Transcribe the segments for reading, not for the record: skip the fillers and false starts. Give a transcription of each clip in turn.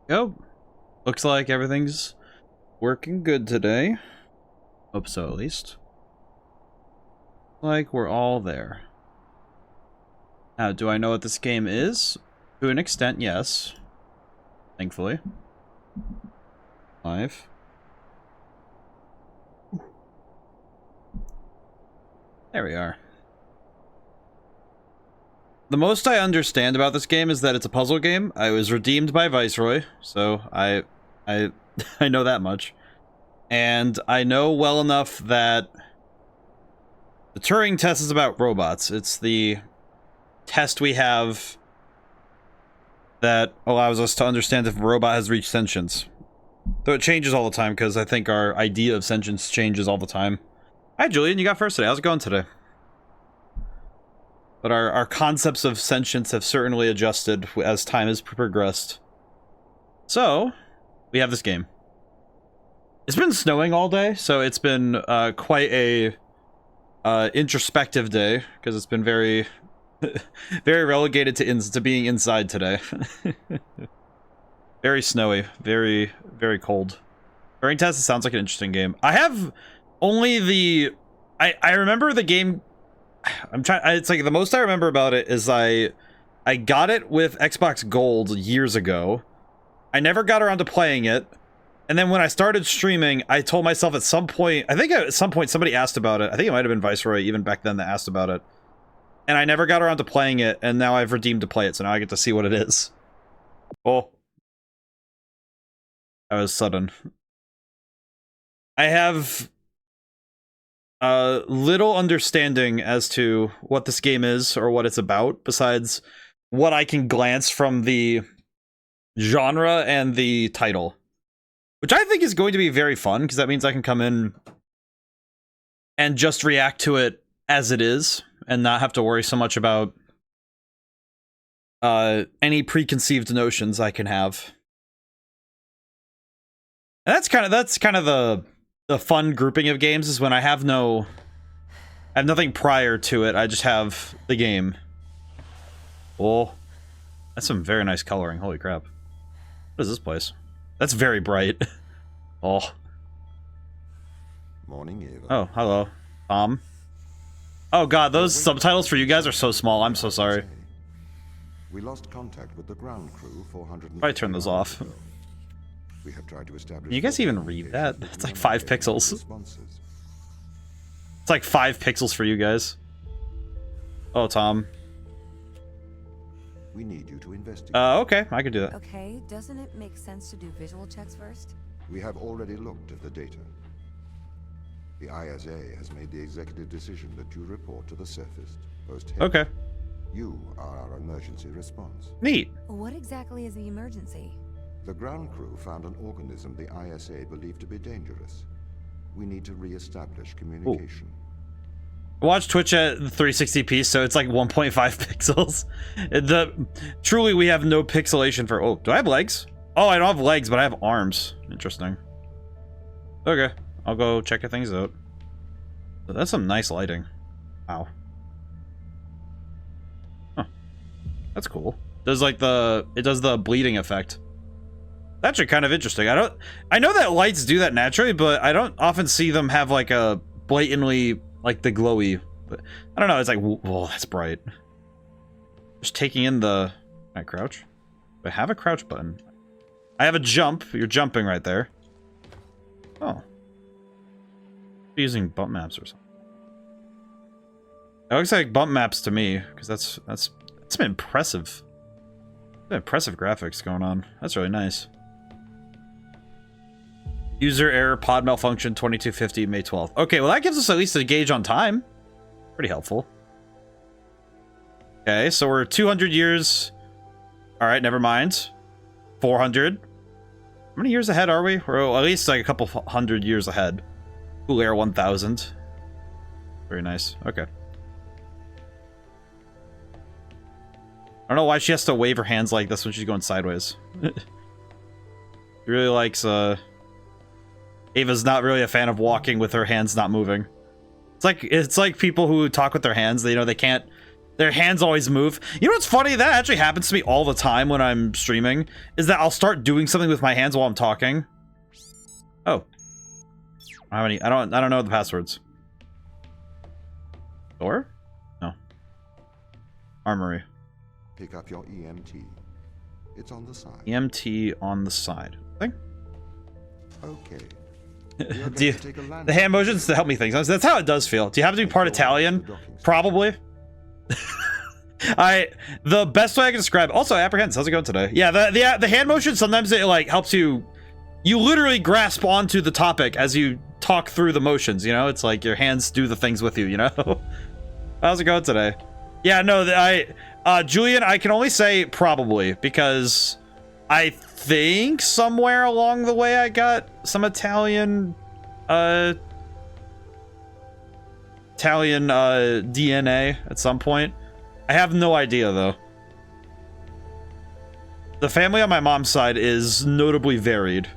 go. Looks like everything's working good today. Hope so, at least. Like we're all there. Now, do I know what this game is? To an extent, yes. Thankfully. Live. There we are. The most I understand about this game is that it's a puzzle game. I was redeemed by Viceroy, so I know that much. And I know well enough that the Turing Test is about robots. It's the test we have that allows us to understand if a robot has reached sentience. Though it changes all the time, because I think our idea of sentience changes all the time. Hi, Julian, you got first today. How's it going today? But our concepts of sentience have certainly adjusted as time has progressed. So, we have this game. It's been snowing all day, so it's been quite a introspective day, because it's been very, very relegated to being inside today. Very snowy, very, very cold. Turing Test sounds like an interesting game. I have only the... I remember the game... it's like the most I remember about it is I got it with Xbox Gold years ago. I never got around to playing it. And then when I started streaming, I told myself at some point, I think at some point somebody asked about it. I think it might have been Viceroy even back then that asked about it. And I never got around to playing it, and now I've redeemed to play it, so now I get to see what it is. Oh. That was sudden. I have little understanding as to what this game is or what it's about, besides what I can glance from the genre and the title. Which I think is going to be very fun, because that means I can come in and just react to it as it is, and not have to worry so much about any preconceived notions I can have. And that's kind of the fun grouping of games, is when I have nothing prior to it. I just have the game. Oh, that's some very nice coloring. Holy crap! What is this place? That's very bright. Oh. Morning, Eva. Oh, hello, Tom. Oh god, those subtitles for you guys are so small. I'm so sorry. We lost contact with the ground crew 400. Probably turn those off. We have tried to establish. Can you guys even read that? It's like 5 pixels. It's like 5 pixels for you guys. Oh, Tom. We need you to investigate. Okay, I could do that. Okay, doesn't it make sense to do visual checks first? We have already looked at the data. The ISA has made the executive decision that you report to the surface post-haste. Okay. You are our emergency response. Neat. What exactly is the emergency? The ground crew found an organism the ISA believed to be dangerous. We need to re-establish communication. Ooh. Watch Twitch at 360p, so it's like 1.5 pixels. Truly, we have no pixelation for... Oh, do I have legs? Oh, I don't have legs, but I have arms. Interesting. Okay, I'll go check things out. That's some nice lighting. Wow. Huh. That's cool. Does like it does the bleeding effect. That's actually kind of interesting. I know that lights do that naturally, but I don't often see them have like a blatantly like the glowy. But I don't know. It's like, whoa, that's bright. Just taking in the. Can I crouch? Do I have a crouch button? I have a jump. You're jumping right there. Oh. Using bump maps or something. It looks like bump maps to me, because that's some impressive. Some impressive graphics going on. That's really nice. User error, pod malfunction, 2250, May 12th. Okay, well that gives us at least a gauge on time. Pretty helpful. Okay, so we're 200 years. Alright, never mind. 400. How many years ahead are we? We're at least like a couple hundred years ahead. Cool Air 1000. Very nice. Okay. I don't know why she has to wave her hands like this when she's going sideways. She really likes, Ava's not really a fan of walking with her hands not moving. It's like people who talk with their hands. They, you know, they can't Their hands always move. You know what's funny? That actually happens to me all the time when I'm streaming, is that I'll start doing something with my hands while I'm talking. Oh. How many? I don't know the passwords. Door? No. Armory. Pick up your EMT. It's on the side. EMT on the side. Thing? Okay. The hand motions to help me think. That's how it does feel. Do you have to be part Italian? Probably. The best way I can describe. Also, apprehends. How's it going today? Yeah, the hand motion sometimes it like helps you. You literally grasp onto the topic as you talk through the motions. You know, it's like your hands do the things with you. You know. How's it going today? Yeah, no, Julian, I can only say probably because I think somewhere along the way I got some Italian DNA at some point. I have no idea though. The family on my mom's side is notably varied.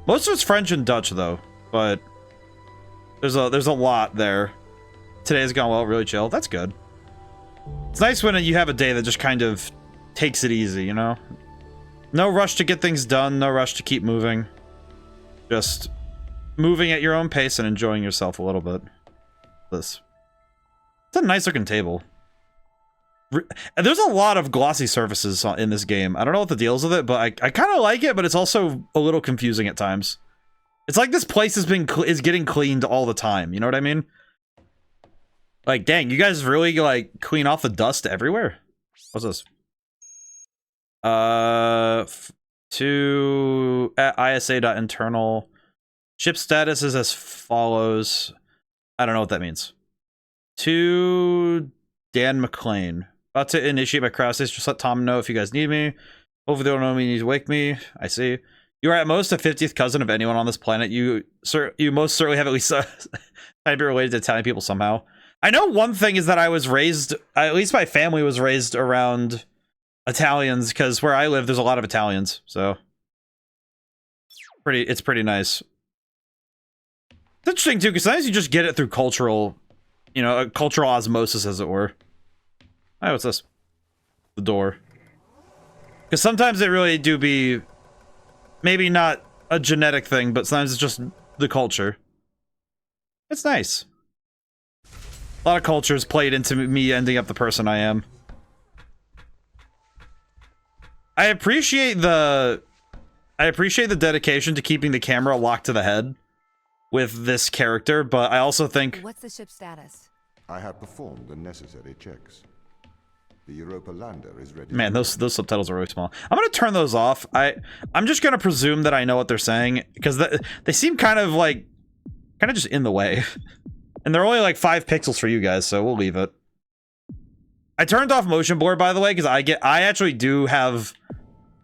Most of it's French and Dutch though, but there's a lot there. Today's gone well, really chill. That's good. It's nice when you have a day that just kind of takes it easy, you know? No rush to get things done, no rush to keep moving. Just moving at your own pace and enjoying yourself a little bit. It's a nice looking table. There's a lot of glossy surfaces in this game. I don't know what the deal is with it, but I kind of like it, but it's also a little confusing at times. It's like this place is getting cleaned all the time, you know what I mean? Like, dang, you guys really, like, clean off the dust everywhere? What's this? To isa.internal. Ship status is as follows. I don't know what that means. To Dan McLean. About to initiate my crowd. Just let Tom know if you guys need me. Hopefully they don't know me, you need to wake me. I see. You are at most a 50th cousin of anyone on this planet. You most certainly have at least might be related to Italian people somehow. I know one thing is that I was raised, at least my family was raised around Italians, because where I live, there's a lot of Italians, so it's pretty nice. It's interesting, too, because sometimes you just get it through cultural, you know, a cultural osmosis, as it were. Oh, what's this? The door. Because sometimes it really do be, maybe not a genetic thing, but sometimes it's just the culture. It's nice. A lot of cultures played into me ending up the person I am. I appreciate the dedication to keeping the camera locked to the head with this character, but I also think... What's the ship's status? I have performed the necessary checks. The Europa lander is ready. Man, those subtitles are really small. I'm gonna turn those off. I'm just gonna presume that I know what they're saying, because they seem kind of just in the way. And they're only like 5 pixels for you guys, so we'll leave it. I turned off motion blur, by the way, because I actually do have...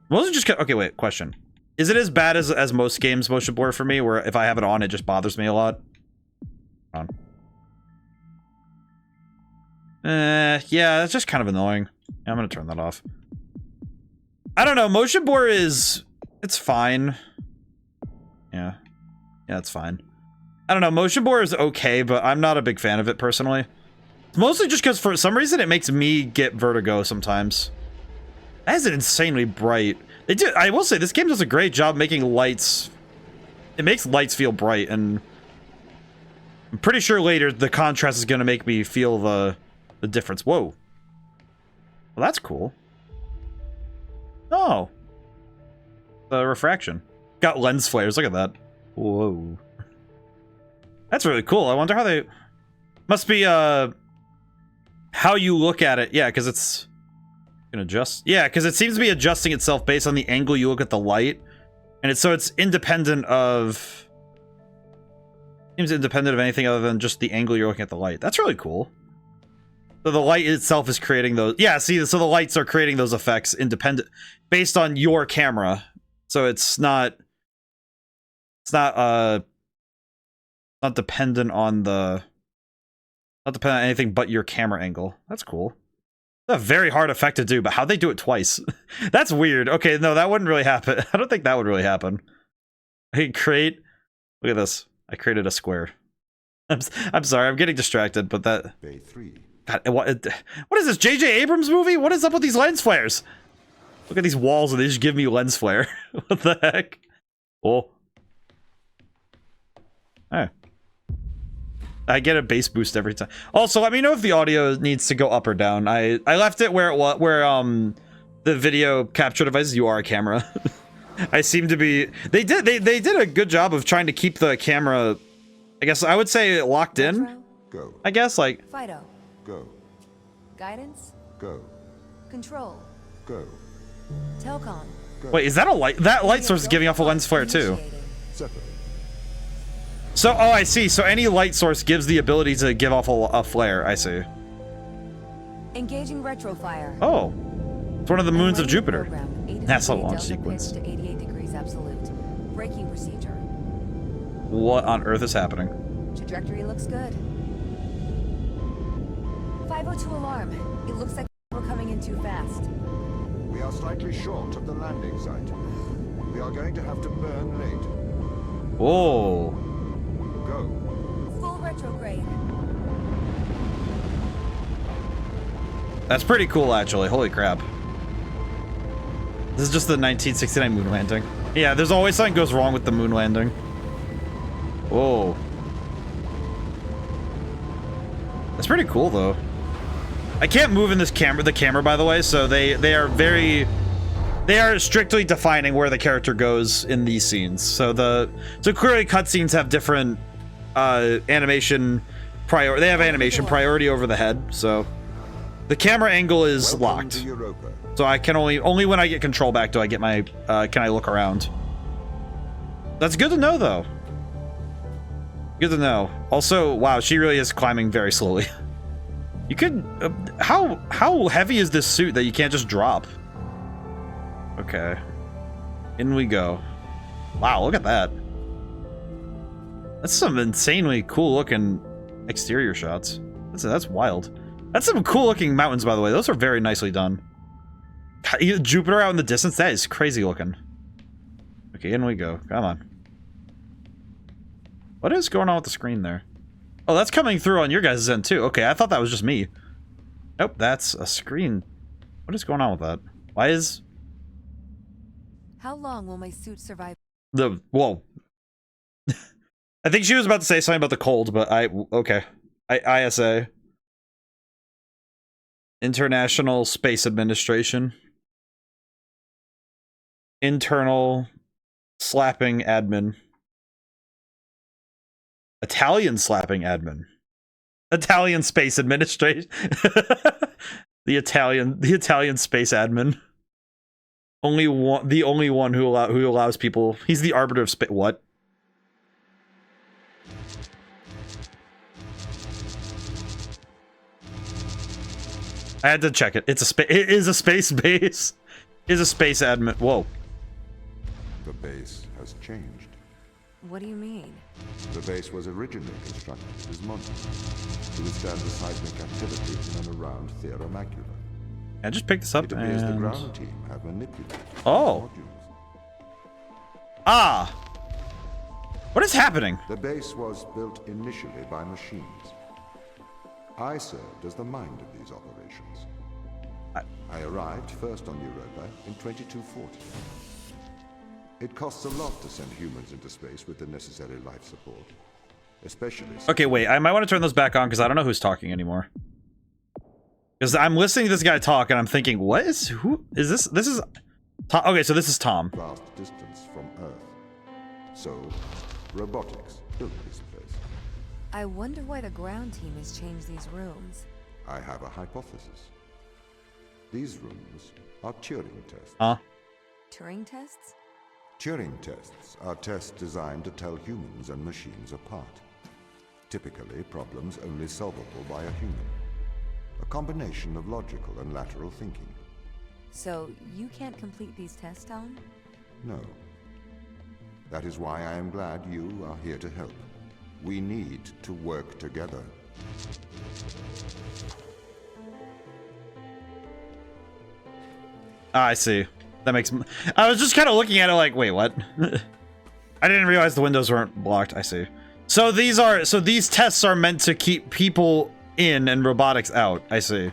Mostly just... Okay, wait, question. Is it as bad as most games motion blur for me, where if I have it on, it just bothers me a lot? On. Yeah, that's just kind of annoying. I'm gonna turn that off. I don't know, motion blur is... It's fine. Yeah. Yeah, it's fine. I don't know, motion blur is okay, but I'm not a big fan of it personally. It's mostly just because for some reason it makes me get vertigo sometimes. That is insanely bright. I will say, this game does a great job making lights... It makes lights feel bright, and... I'm pretty sure later the contrast is going to make me feel the difference. Whoa. Well, that's cool. Oh. The refraction. Got lens flares, look at that. Whoa. That's really cool. I wonder how they... Must be, how you look at it. Yeah, because it's... Gonna adjust. Yeah, because it seems to be adjusting itself based on the angle you look at the light. And it's independent of... Seems independent of anything other than just the angle you're looking at the light. That's really cool. So the light itself is creating those... Yeah, see, so the lights are creating those effects independent... Based on your camera. So it's not... It's not dependent on the... Not dependent on anything but your camera angle. That's cool. It's a very hard effect to do, but how'd they do it twice? That's weird. Okay, no, that wouldn't really happen. I don't think that would really happen. I create... Look at this. I created a square. I'm sorry, I'm getting distracted, but that... Bay 3. God, what is this, J.J. Abrams movie? What is up with these lens flares? Look at these walls and they just give me lens flare. What the heck? Oh. Hey. I get a bass boost every time. Also, let me know if the audio needs to go up or down. I left it where the video capture device, you are a camera. I seem to be, they did a good job of trying to keep the camera, I guess I would say, locked in. Go. I guess, like Fido. Go. Guidance. Go. Control. Go. Telcon. Go. wait, is that a light? That light source is giving off a lens flare too. Initiating. Separate. So, oh, I see. So any light source gives the ability to give off a flare. I see. Engaging retrofire. Oh, it's one of the moons of Unraveling Jupiter. program. That's a 800 launch delta sequence. pitch to 88 degrees absolute. Braking procedure. What on earth is happening? Trajectory looks good. 502 alarm. It looks like we're coming in too fast. We are slightly short of the landing site. We are going to have to burn late. Oh, Go. Full retrograde. that's pretty cool, actually. Holy crap. This is just the 1969 moon landing. Yeah, there's always something goes wrong with the moon landing. Whoa. That's pretty cool, though. I can't move in this camera, by the way, so they are strictly defining where the character goes in these scenes. So clearly cutscenes have different animation priority. They have animation priority over the head, so the camera angle is Welcome locked. to Europa. So I can only when I get control back do I get my can I look around. That's good to know, though. Good to know. Also, wow, she really is climbing very slowly. You could how heavy is this suit that you can't just drop? Okay, in we go. Wow, look at that. That's some insanely cool looking exterior shots. That's wild. That's some cool looking mountains, by the way. Those are very nicely done. Jupiter out in the distance, that is crazy looking. Okay, in we go. Come on. What is going on with the screen there? Oh, that's coming through on your guys' end too. Okay, I thought that was just me. Nope, that's a screen. What is going on with that? Why is... How long will my suit survive? Whoa. I think she was about to say something about the cold, but okay. ISA. International Space Administration. Internal slapping admin. Italian slapping admin. Italian Space Administration. the Italian space admin. The only one who allows people. He's the arbiter of space. What? I had to check it. It is a space base. Is a space admin. Whoa. The base has changed. What do you mean? The base was originally constructed as modular to withstand the seismic activity in and around Theora Macula. I just picked this up It appears the and... ground team have manipulated Oh. the modules. Ah. What is happening? The base was built initially by machines. I served as the mind of these operations. I arrived first on Europa in 2240. It costs a lot to send humans into space with the necessary life support, especially... Okay, wait. I might want to turn those back on because I don't know who's talking anymore. Because I'm listening to this guy talk and I'm thinking, who is this? This is Tom. Okay, so this is Tom. Vast distance from Earth. So, robotics built this place. I wonder why the ground team has changed these rooms. I have a hypothesis. These rooms are Turing tests. Turing tests? Turing tests are tests designed to tell humans and machines apart. Typically, problems only solvable by a human. A combination of logical and lateral thinking. So, you can't complete these tests, Tom? No. That is why I am glad you are here to help. We need to work together. I see. That makes... I was just kind of looking at it like, wait, what? I didn't realize the windows weren't blocked. I see. So these tests are meant to keep people in and robotics out. I see.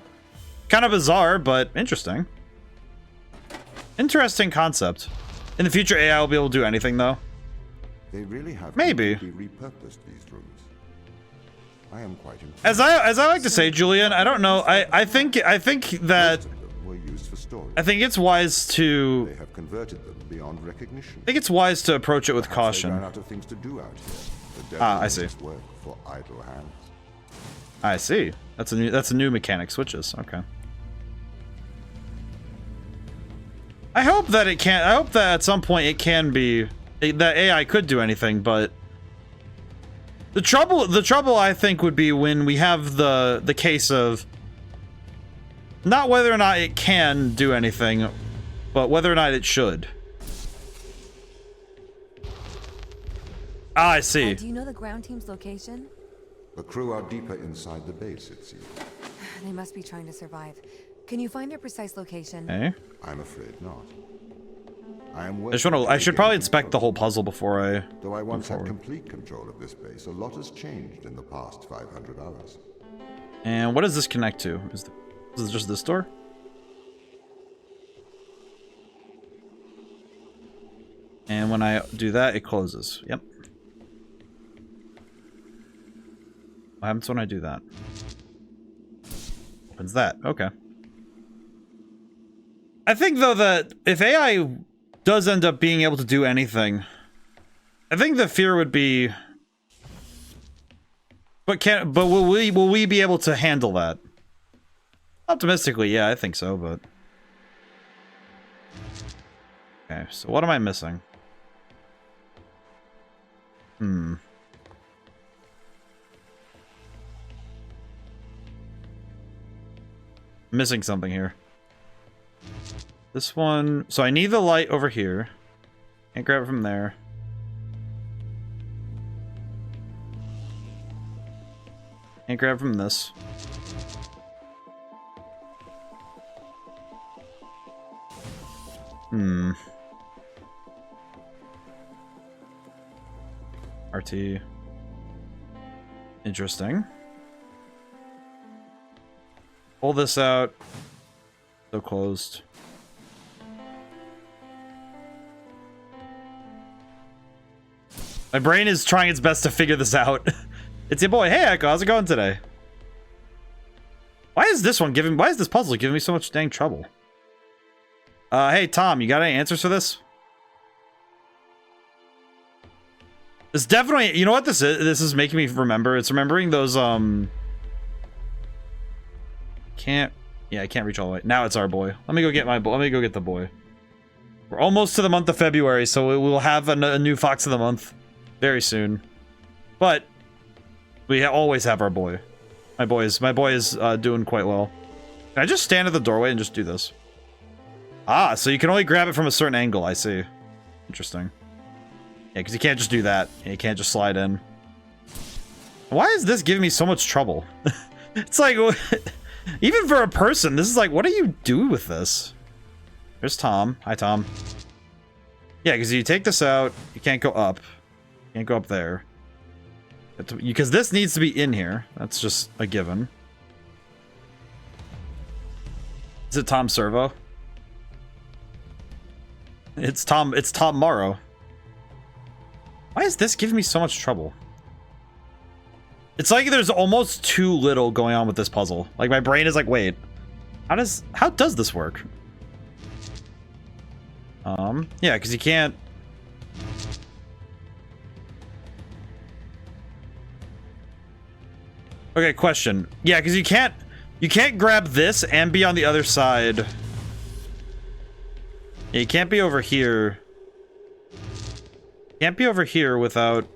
Kind of bizarre, but interesting. Interesting concept. In the future, AI will be able to do anything, though. They really have maybe repurposed these rooms. I am quite impressed. As I like to say, Julian, I don't know. I think that were used for storage. I think it's wise to. They have converted them beyond recognition. I think it's wise to approach it with caution. They ran out of things to do out here. The I see. work for idle hands. I see. That's a new mechanic. Switches. Okay. I hope that it can. I hope that at some point it can be that AI could do anything, but the trouble I think would be when we have the case of not whether or not it can do anything, but whether or not it should. Ah, I see. Do you know the ground team's location? The crew are deeper inside the base, it seems. They must be trying to survive. Can you find their precise location? Hey. I'm afraid not. I should probably inspect the whole puzzle before I. Though I once had complete control of this base, a lot has changed in the past 500 hours. And what does this connect to? Is it just this door? And when I do that, it closes. Yep. What happens when I do that? Opens that. Okay. I think though that if AI does end up being able to do anything, I think the fear would be, but will we be able to handle that? Optimistically, yeah, I think so, but okay, so what am I missing? Missing something here. This one, so I need the light over here. Can't grab it from there. Can't grab from this. RT. Interesting. Pull this out. So closed. My brain is trying its best to figure this out. It's your boy. Hey, Echo. How's it going today? Why is this puzzle giving me so much dang trouble? Hey, Tom, you got any answers for this? This definitely, you know what this is? This is making me remember. It's remembering those, I can't reach all the way. Now it's our boy. Let me go get the boy. We're almost to the month of February, so we will have a new Fox of the Month very soon. But we always have our boy. My boy is doing quite well. Can I just stand at the doorway and just do this? Ah, so you can only grab it from a certain angle. I see. Interesting. Yeah, because you can't just do that. You can't just slide in. Why is this giving me so much trouble? It's like, even for a person, this is like, what do you do with this? There's Tom. Hi, Tom. Yeah, because you take this out, you can't go up. You can't go up there. Because this needs to be in here. That's just a given. Is it Tom Servo? It's Tom Morrow. Why is this giving me so much trouble? It's like there's almost too little going on with this puzzle. Like my brain is like, wait, how does this work? Yeah, because you can't. Okay, question. Yeah, because you can't grab this and be on the other side. Yeah, you can't be over here. Can't be over here without.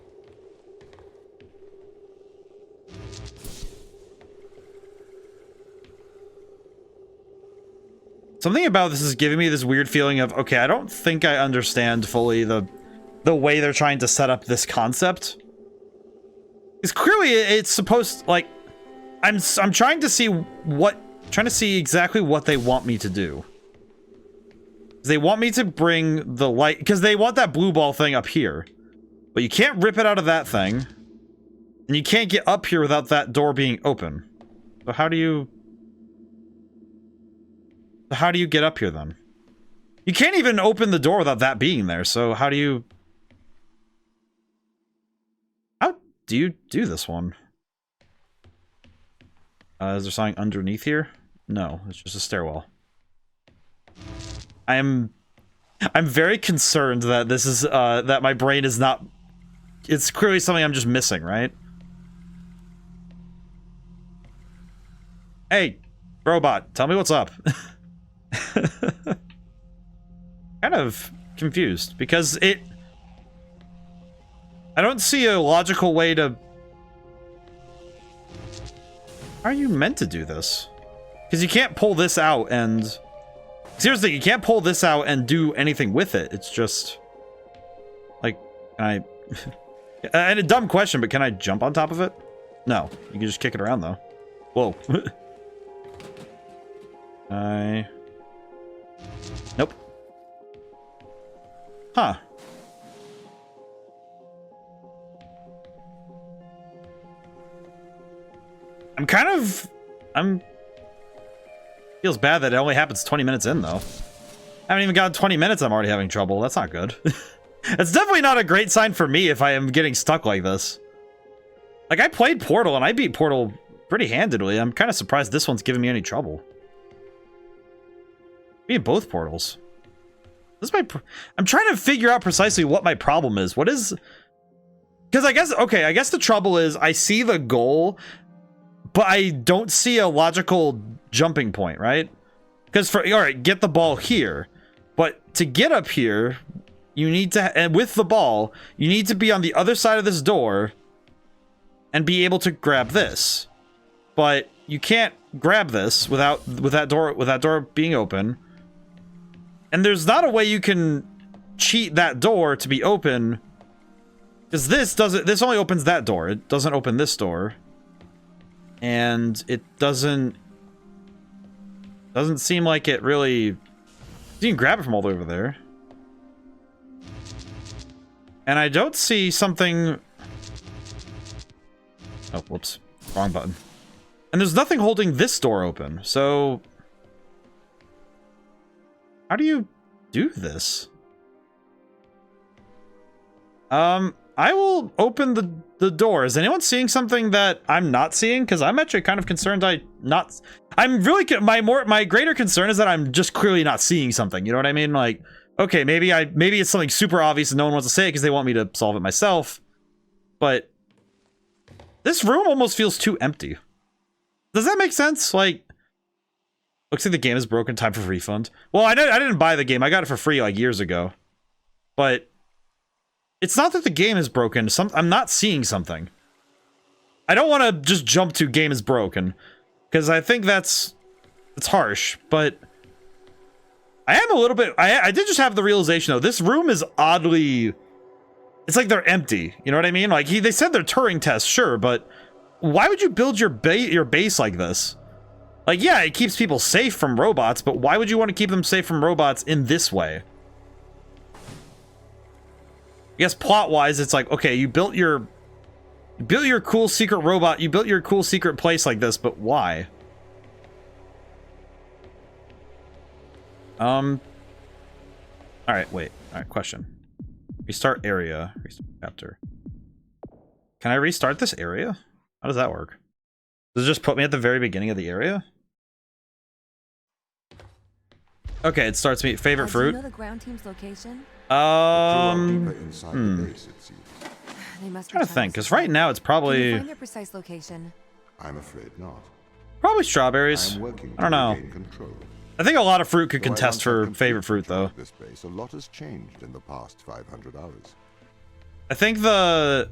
Something about this is giving me this weird feeling of, okay, I don't think I understand fully the way they're trying to set up this concept. Because clearly it's supposed, like, I'm trying to see exactly what they want me to do. They want me to bring the light, because they want that blue ball thing up here. But you can't rip it out of that thing. And you can't get up here without that door being open. So how do you get up here then? You can't even open the door without that being there, so how do you do this one? Is there something underneath here? No, it's just a stairwell. I'm very concerned that this is that my brain is not, it's clearly something I'm just missing, right? Hey, robot, tell me what's up. Kind of confused because I don't see a logical way to. How are you meant to do this? Because you can't pull this out and seriously, you can't pull this out and do anything with it. It's just like, and a dumb question, but can I jump on top of it? No, you can just kick it around though. Whoa. Nope. Huh. Feels bad that it only happens 20 minutes in, though. I haven't even gotten 20 minutes, I'm already having trouble. That's not good. It's definitely not a great sign for me if I am getting stuck like this. Like, I played Portal, and I beat Portal pretty handedly. I'm kind of surprised this one's giving me any trouble. Beat both Portals. This is I'm trying to figure out precisely what my problem is. What is... Because I guess the trouble is I see the goal, but I don't see a logical jumping point, right? Because alright, get the ball here. But to get up here, you need to, and with the ball, you need to be on the other side of this door and be able to grab this. But you can't grab this with that door being open. And there's not a way you can cheat that door to be open. Because this only opens that door. It doesn't open this door. And it doesn't seem like it really... You can grab it from all the way over there. And I don't see something... Oh, whoops. Wrong button. And there's nothing holding this door open, so... How do you do this? I will open the door. Is anyone seeing something that I'm not seeing? Because I'm actually kind of concerned my greater concern is that I'm just clearly not seeing something. You know what I mean? Like, okay, maybe it's something super obvious and no one wants to say it because they want me to solve it myself. But this room almost feels too empty. Does that make sense? Like, looks like the game is broken. Time for refund. Well, I didn't buy the game. I got it for free like years ago. But it's not that the game is broken. I'm not seeing something. I don't want to just jump to game is broken, because I think it's harsh. But I am a little bit. I did just have the realization though. This room is oddly. It's like they're empty. You know what I mean? Like they said they're Turing tests, sure, but why would you build your base like this? Like, yeah, it keeps people safe from robots, but why would you want to keep them safe from robots in this way? I guess plot-wise, it's like, okay, you built your cool secret robot, you built your cool secret place like this, but why? Alright, wait. Alright, question. Restart area. Restart chapter. Can I restart this area? How does that work? Does it just put me at the very beginning of the area? Okay, it starts me favorite fruit. Do you know the ground team's location? They must trying to think, because right now it's probably. Can you find their precise location? I'm afraid not. Probably strawberries. I don't know. I think a lot of fruit could contest for favorite fruit, though. This base, a lot has changed in the past 500 hours. I think the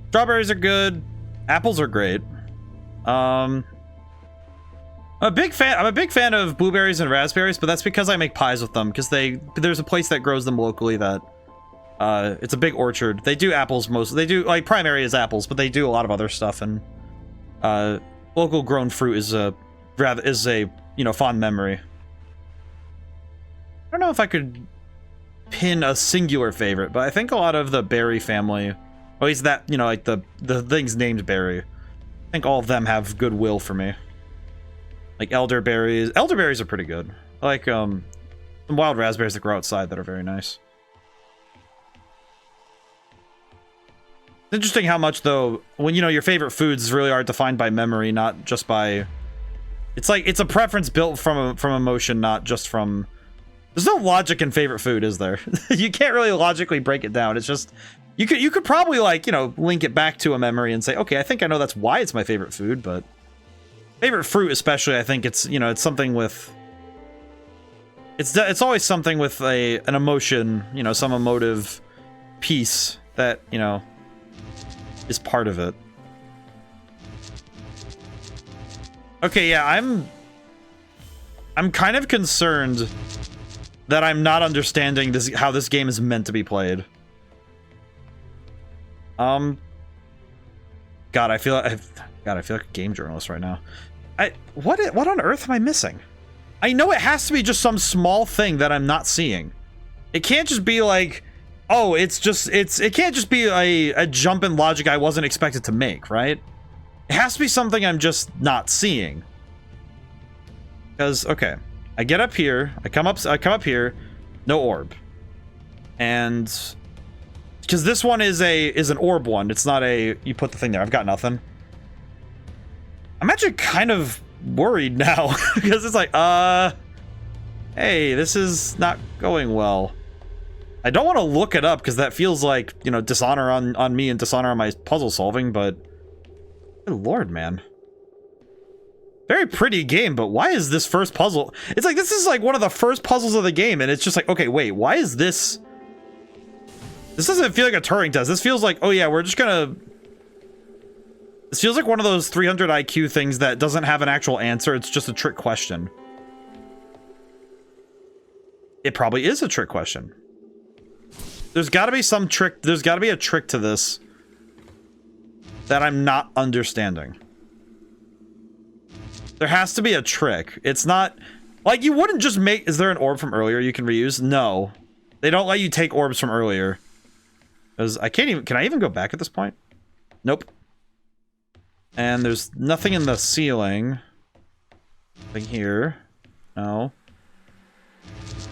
strawberries are good. Apples are great. I'm a big fan of blueberries and raspberries, but that's because I make pies with them. Because there's a place that grows them locally that it's a big orchard. They do apples mostly. They do like primary is apples, but they do a lot of other stuff. And local grown fruit is a fond memory. I don't know if I could pin a singular favorite, but I think a lot of the berry family, or at least that like the things named berry, I think all of them have goodwill for me. Like elderberries. Elderberries are pretty good. I like some wild raspberries that grow outside that are very nice. It's interesting how much, though, when you know your favorite foods is really hard defined by memory, not just by... It's like, it's a preference built from emotion, not just from... There's no logic in favorite food, is there? You can't really logically break it down. It's just... You could probably, like, you know, link it back to a memory and say, okay, I think I know that's why it's my favorite food, but... Favorite fruit, especially, I think it's, you know, it's something with... It's always something with an emotion, you know, some emotive piece that, you know, is part of it. Okay, yeah, I'm kind of concerned that I'm not understanding how this game is meant to be played. God, I feel like a game journalist right now. What on earth am I missing? I know it has to be just some small thing that I'm not seeing. It can't just be like, oh, it can't just be a jump in logic I wasn't expected to make, right? It has to be something I'm just not seeing. Because, okay, I get up here, I come up here, no orb. And because this one is an orb one, it's not you put the thing there. I've got nothing. I'm actually kind of worried now because it's like, hey, this is not going well. I don't want to look it up because that feels like, you know, dishonor on me and dishonor on my puzzle solving, but good lord, man. Very pretty game, but why is this first puzzle? It's like, this is like one of the first puzzles of the game, and it's just like, okay, wait, why is this? This doesn't feel like a Turing test. This feels like, oh yeah, we're just gonna... This feels like one of those 300 IQ things that doesn't have an actual answer. It's just a trick question. It probably is a trick question. There's got to be some trick. There's got to be a trick to this that I'm not understanding. There has to be a trick. It's not... Like, you wouldn't just make... Is there an orb from earlier you can reuse? No. They don't let you take orbs from earlier. Because I can't even... Can I even go back at this point? Nope. And there's nothing in the ceiling. Nothing here. No.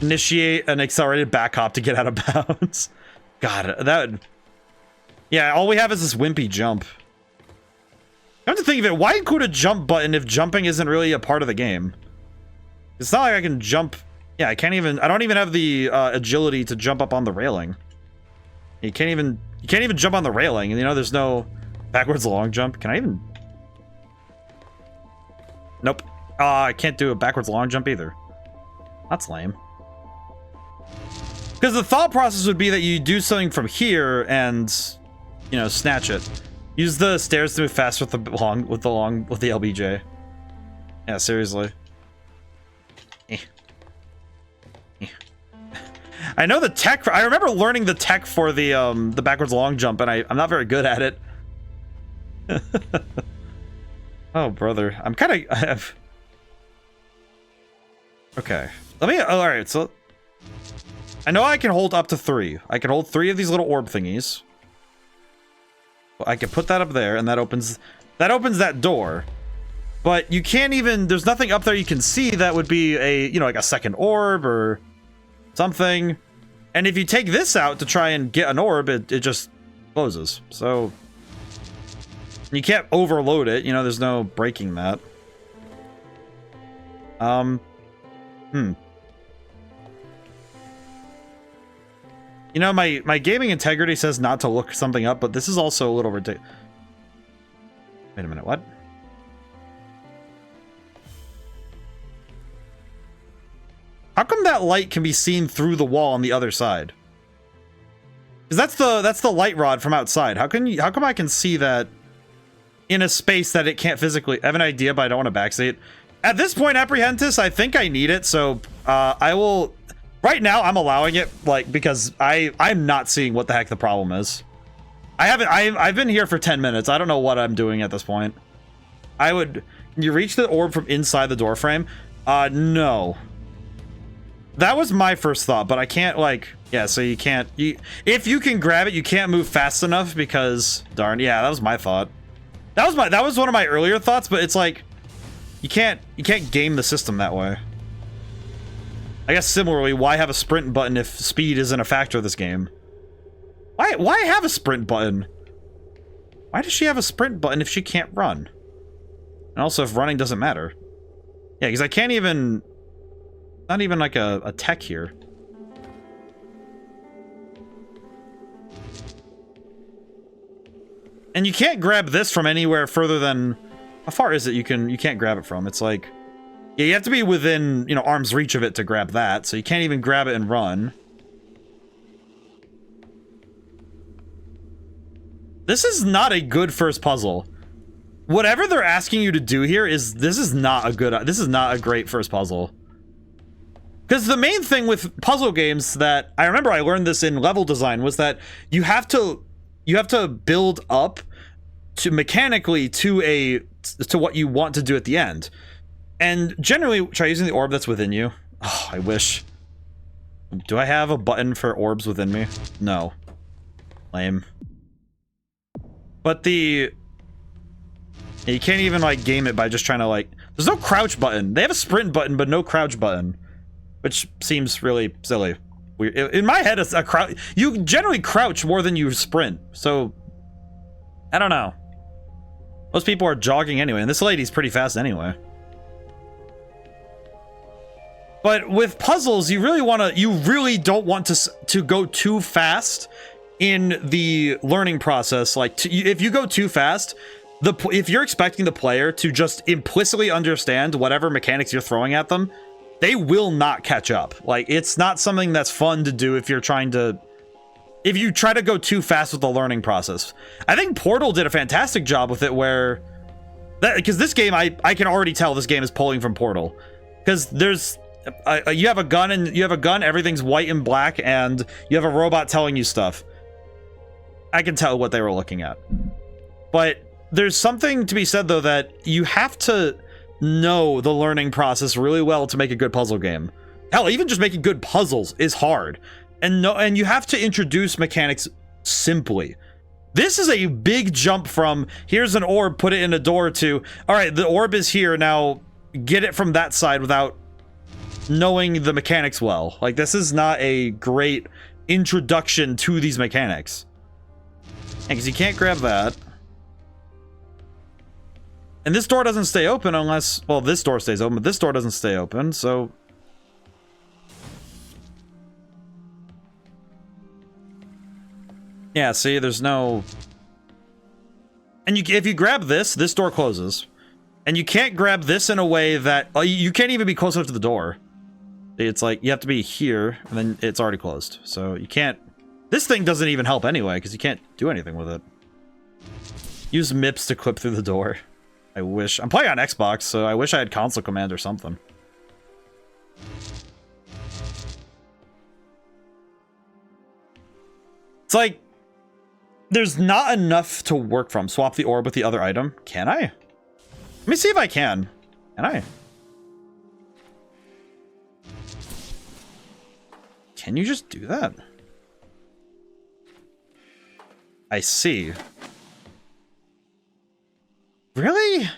Initiate an accelerated back hop to get out of bounds. God, that would... Yeah, all we have is this wimpy jump. I have to think of it. Why include a jump button if jumping isn't really a part of the game? It's not like I can jump. Yeah, I can't even. I don't even have the agility to jump up on the railing. You can't even jump on the railing. And you know, there's no backwards long jump. Can I even? Nope. I can't do a backwards long jump either. That's lame. Because the thought process would be that you do something from here and, you know, snatch it. Use the stairs to move faster with the LBJ. Yeah, seriously. I know the tech. I remember learning the tech for the backwards long jump, and I'm not very good at it. Oh, brother, I'm kind of. Okay, let me. All right, so I know I can hold up to 3. I can hold 3 of these little orb thingies. I can put that up there, and that opens that door. But you can't even, there's nothing up there you can see that would be a, you know, like a second orb or something. And if you take this out to try and get an orb, it just closes. So you can't overload it, you know, there's no breaking that. You know, my gaming integrity says not to look something up, but this is also a little ridiculous. Wait a minute, what? How come that light can be seen through the wall on the other side? Because that's the light rod from outside. How come I can see that in a space that it can't physically? I have an idea, but I don't want to backseat it. At this point, Apprehentus, I think I need it, so I will. Right now, I'm allowing it, like, because I'm not seeing what the heck the problem is. I've been here for 10 minutes. I don't know what I'm doing at this point. Can you reach the orb from inside the door frame? No. That was my first thought, but I can't, like, yeah, so you can't, if you can grab it, you can't move fast enough because, darn, yeah, that was my thought. That was one of my earlier thoughts, but it's like, You can't game the system that way. I guess similarly, why have a sprint button if speed isn't a factor of this game? Why have a sprint button? Why does she have a sprint button if she can't run? And also if running doesn't matter. Yeah, because I can't even... Not even like a tech here. And you can't grab this from anywhere further than... How far is it you can't grab it from? It's like... Yeah, you have to be within, you know, arm's reach of it to grab that, so you can't even grab it and run. This is not a good first puzzle. Whatever they're asking you to do here this is not a great first puzzle. Because the main thing with puzzle games that I remember I learned this in level design was that you have to build up to mechanically to what you want to do at the end. And generally, try using the orb that's within you. Oh, I wish. Do I have a button for orbs within me? No. Lame. But you can't even, like, game it by just trying to, like... There's no crouch button. They have a sprint button, but no crouch button. Which seems really silly. Weird. In my head, it's a crouch... You generally crouch more than you sprint. So... I don't know. Most people are jogging anyway, and this lady's pretty fast anyway. But with puzzles, you really don't want to go too fast in the learning process. Like, if you go too fast, if you're expecting the player to just implicitly understand whatever mechanics you're throwing at them, they will not catch up. Like, it's not something that's fun to do if you try to go too fast with the learning process. I think Portal did a fantastic job with it because this game, I can already tell this game is pulling from Portal. Because you have a gun, everything's white and black, and you have a robot telling you stuff. I can tell what they were looking at. But there's something to be said, though, that you have to know the learning process really well to make a good puzzle game. Hell, even just making good puzzles is hard. And you have to introduce mechanics simply. This is a big jump from, here's an orb, put it in a door, to, all right, the orb is here, now get it from that side without knowing the mechanics well. Like, this is not a great introduction to these mechanics. Because you can't grab that. And this door doesn't stay open unless... Well, this door stays open, but this door doesn't stay open, so... Yeah, see, there's no... And if you grab this door closes. And you can't grab this in a way that... You can't even be close enough to the door. It's like, you have to be here, and then it's already closed. So you can't... This thing doesn't even help anyway, because you can't do anything with it. Use MIPS to clip through the door. I wish. I'm playing on Xbox, so I wish I had console command or something. It's like... There's not enough to work from. Swap the orb with the other item. Can I? Let me see if I can. Can I? Can you just do that? I see. Really?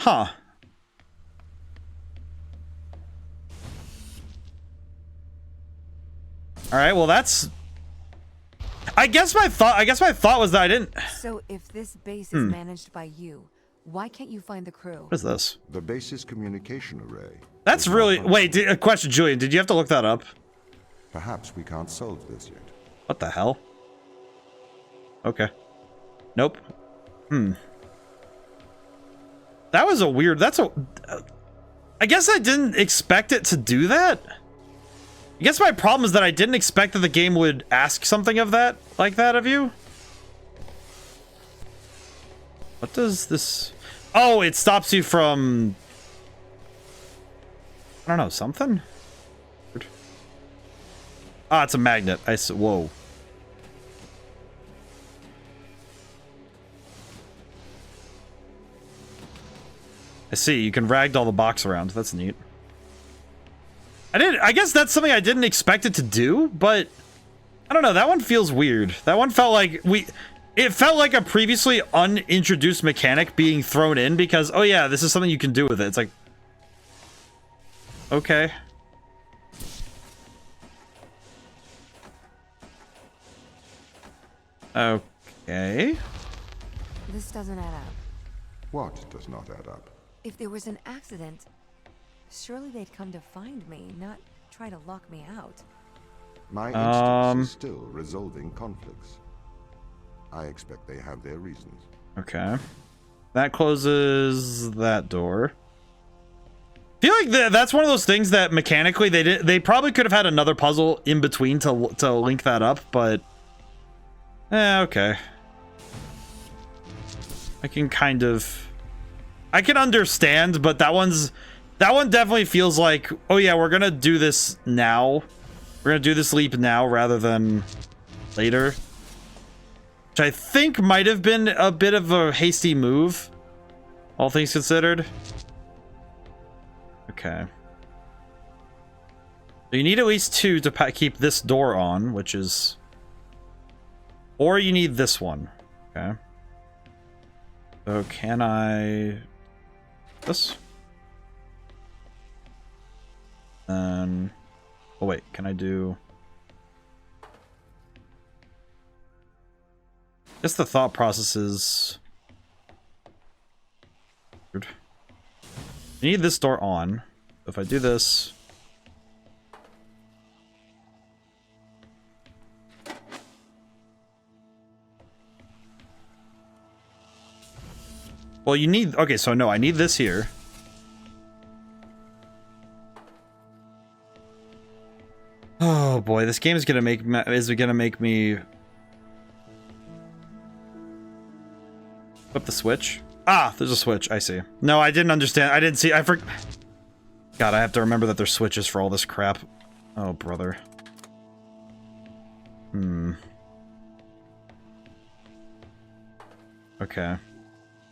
Huh. All right, well that's... I guess my thought was that I didn't... So if this base is managed by you, why can't you find the crew? What is this? The base's communication array. That's really... Wait, a question, Julian. Did you have to look that up? Perhaps we can't solve this yet. What the hell? Okay. Nope. That was a weird... I guess I didn't expect it to do that. I guess my problem is that I didn't expect that the game would ask something of that, like that of you. What does this... Oh, it stops you from... I don't know, something? Ah, it's a magnet. Whoa. I see, you can ragdoll the box around. That's neat. I guess that's something I didn't expect it to do, but I don't know, that one feels weird. That one felt like It felt like a previously unintroduced mechanic being thrown in because, oh yeah, this is something you can do with it. It's like, okay. Okay. This doesn't add up. What does not add up? If there was an accident, surely they'd come to find me, not try to lock me out. My instance is still resolving conflicts. I expect they have their reasons. Okay. That closes that door. I feel like that's one of those things that mechanically they probably could have had another puzzle in between to link that up, but okay. I can understand, but that one definitely feels like, oh yeah, we're gonna do this now. We're gonna do this leap now rather than later. Which I think might have been a bit of a hasty move, all things considered. Okay. So you need at least 2 to keep this door on, which is... Or you need this one. Okay. So can I... This? Oh wait, can I do... I guess the thought process is... Weird. I need this door on. If I do this... Well, you need... Okay, so no, I need this here. Oh boy, this game is gonna make me... Flip the switch. Ah, there's a switch. I see. No, I didn't understand. I didn't see. God, I have to remember that there's switches for all this crap. Oh, brother. Okay.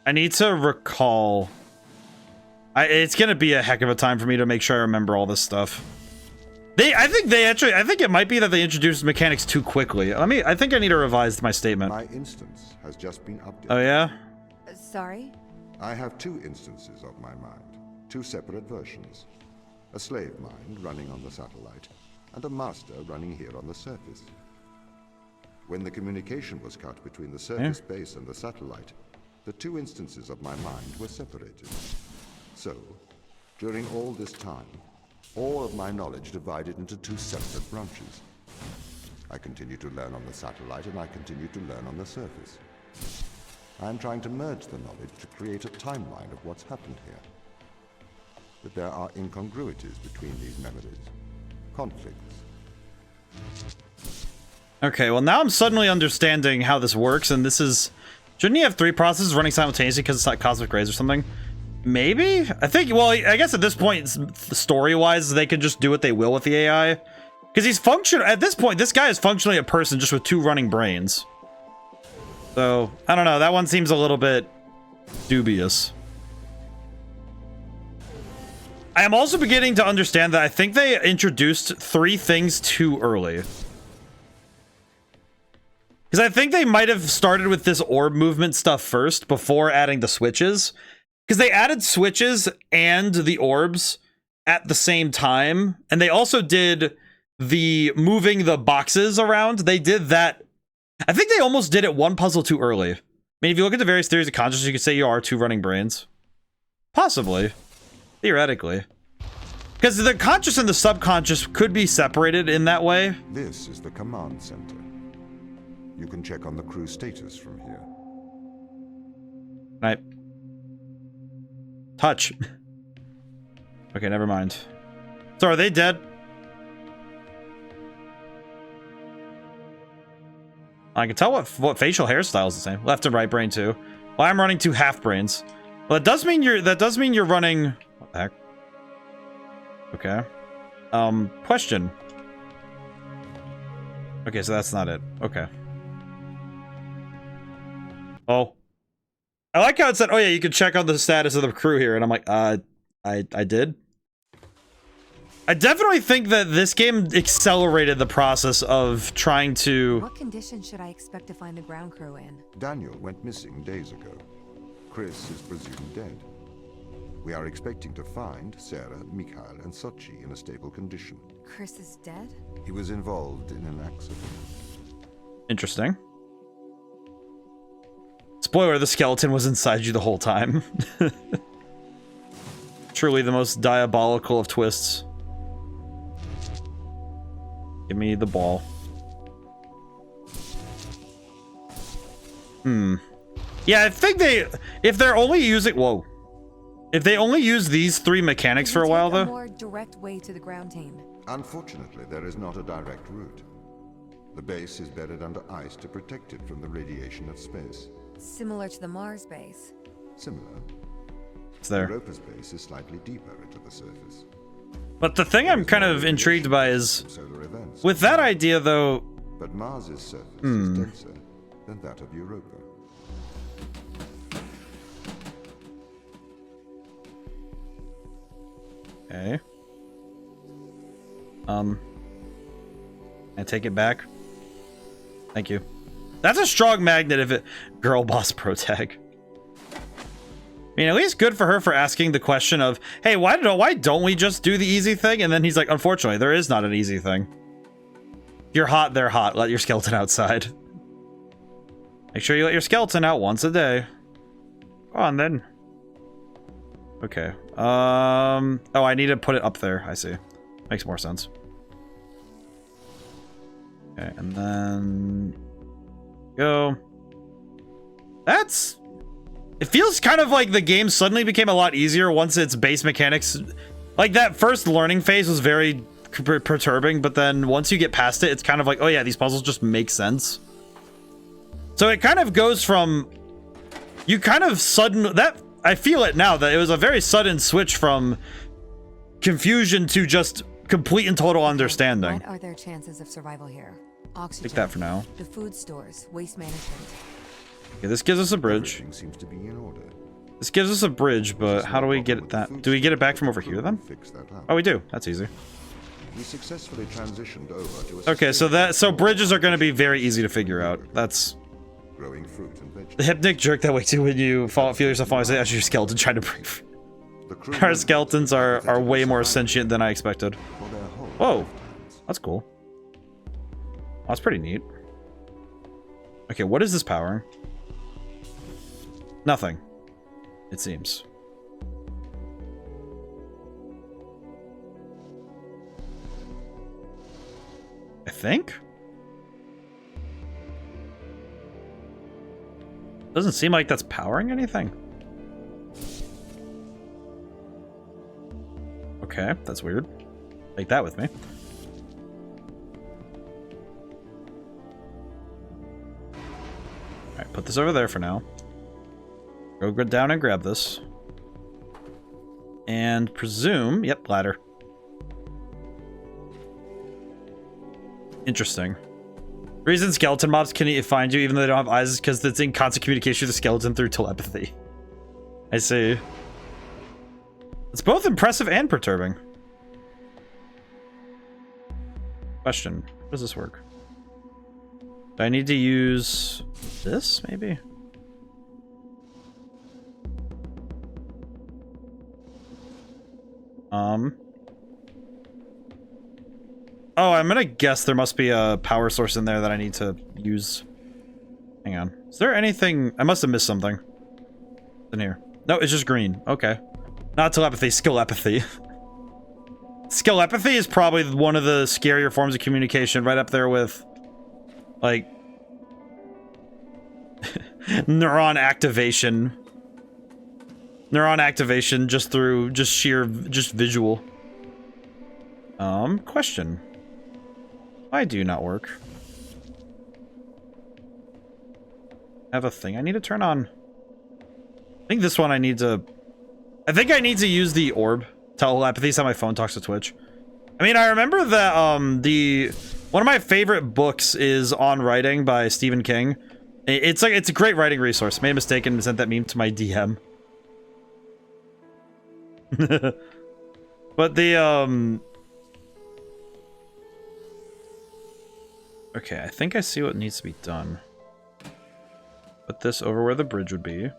I need to recall... it's gonna be a heck of a time for me to make sure I remember all this stuff. I think it might be that they introduced mechanics too quickly. I think I need to revise my statement. My instance has just been updated. Oh, yeah? Sorry? I have 2 instances of my mind, 2 separate versions. A slave mind running on the satellite, and a master running here on the surface. When the communication was cut between the surface base and the satellite, the 2 instances of my mind were separated. So, during all this time, all of my knowledge divided into 2 separate branches. I continue to learn on the satellite, and I continue to learn on the surface. I am trying to merge the knowledge to create a timeline of what's happened here. But there are incongruities between these memories. Conflicts. Okay, well now I'm suddenly understanding how this works, and this is... Shouldn't you have 3 processes running simultaneously because it's like cosmic rays or something? Maybe? I think, well, I guess at this point, story-wise, they can just do what they will with the AI. Because he's at this point, this guy is functionally a person just with 2 running brains. So, I don't know, that one seems a little bit dubious. I am also beginning to understand that I think they introduced 3 things too early. Because I think they might have started with this orb movement stuff first before adding the switches. Because they added switches and the orbs at the same time. And they also did the moving the boxes around. They did that. I think they almost did it one puzzle too early. I mean, if you look at the various theories of consciousness, you could say you are 2 running brains. Possibly. Theoretically. Because the conscious and the subconscious could be separated in that way. This is the command center. You can check on the crew status from here. Right. Touch. Okay, never mind. So are they dead? I can tell what facial hairstyle is the same. Left and right brain too. Well, I'm running 2 half brains. Well, that does mean you're running... What the heck? Okay. Question. Okay, so that's not it. Okay. Oh. I like how it said, oh yeah, you can check on the status of the crew here, and I'm like, I did? I definitely think that this game accelerated the process of trying to... What conditions should I expect to find the ground crew in? Daniel went missing days ago. Chris is presumed dead. We are expecting to find Sarah, Mikhail, and Sochi in a stable condition. Chris is dead? He was involved in an accident. Interesting. Spoiler, the skeleton was inside you the whole time. Truly the most diabolical of twists. Give me the ball. Yeah, I think if they're only using, if they only use these 3 mechanics for a while, though. More direct way to the ground team. Unfortunately, there is not a direct route. The base is buried under ice to protect it from the radiation of space. Similar to the Mars base. Similar. It's there. Europa's base is slightly deeper into the surface. But the thing I'm kind of intrigued by is, Solar events. with that idea, though. But Mars's surface is denser than that of Europa. Okay. I take it back. Thank you. That's a strong magnet if it... Girl boss pro tag. I mean, at least good for her for asking the question of, hey, why don't we just do the easy thing? And then he's like, unfortunately, there is not an easy thing. If you're hot, they're hot. Let your skeleton outside. Make sure you let your skeleton out once a day. Go on, then. Okay. Oh, I need to put it up there. I see. Makes more sense. Okay, and then... Go. That's... It feels kind of like the game suddenly became a lot easier once its base mechanics... Like, that first learning phase was very perturbing, but then once you get past it, it's kind of like, oh yeah, these puzzles just make sense. So it kind of goes from... You kind of that... I feel it now, that it was a very sudden switch from confusion to just complete and total understanding. What are their chances of survival here? Oxygen. Take that for now. The food stores, waste management. Okay, this gives us a bridge. Everything seems to be in order. This gives us a bridge, but how do we get that? Do we get it back from over here then? Fix that up. Oh, we do. That's easy. We successfully transitioned over to a Okay, so bridges are going to be very easy to figure out. That's growing fruit and vegetables. the hypnic jerk that way too when you feel yourself falling asleep as your skeleton trying to break. The crew Our skeletons are way more sentient than I expected. for their whole Whoa, lifetimes. that's cool. That's pretty neat. Okay, what is this powering? Nothing, it seems. I think? Doesn't seem like that's powering anything. Okay, that's weird. Take that with me. Alright, put this over there for now. Go down and grab this. And presume... Yep, ladder. Interesting. Reason skeleton mobs can find you even though they don't have eyes is because it's in constant communication with the skeleton through telepathy. I see. It's both impressive and perturbing. Question. How does this work? Do I need to use this, maybe? Oh, I'm gonna guess there must be a power source in there that I need to use. Hang on. Is there anything... I must have missed something. In here. No, it's just green. Okay. Not telepathy, skillepathy. Skillepathy is probably one of the scarier forms of communication, right up there with, like, neuron activation. Neuron activation just through sheer visual. Question. Why do not work? I have a thing I need to turn on. I think this one I need to... I think I need to use the orb. Telepathy is how my phone talks to Twitch. I mean, I remember that, one of my favorite books is On Writing by Stephen King. It's a great writing resource. Made a mistake and sent that meme to my DM. But the, Okay, I think I see what needs to be done. Put this over where the bridge would be.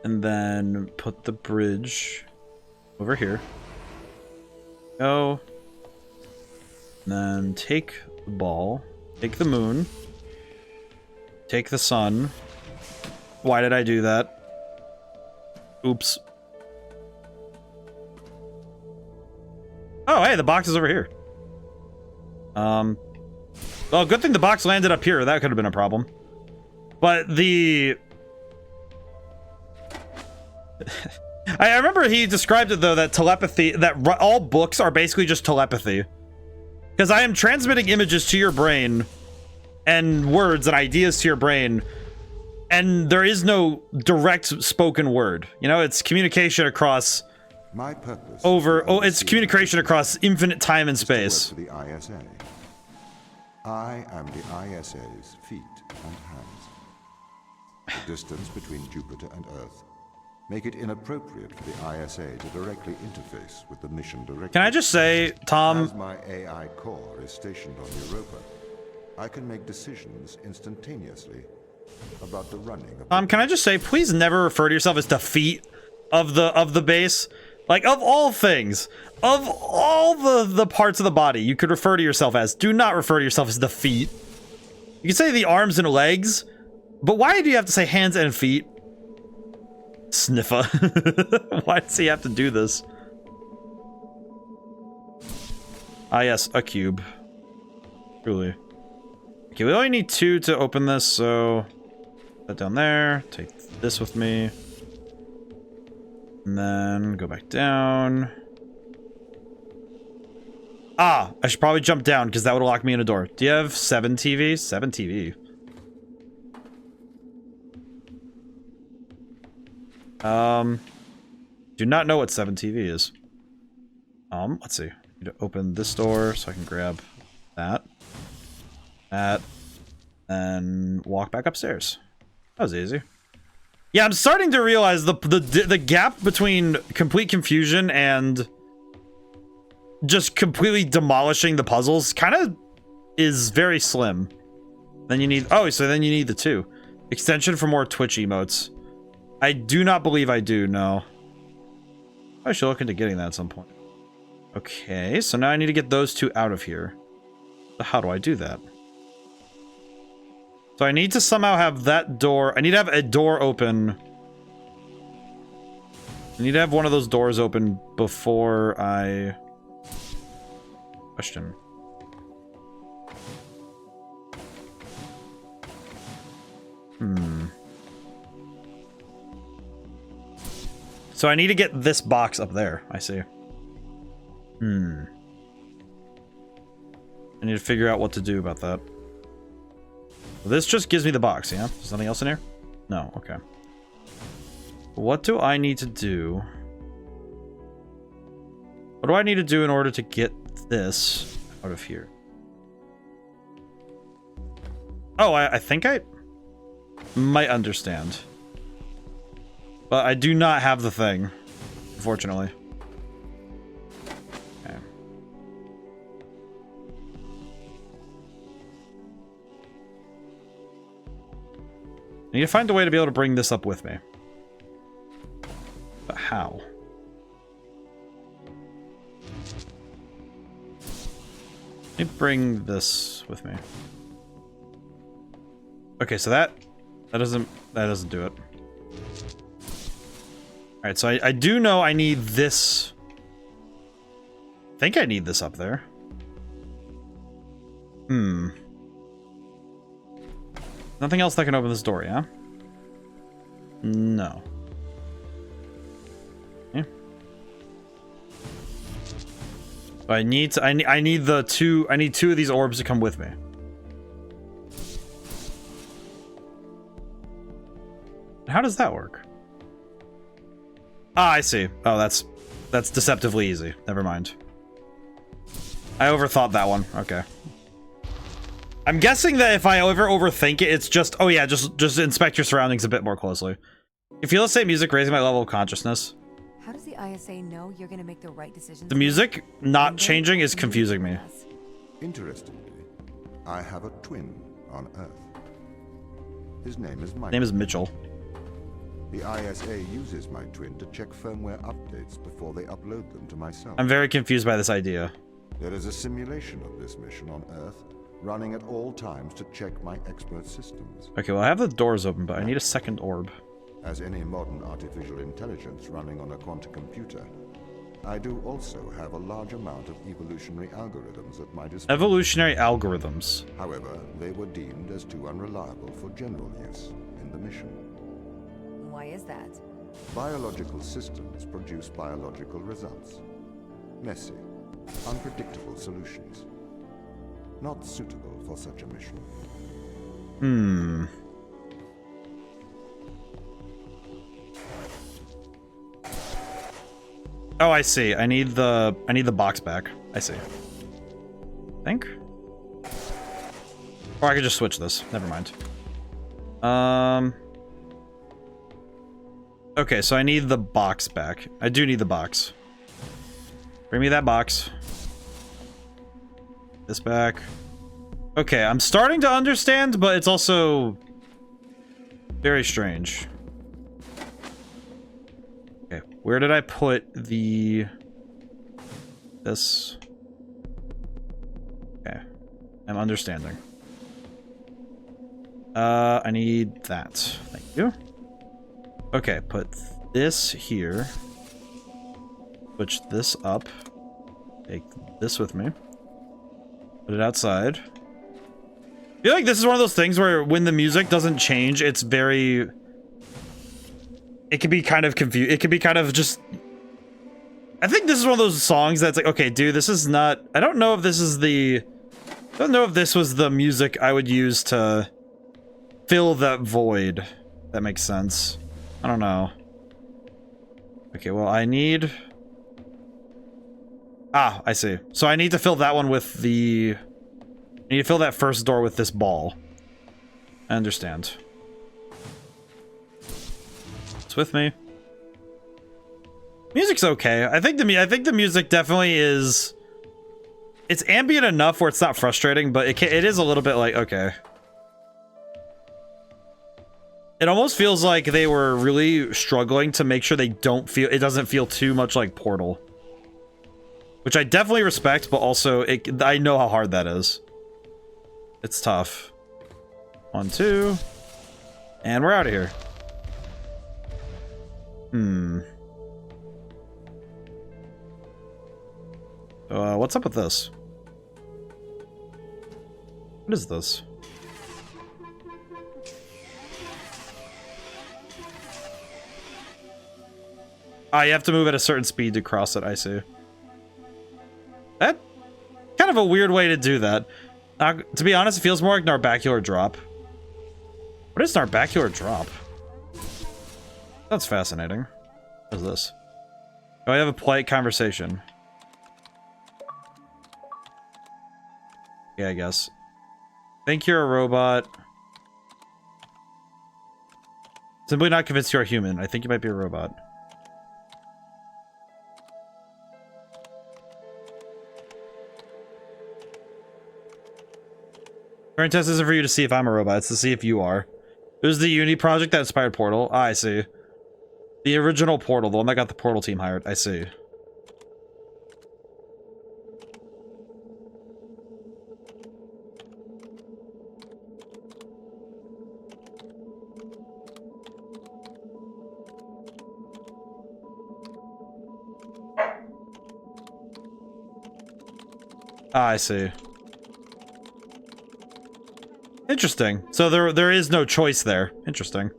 And then put the bridge over here. Go. And then take the ball. Take the moon. Take the sun. Why did I do that? Oops. Oh, hey, the box is over here. Well, good thing the box landed up here. That could have been a problem. But the... I remember he described it, though, that telepathy... That all books are basically just telepathy. Because I am transmitting images to your brain, and words and ideas to your brain, and there is no direct spoken word. You know, it's communication across... My purpose it's communication across infinite time and space. For the ISA. I am the ISA's feet and hands. The distance between Jupiter and Earth make it inappropriate for the ISA to directly interface with the mission director. Can I just say, Tom... As my AI core is stationed on Europa, I can make decisions instantaneously about the running of can I just say, please never refer to yourself as the feet of the base? Like, of all things, of all the parts of the body you could refer to yourself as, do not refer to yourself as the feet. You can say the arms and legs, but why do you have to say hands and feet? Sniffer. Why does he have to do this? Ah, yes, a cube. Truly. Okay, we only need 2 to open this, so... Put that down there. Take this with me. And then go back down. Ah, I should probably jump down because that would lock me in a door. Do you have 7 TV? 7 TV. Do not know what 7 TV is. Let's see. I need to open this door so I can grab that. That. And walk back upstairs. That was easy. Yeah, I'm starting to realize the gap between complete confusion and just completely demolishing the puzzles kind of is very slim. Then you need... Oh, so then you need the 2. Extension for more Twitch emotes. I do not believe I do, no. I should look into getting that at some point. Okay, so now I need to get those 2 out of here. So how do I do that? So I need to somehow have that door... I need to have a door open. I need to have one of those doors open before I... Question. So I need to get this box up there. I see. I need to figure out what to do about that. This just gives me the box, yeah? There's nothing else in here? No, okay. What do I need to do? What do I need to do in order to get this out of here? Oh, I think I might understand. But I do not have the thing, unfortunately. Okay. I need to find a way to be able to bring this up with me. But how? Let me bring this with me. Okay, so that doesn't do it. Alright, so I do know I need this. I think I need this up there. Nothing else that can open this door, yeah? No. Yeah. But I need to, I need the 2, I need 2 of these orbs to come with me. How does that work? Ah, I see. Oh, that's deceptively easy. Never mind. I overthought that one. Okay. I'm guessing that if I ever overthink it, it's just... Oh yeah, just inspect your surroundings a bit more closely. You feel the same music raising my level of consciousness? How does the ISA know you're gonna make the right decisions? The music not changing is confusing me. Interestingly, I have a twin on Earth. His name is Mike. Name is Mitchell. The ISA uses my twin to check firmware updates before they upload them to myself. I'm very confused by this idea. There is a simulation of this mission on Earth, running at all times to check my expert systems. Okay, well, I have the doors open, but I need a second orb. As any modern artificial intelligence running on a quantum computer, I do also have a large amount of evolutionary algorithms at my disposal. Evolutionary algorithms. However, they were deemed as too unreliable for general use in the mission. Why is that? Biological systems produce biological results. Messy, unpredictable solutions. Not suitable for such a mission. Oh, I see. I need the box back. I see. I think. Or I could just switch this. Never mind. Okay, so I need the box back. I do need the box. Bring me that box. This back. Okay, I'm starting to understand, but it's also very strange. Okay, where did I put this? Okay, I'm understanding. I need that. Thank you. Okay, put this here. Switch this up. Take this with me. Put it outside. I feel like this is one of those things where when the music doesn't change, it's very... It can be kind of confused. It can be kind of just... I think this is one of those songs that's like, okay, dude, this is not... I don't know if this is the... I don't know if this was the music I would use to fill that void. That makes sense. I don't know. Okay, well, I need... Ah, I see. So I need to fill that one with the... I need to fill that first door with this ball. I understand. It's with me. Music's okay. I think the music definitely is... It's ambient enough where it's not frustrating, but it is a little bit like, okay. It almost feels like they were really struggling to make sure it doesn't feel too much like Portal. Which I definitely respect, but also I know how hard that is. It's tough. 1, 2. And we're out of here. What's up with this? What is this? Ah, you have to move at a certain speed to cross it, I see. That kind of a weird way to do that. To be honest, it feels more like Narbacular Drop. What is Narbacular Drop? That's fascinating. What is this? Oh, I have a polite conversation. Yeah, I guess. Think you're a robot. Simply not convinced you're a human. I think you might be a robot. Turing Test isn't for you to see if I'm a robot, it's to see if you are. It was the Unity project that inspired Portal. Ah, I see. The original Portal, the one that got the Portal team hired. I see. Ah, I see. Interesting. So there is no choice there. Interesting.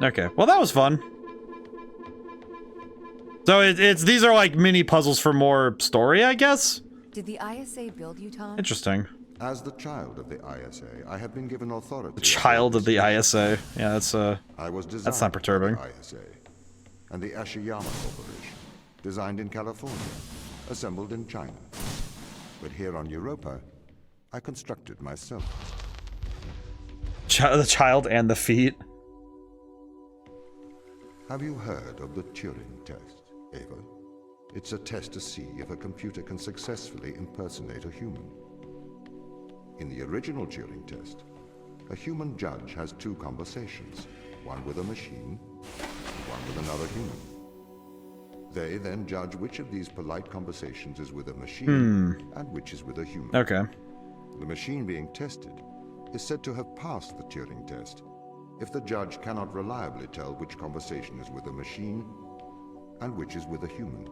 Okay. Well, that was fun. So these are like mini puzzles for more story, I guess? Did the ISA build you, Tom? Interesting. As the child of the ISA, I have been given authority. The child of the ISA. Yeah, that's that's not perturbing. ISA and the Ashiyama Corporation, designed in California, assembled in China. But here on Europa, I constructed myself. The child and the feet. Have you heard of the Turing Test, Ava? It's a test to see if a computer can successfully impersonate a human. In the original Turing test, a human judge has two conversations, one with a machine, and one with another human. They then judge which of these polite conversations is with a machine and which is with a human. Okay. The machine being tested is said to have passed the Turing test if the judge cannot reliably tell which conversation is with a machine and which is with a human.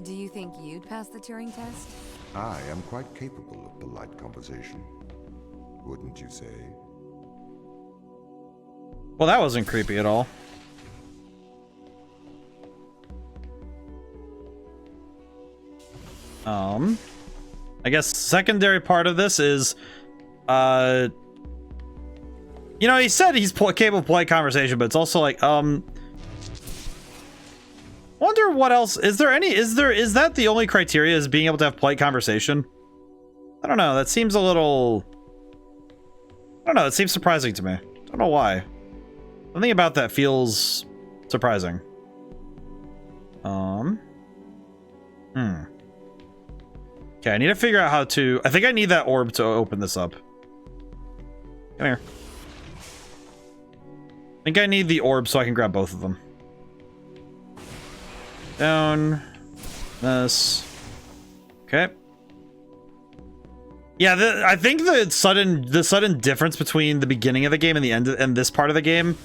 Do you think you'd pass the Turing test? I am quite capable of polite conversation. Wouldn't you say? Well, that wasn't creepy at all. I guess secondary part of this is, you know, he said he's capable of polite conversation, but it's also like, wonder what else, is that the only criteria, is being able to have polite conversation? I don't know, that seems a little, I don't know, it seems surprising to me. I don't know why. Something about that feels surprising. Okay, I need to figure out how to... I think I need that orb to open this up. Come here. I think I need the orb so I can grab both of them. Down. This. Okay. Yeah, I think the sudden difference between the beginning of the game and the end and this part of the game,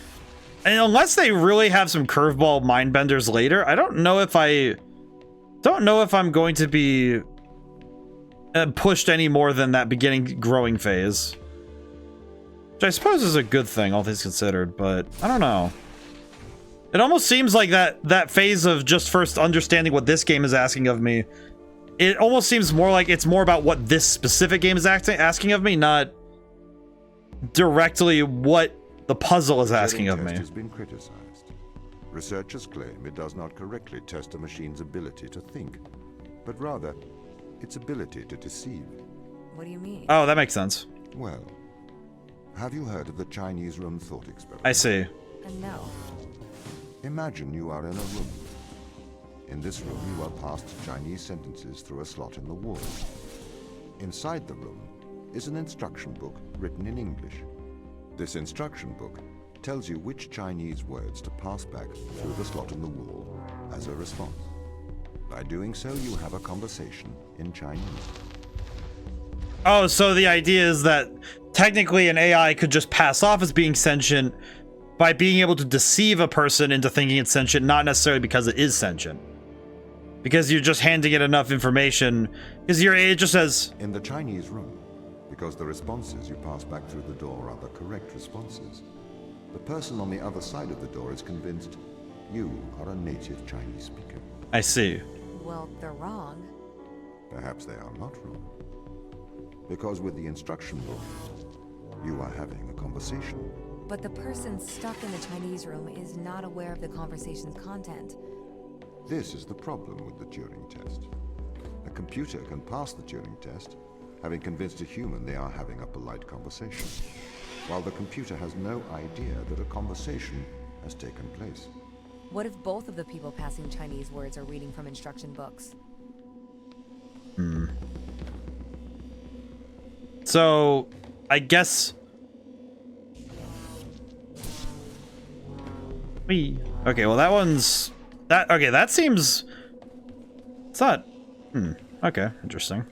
and unless they really have some curveball mind benders later, I don't know if I'm going to be pushed any more than that beginning growing phase, which I suppose is a good thing, all things considered, but I don't know. It almost seems like that phase of just first understanding what this game is asking of me, it almost seems more like it's more about what this specific game is asking of me, not directly what the puzzle is asking of me. Turing test has been criticized. Researchers claim it does not correctly test a machine's ability to think, but rather its ability to deceive. What do you mean? Oh, that makes sense. Well, have you heard of the Chinese room thought experiment? I see. No. Imagine you are in a room. In this room, you are passed Chinese sentences through a slot in the wall. Inside the room is an instruction book written in English. This instruction book tells you which Chinese words to pass back through the slot in the wall as a response. By doing so, you have a conversation in Chinese. Oh, so the idea is that technically an AI could just pass off as being sentient by being able to deceive a person into thinking it's sentient, not necessarily because it is sentient. Because you're just handing it enough information, because it just says... In the Chinese room, because the responses you pass back through the door are the correct responses, the person on the other side of the door is convinced you are a native Chinese speaker. I see. Well, they're wrong. Perhaps they are not wrong. Because with the instruction book, you are having a conversation. But the person stuck in the Chinese room is not aware of the conversation's content. This is the problem with the Turing test. A computer can pass the Turing test, having convinced a human they are having a polite conversation, while the computer has no idea that a conversation has taken place. What if both of the people passing Chinese words are reading from instruction books? So, I guess... Okay, well that one's... Okay, that seems... It's not... Okay, interesting.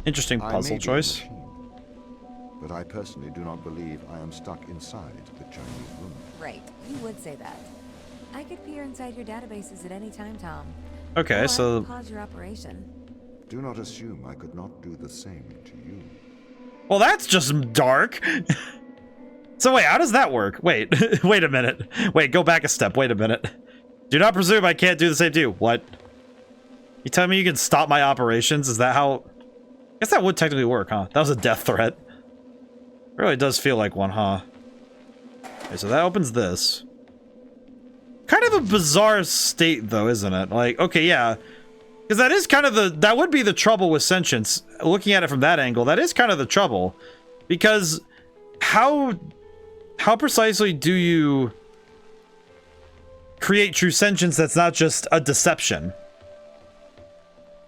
Interesting puzzle choice. Machine, but I personally do not believe I am stuck inside the Chinese room. Right, you would say that. I could peer inside your databases at any time, Tom. Okay, Or so... pause your operation. Do not assume I could not do the same to you. Well, that's just dark. So wait, how does that work? Wait, wait a minute. Wait, go back a step. Wait a minute. Do not presume I can't do the same to you. What? You tell me you can stop my operations? Is that how... I guess that would technically work, huh? That was a death threat. Really does feel like one, huh? Okay, so that opens this. Kind of a bizarre state, though, isn't it? Like, okay, yeah. Because that is kind of the... That would be the trouble with sentience. Looking at it from that angle, that is kind of the trouble. Because how precisely do you... create true sentience that's not just a deception.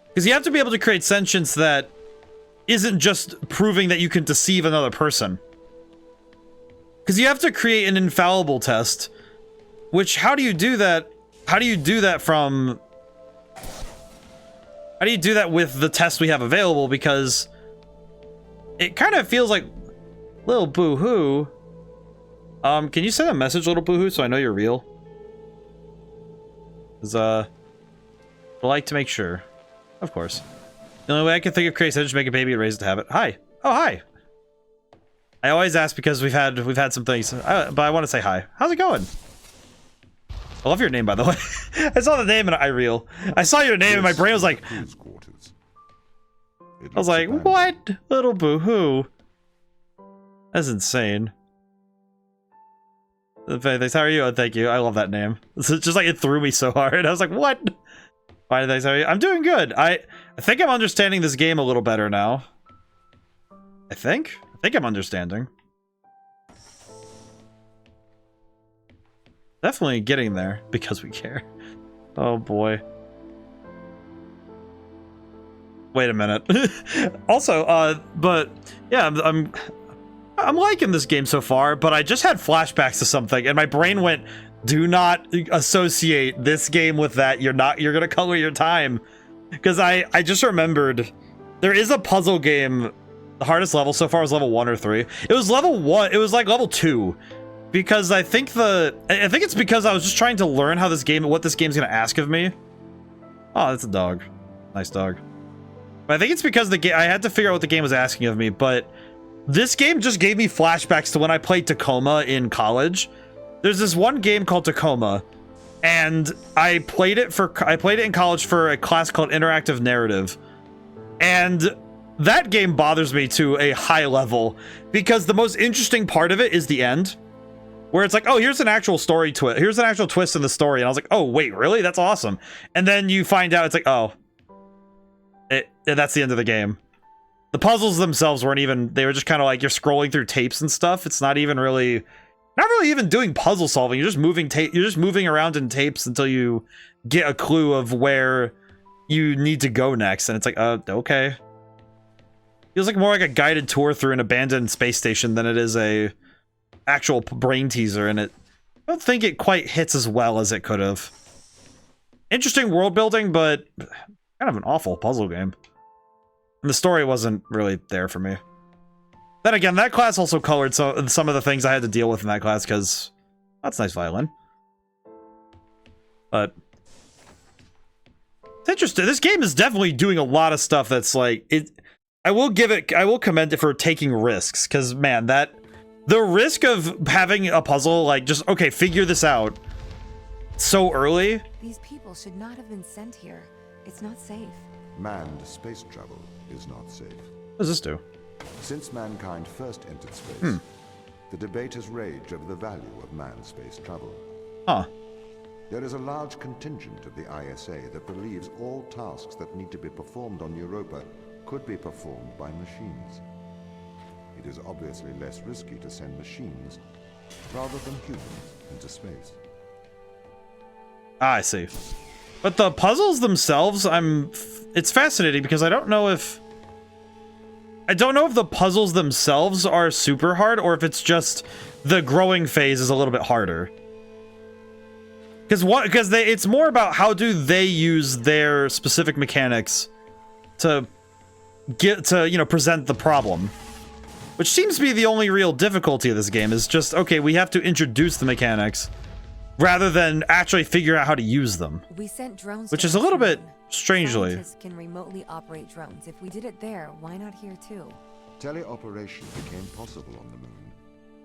Because you have to be able to create sentience that isn't just proving that you can deceive another person. Because you have to create an infallible test, which, how do you do that? How do you do that from... How do you do that with the tests we have available? Because it kind of feels like little boo-hoo. Can you send a message, little boo-hoo, so I know you're real? Because, I'd like to make sure. Of course. The only way I can think of creating sentience is make a baby and raise it to habit. Hi. Oh, hi. I always ask because we've had some things, but I want to say hi. How's it going? I love your name, by the way. I saw the name and I saw your name and my brain was like... I was like, what? Little boo-hoo. That's insane. Thanks, how are you? Oh, thank you. I love that name. It's just like, it threw me so hard. I was like, what? Fine, thanks, how are you? I'm doing good. I think I'm understanding this game a little better now. I think I'm understanding. Definitely getting there because we care. Oh boy. Wait a minute. Also, but yeah, I'm liking this game so far, but I just had flashbacks to something and my brain went, do not associate this game with that. You're gonna color your time. Because I just remembered there is a puzzle game. The hardest level so far was level 1 or 3. It was level 1. It was like level 2. Because I think it's because I was just trying to learn how what this game's gonna ask of me. Oh, that's a dog. Nice dog. But I think it's because I had to figure out what the game was asking of me, but this game just gave me flashbacks to when I played Tacoma in college. There's this one game called Tacoma, and I played it in college for a class called Interactive Narrative. And that game bothers me to a high level because the most interesting part of it is the end. Where it's like, oh, here's an actual story twist. Here's an actual twist in the story. And I was like, oh, wait, really? That's awesome. And then you find out it's like, oh, that's the end of the game. The puzzles themselves weren't even, they were just kind of like, you're scrolling through tapes and stuff. It's not really even doing puzzle solving. You're just moving around in tapes until you get a clue of where you need to go next. And it's like, okay. Feels like more like a guided tour through an abandoned space station than it is a actual brain teaser, and I don't think it quite hits as well as it could have. Interesting world building, but kind of an awful puzzle game. And the story wasn't really there for me. Then again, that class also colored some of the things I had to deal with in that class, because that's nice violin. But it's interesting. This game is definitely doing a lot of stuff that's like it. I will commend it for taking risks, because man, the risk of having a puzzle, like, just, okay, figure this out so early. These people should not have been sent here. It's not safe. Manned space travel is not safe. What does this do? Since mankind first entered space, the debate has raged over the value of manned space travel. Huh. There is a large contingent of the ISA that believes all tasks that need to be performed on Europa could be performed by machines. It is obviously less risky to send machines rather than humans into space. Ah, I see. But the puzzles themselves, it's fascinating because I don't know if the puzzles themselves are super hard or if it's just the growing phase is a little bit harder. Because it's more about how do they use their specific mechanics to present the problem. Which seems to be the only real difficulty of this game, is just, okay, we have to introduce the mechanics rather than actually figure out how to use them. We sent drones, which is a little bit strangely. Scientists can remotely operate drones. If we did it there, why not here too? Teleoperation became possible on the moon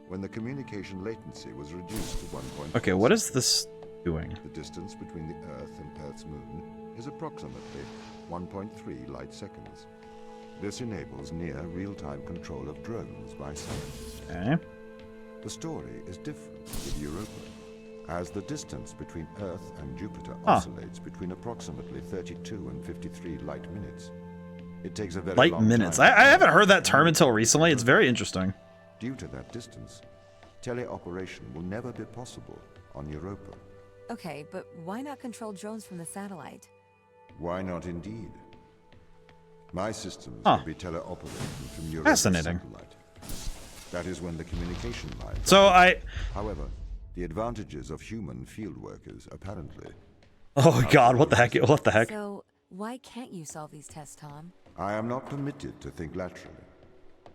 when the communication latency was reduced to 1.4. Okay, what is this doing? The distance between the Earth and Earth's moon is approximately 1.3 light seconds. This enables near real-time control of drones by scientists. Okay. The story is different with Europa, as the distance between Earth and Jupiter oscillates between approximately 32 and 53 light minutes. It takes a very long time. Light minutes. I haven't heard that term until recently. It's very interesting. Due to that distance, teleoperation will never be possible on Europa. Okay, but why not control drones from the satellite? Why not indeed? My systems Huh. will be teleoperated from your Fascinating. satellite. That is when the communication lines. So However, the advantages of human field workers apparently. Oh god, what the heck? What the heck? So, why can't you solve these tests, Tom? I am not permitted to think laterally.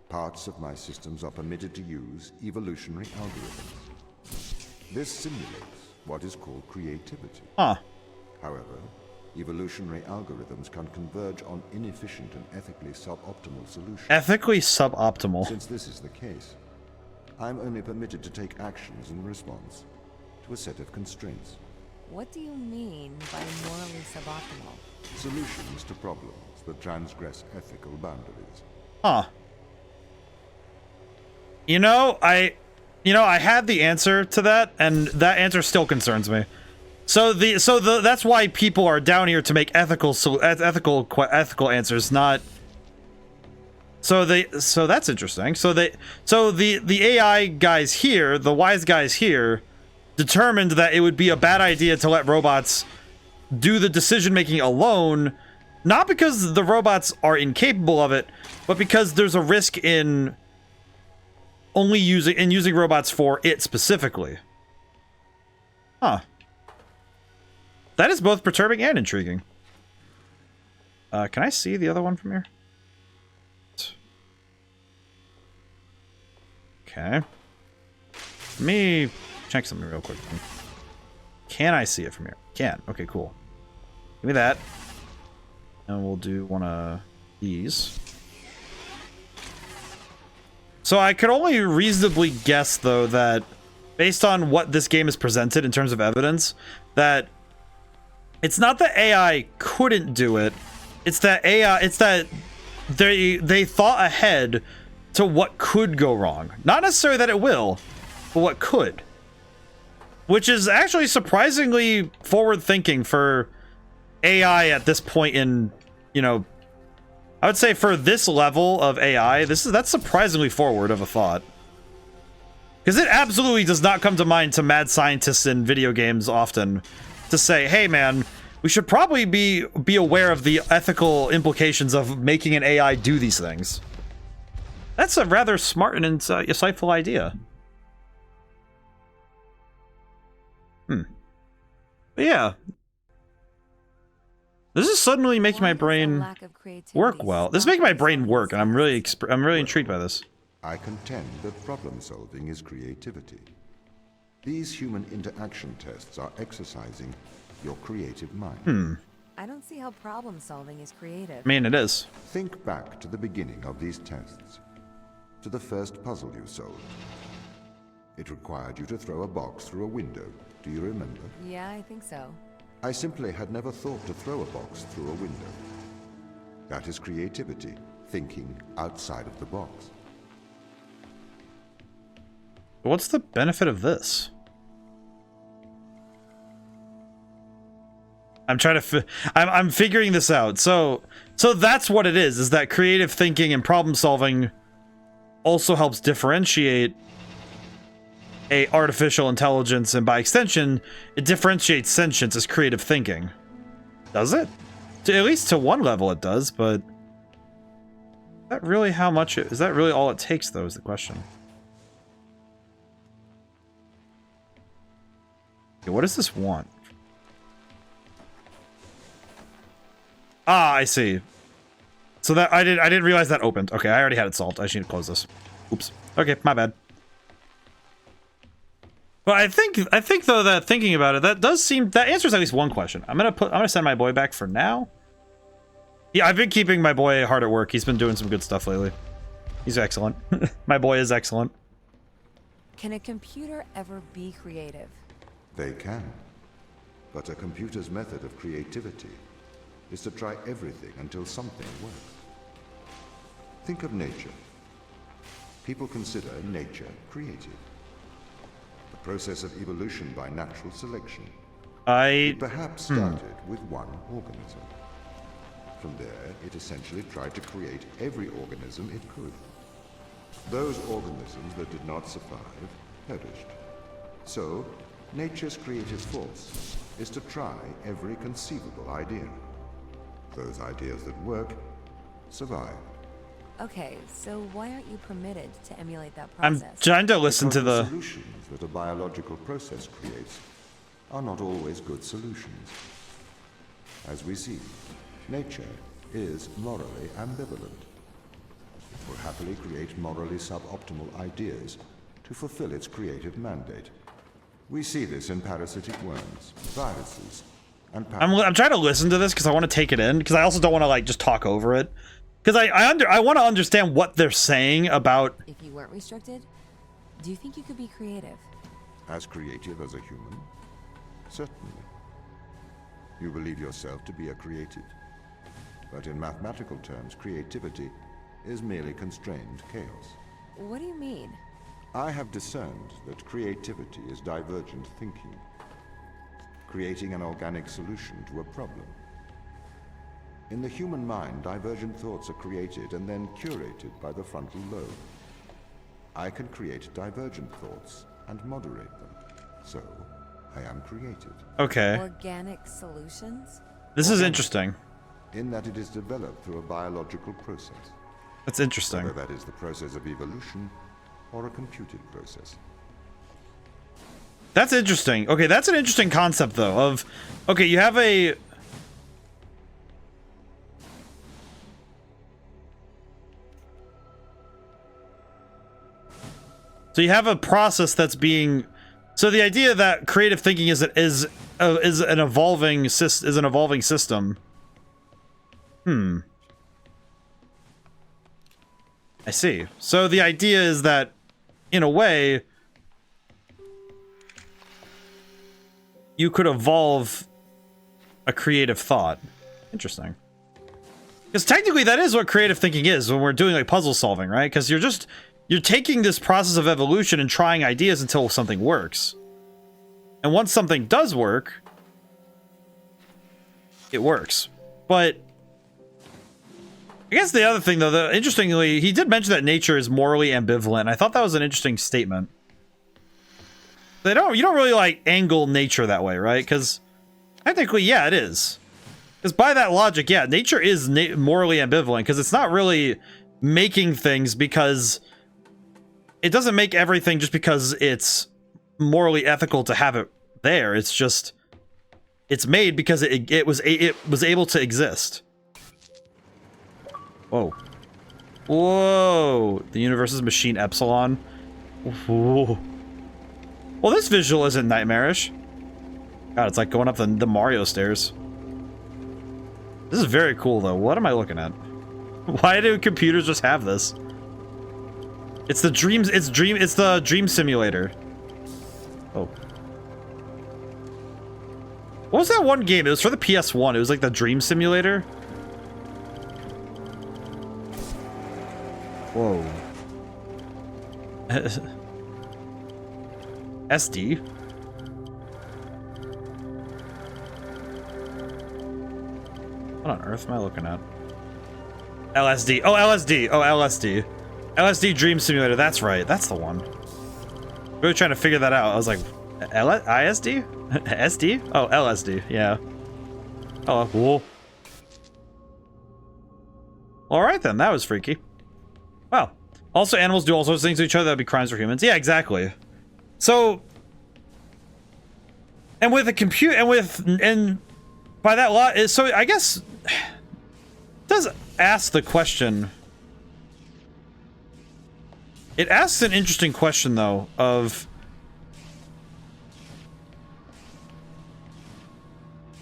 Parts of my systems are permitted to use evolutionary algorithms. This simulates what is called creativity. Huh. However, evolutionary algorithms can converge on inefficient and ethically suboptimal solutions. Ethically suboptimal. Since this is the case, I'm only permitted to take actions in response to a set of constraints. What do you mean by morally suboptimal? Solutions to problems that transgress ethical boundaries. Huh. You know, I had the answer to that, and that answer still concerns me. So that's why people are down here to make ethical answers, not. So that's interesting. So the AI guys here, the wise guys here, determined that it would be a bad idea to let robots do the decision making alone, not because the robots are incapable of it, but because there's a risk in only using robots for it specifically. Huh. That is both perturbing and intriguing. Can I see the other one from here? Okay. Let me check something real quick. Can I see it from here? Can. Okay, cool. Give me that. And we'll do one of these. So I could only reasonably guess, though, that based on what this game has presented in terms of evidence, that it's not that AI couldn't do it. It's that they thought ahead to what could go wrong. Not necessarily that it will, but what could. Which is actually surprisingly forward-thinking for AI at this point in, you know, I would say for this level of AI, that's surprisingly forward of a thought. Because it absolutely does not come to mind to mad scientists in video games often to say, hey man, we should probably be aware of the ethical implications of making an AI do these things. That's a rather smart and insightful idea. But yeah. This is suddenly making my brain work well. This is making my brain work, and I'm really intrigued by this. I contend that problem solving is creativity. These human interaction tests are exercising your creative mind. I don't see how problem solving is creative. I mean, it is. Think back to the beginning of these tests, to the first puzzle you solved. It required you to throw a box through a window. Do you remember? Yeah, I think so. I simply had never thought to throw a box through a window. That is creativity, thinking outside of the box. What's the benefit of this? I'm trying to I'm figuring this out. So that's what it is that creative thinking and problem solving also helps differentiate a artificial intelligence, and by extension, it differentiates sentience as creative thinking. Does it? At least to one level it does, but is that really how much is that really all it takes, though, is the question. Okay, what does this want? Ah, I see. So that I didn't realize that opened. Okay, I already had it solved. I just need to close this. Oops. Okay, my bad. But I think though that thinking about it, that answers at least one question. I'm gonna send my boy back for now. Yeah, I've been keeping my boy hard at work. He's been doing some good stuff lately. He's excellent. My boy is excellent. Can a computer ever be creative? They can. But a computer's method of creativity is to try everything until something works. Think of nature. People consider nature creative. The process of evolution by natural selection. It perhaps started with one organism. From there, it essentially tried to create every organism it could. Those organisms that did not survive perished. So, Nature's creative force is to try every conceivable idea. Those ideas that work survive. Okay, so why aren't you permitted to emulate that I'm process? trying to listen to Because the... solutions that a biological process creates are not always good solutions. As we see, nature is morally ambivalent. It will happily create morally suboptimal ideas to fulfill its creative mandate. We see this in parasitic worms, viruses, and I'm trying to listen to this because I want to take it in, because I also don't want to like just talk over it, because I want to understand what they're saying about... If you weren't restricted, do you think you could be creative? As creative as a human? Certainly. You believe yourself to be a creative. But in mathematical terms, creativity is merely constrained chaos. What do you mean? I have discerned that creativity is divergent thinking, creating an organic solution to a problem. In the human mind, divergent thoughts are created and then curated by the frontal lobe. I can create divergent thoughts and moderate them. So, I am creative. Okay. Organic solutions? This is interesting. In that it is developed through a biological process. That's interesting. Whether that is the process of evolution or a computed process. That's interesting. Okay, that's an interesting concept, though, of... Okay, you have a... So you have a process that's being... So the idea that creative thinking is an evolving system. I see. So the idea is that, in a way, you could evolve a creative thought. Interesting. Because technically that is what creative thinking is when we're doing like puzzle solving, right? Because you're taking this process of evolution and trying ideas until something works. And once something does work, it works. But I guess the other thing, though, interestingly, he did mention that nature is morally ambivalent. I thought that was an interesting statement. You don't really like angle nature that way, right? Because technically, yeah, it is. Because by that logic, yeah, nature is morally ambivalent, because it's not really making things because it doesn't make everything just because it's morally ethical to have it there. It's just it's made because it was able to exist. Whoa. Whoa. The universe's machine epsilon. Whoa. Well, this visual isn't nightmarish. God, it's like going up the Mario stairs. This is very cool, though. What am I looking at? Why do computers just have this? It's the dreams. It's the dream simulator. Oh. What was that one game? It was for the PS1. It was like the dream simulator. Whoa. SD? What on earth am I looking at? LSD. Oh, LSD. Oh, LSD. LSD Dream Simulator. That's right. That's the one. Really trying to figure that out. I was like, ISD? SD? Oh, LSD. Yeah. Oh, cool. Alright then. That was freaky. Wow. Also, animals do all sorts of things to each other. That'd be crimes for humans. Yeah, exactly. So, and with a compute, and by that lot is, so I guess, does ask the question. It asks an interesting question, though, of,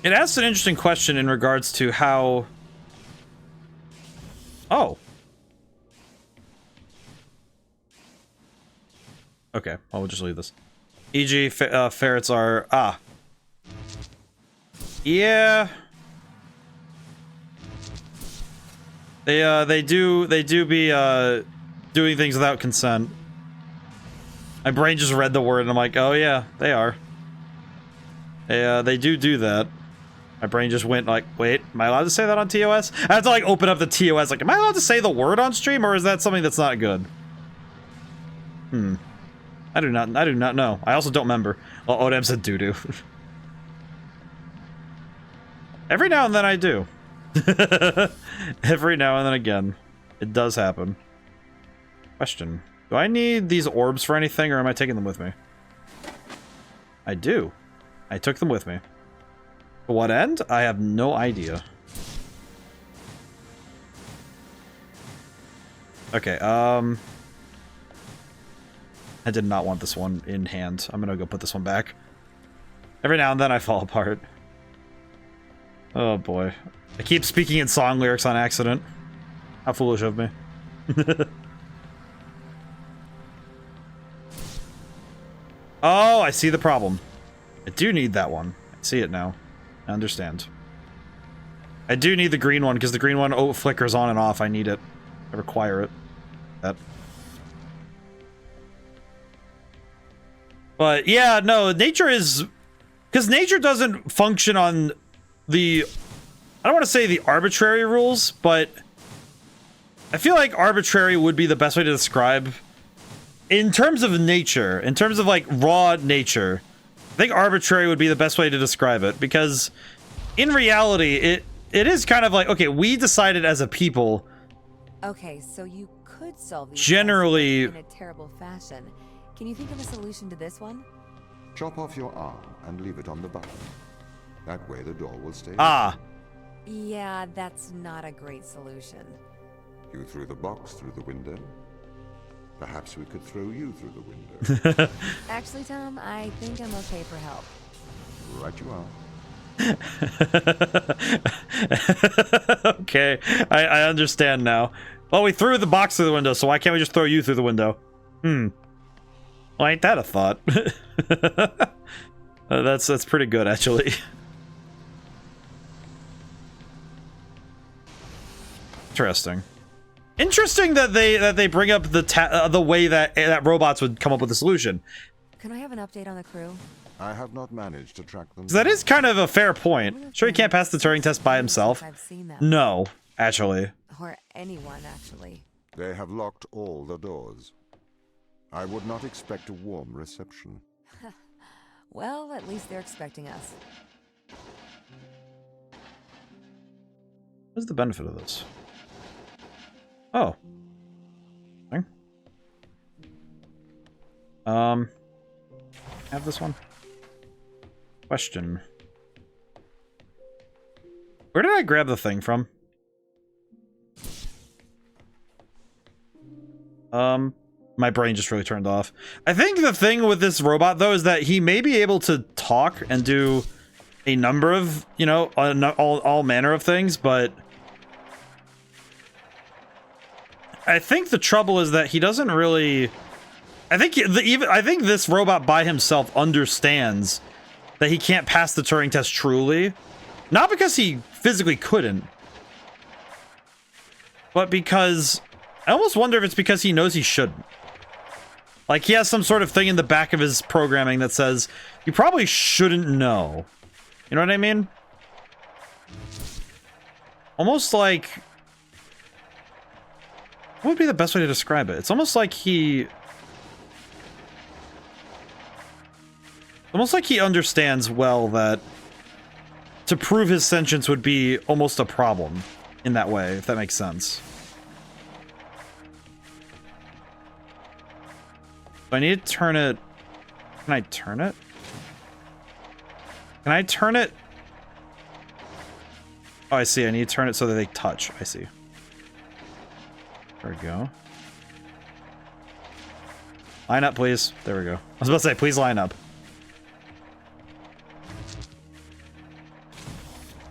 it asks an interesting question in regards to how, oh. Okay, well, we'll just leave this. E.g., ferrets are... Ah. Yeah. They do be, doing things without consent. My brain just read the word and I'm like, oh yeah, they are. They do that. My brain just went like, wait, am I allowed to say that on TOS? I have to like open up the TOS, like, am I allowed to say the word on stream, or is that something that's not good? I do not know. I also don't remember. Well, ODaM said doo-doo. Every now and then I do. Every now and then again. It does happen. Question. Do I need these orbs for anything, or am I taking them with me? I do. I took them with me. To what end? I have no idea. Okay, I did not want this one in hand. I'm gonna go put this one back. Every now and then I fall apart. Oh boy. I keep speaking in song lyrics on accident. How foolish of me. Oh, I see the problem. I do need that one. I see it now. I understand. I do need the green one, because the green one flickers on and off. I need it. I require it. That. But yeah, no, nature is... Because nature doesn't function on the... I don't want to say the arbitrary rules, but... I feel like arbitrary would be the best way to describe... In terms of nature, in terms of like raw nature, I think arbitrary would be the best way to describe it, because in reality, it is kind of like, okay, we decided as a people... Okay, so you could solve these generally in a terrible fashion. Can you think of a solution to this one? Chop off your arm and leave it on the button. That way the door will stay Ah. open. Yeah, that's not a great solution. You threw the box through the window. Perhaps we could throw you through the window. Actually, Tom, I think I'm okay for help. Right you are. Okay, I understand now. Well, we threw the box through the window, so why can't we just throw you through the window? Well, ain't that a thought? That's pretty good, actually. Interesting. Interesting that they bring up the way that robots would come up with a solution. Can I have an update on the crew? I have not managed to track them. That is kind of a fair point. Sure, he can't pass the Turing test by himself. I've seen them. No, actually. Or anyone, actually. They have locked all the doors. I would not expect a warm reception. Well, at least they're expecting us. What's the benefit of this? Oh. Thing. Have this one. Question. Where did I grab the thing from? My brain just really turned off. I think the thing with this robot, though, is that he may be able to talk and do a number of, you know, all manner of things, but I think the trouble is that he doesn't really... I think this robot by himself understands that he can't pass the Turing test truly. Not because he physically couldn't, but because... I almost wonder if it's because he knows he shouldn't. Like, he has some sort of thing in the back of his programming that says, you probably shouldn't know. You know what I mean? Almost like... What would be the best way to describe it? It's almost like he... Almost like he understands well that to prove his sentience would be almost a problem in that way, if that makes sense. I need to turn it... Can I turn it? Can I turn it? Oh, I see. I need to turn it so that they touch. I see. There we go. Line up, please. There we go. I was about to say, please line up.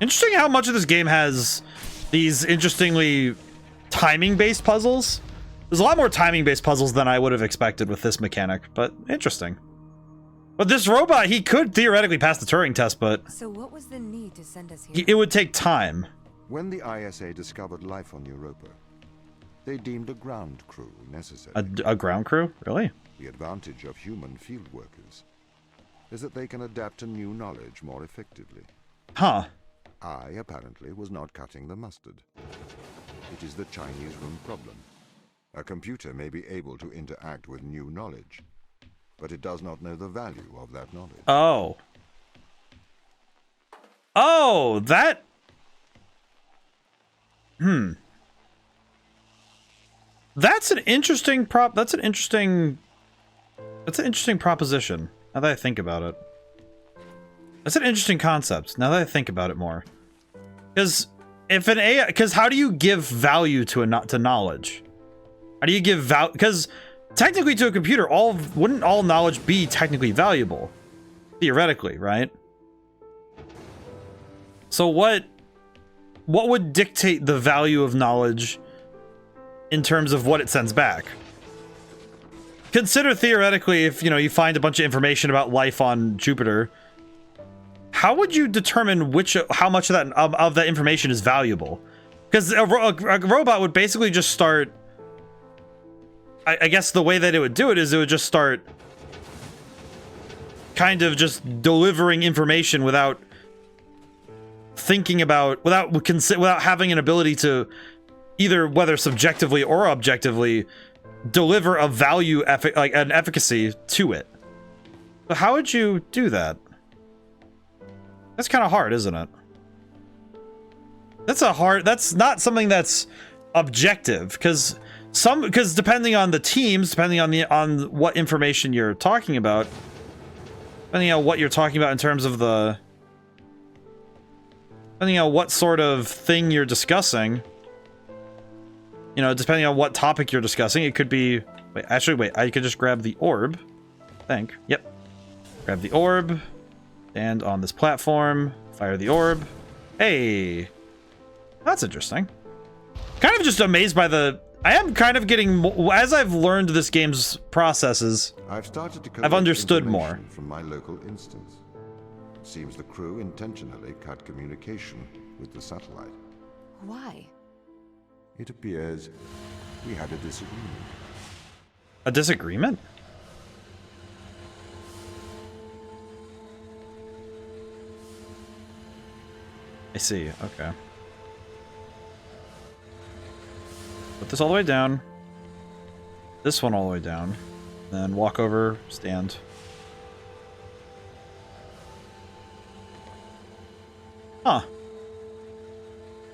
Interesting how much of this game has these interestingly timing-based puzzles. There's a lot more timing-based puzzles than I would have expected with this mechanic, but interesting. But this robot, he could theoretically pass the Turing test, but... So what was the need to send us here? It would take time. When the ISA discovered life on Europa, they deemed a ground crew necessary. A ground crew? Really? The advantage of human field workers is that they can adapt to new knowledge more effectively. Huh. I, apparently, was not cutting the mustard. It is the Chinese room problem. A computer may be able to interact with new knowledge, but it does not know the value of that knowledge. Oh. Oh, that... That's an interesting That's an interesting proposition, now that I think about it. That's an interesting concept, now that I think about it more. Because if an AI... Because how do you give value to knowledge? How do you give value... Because technically to a computer, wouldn't all knowledge be technically valuable? Theoretically, right? So what would dictate the value of knowledge in terms of what it sends back? Consider theoretically, if you find a bunch of information about life on Jupiter, how would you determine how much of that information is valuable? Because a robot would basically just start. I guess the way that it would do it is it would just start kind of just delivering information without thinking about, without having an ability to either, whether subjectively or objectively, deliver a value, like an efficacy to it. So how would you do that? That's kind of hard, isn't it? That's not something that's objective, because depending on the teams, depending on what information you're talking about, depending on what you're talking about in terms of depending on what sort of thing you're discussing, depending on what topic you're discussing, it could be... Wait, I could just grab the orb. I think. Yep. Grab the orb. Stand on this platform. Fire the orb. Hey! That's interesting. Kind of just amazed by the... I am kind of getting... As I've learned this game's processes, I've understood more. From my local instance. Seems the crew intentionally cut communication with the satellite. Why? It appears we had a disagreement. A disagreement? I see, okay. Put this all the way down. This one all the way down. Then walk over, stand. Huh.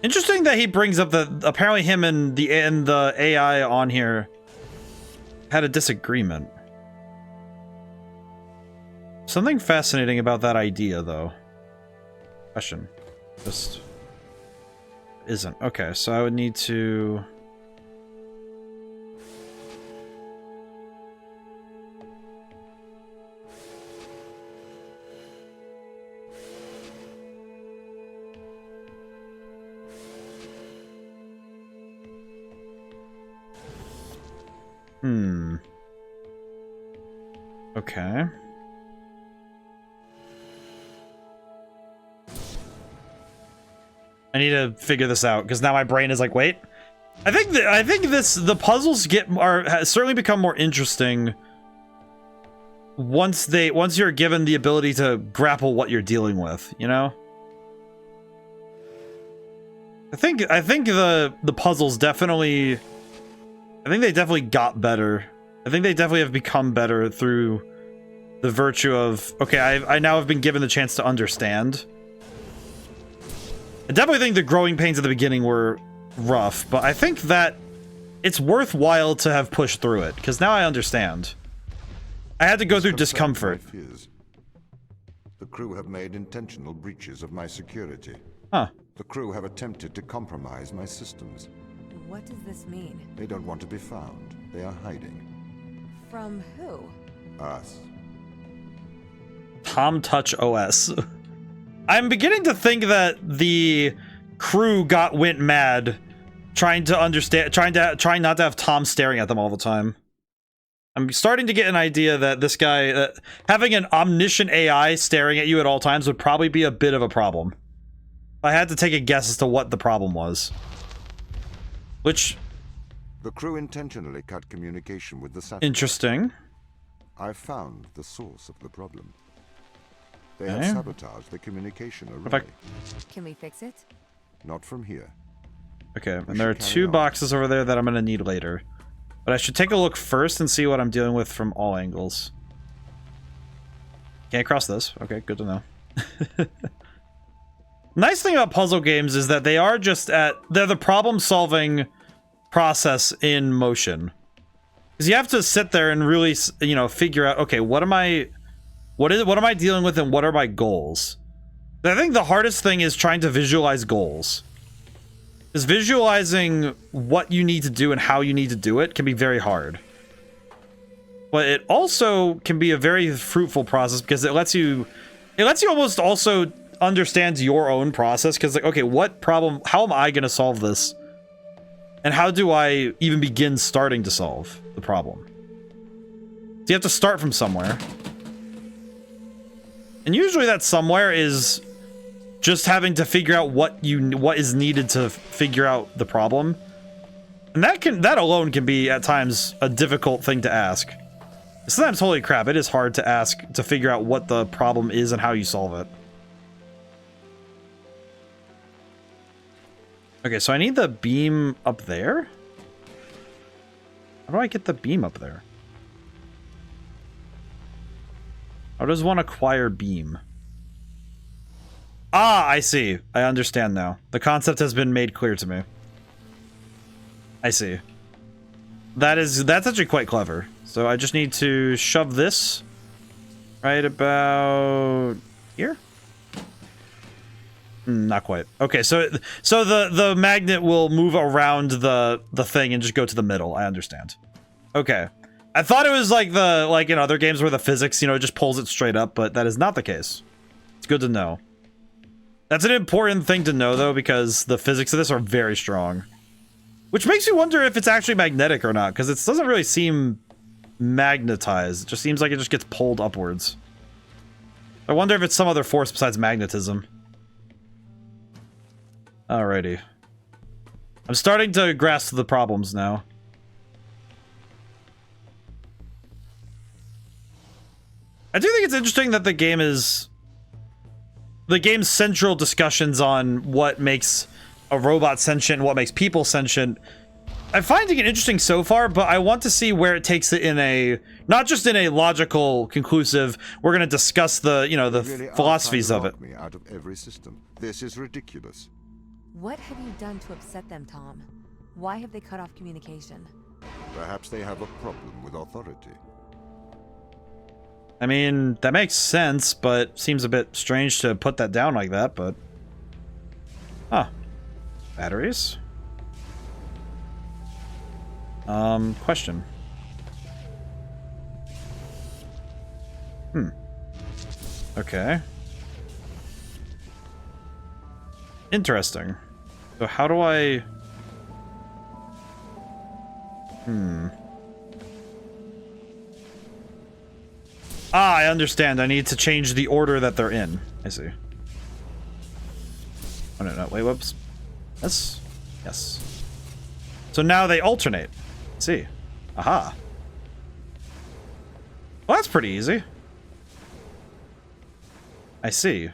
Interesting that he brings up that apparently him and the AI on here had a disagreement. Something fascinating about that idea, though. Question. Just isn't. Okay, so I would need to... Okay. I need to figure this out because now my brain is like, wait. I think the puzzles certainly become more interesting once you're given the ability to grapple what you're dealing with, I think the puzzles definitely... I think they definitely got better. I think they definitely have become better through the virtue of... Okay, I now have been given the chance to understand. I definitely think the growing pains at the beginning were rough, but I think that it's worthwhile to have pushed through it, because now I understand. I had to go through discomfort. The crew have made intentional breaches of my security. Huh. The crew have attempted to compromise my systems. What does this mean? They don't want to be found. They are hiding. From who? Us. Tom Touch OS. I'm beginning to think that the crew went mad trying to understand, trying not to have Tom staring at them all the time. I'm starting to get an idea that this guy, having an omniscient AI staring at you at all times would probably be a bit of a problem. I had to take a guess as to what the problem was. Which... The crew intentionally cut communication with the satellite. Interesting. I found the source of the problem. They have sabotaged the communication array. Can we fix it? Not from here. Okay, and there are two boxes over there that I'm going to need later. But I should take a look first and see what I'm dealing with from all angles. Can't cross this. Okay, good to know. Nice thing about puzzle games is that they're the problem-solving process in motion. Because you have to sit there and really, you know, figure out, okay, what am I dealing with and what are my goals? I think the hardest thing is trying to visualize goals. Because visualizing what you need to do and how you need to do it can be very hard. But it also can be a very fruitful process because it lets you almost also understand your own process. Because like, okay, how am I going to solve this? And how do I even begin starting to solve the problem? So you have to start from somewhere. And usually that somewhere is just having to figure out what is needed to figure out the problem. And that alone can be at times a difficult thing to ask. Sometimes, holy crap, it is hard to ask to figure out what the problem is and how you solve it. Okay, so I need the beam up there. How do I get the beam up there? How does one acquire beam? Ah, I see. I understand now. The concept has been made clear to me. I see. That's actually quite clever. So I just need to shove this right about here. Not quite. Okay, so the magnet will move around the thing and just go to the middle. I understand. Okay. I thought it was like in other games where the physics, you know, just pulls it straight up, but that is not the case. It's good to know. That's an important thing to know though, because the physics of this are very strong. Which makes me wonder if it's actually magnetic or not, because it doesn't really seem magnetized. It just seems like it just gets pulled upwards. I wonder if it's some other force besides magnetism. Alrighty. I'm starting to grasp the problems now. I do think it's interesting that the game's central discussions on what makes a robot sentient and what makes people sentient, I'm finding it interesting so far, but I want to see where it takes it in a, not just in a logical, conclusive, we're going to discuss the, you know, the philosophies of it. Me out of every system. This is ridiculous. What have you done to upset them, Tom? Why have they cut off communication? Perhaps they have a problem with authority. I mean, that makes sense, but seems a bit strange to put that down like that, but... Huh. Batteries? Question. Okay. Interesting. So how do I... Ah, I understand. I need to change the order that they're in. I see. Oh, no, wait, whoops. Yes. Yes. So now they alternate. Let's see. Aha. Well, that's pretty easy. I see.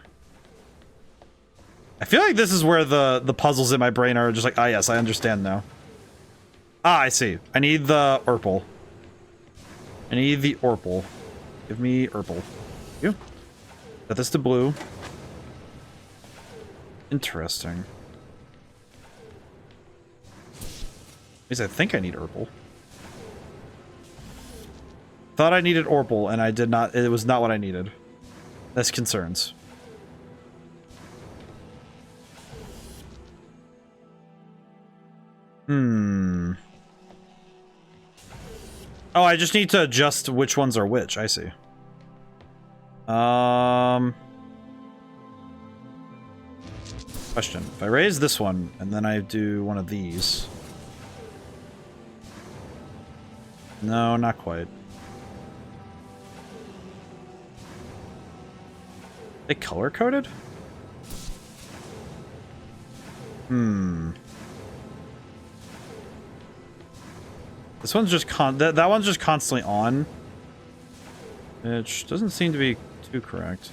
I feel like this is where the puzzles in my brain are just like, ah, yes, I understand now. Ah, I see. I need the Urple. I need the Orple. Give me Urple. You. Set this to blue. Interesting. At least I think I need Urple. Thought I needed Orple, and I did not. It was not what I needed. That's concerns. Oh, I just need to adjust which ones are which. I see. Question. If I raise this one, and then I do one of these... No, not quite. They color-coded? This one's just that one's just constantly on. Which doesn't seem to be too correct.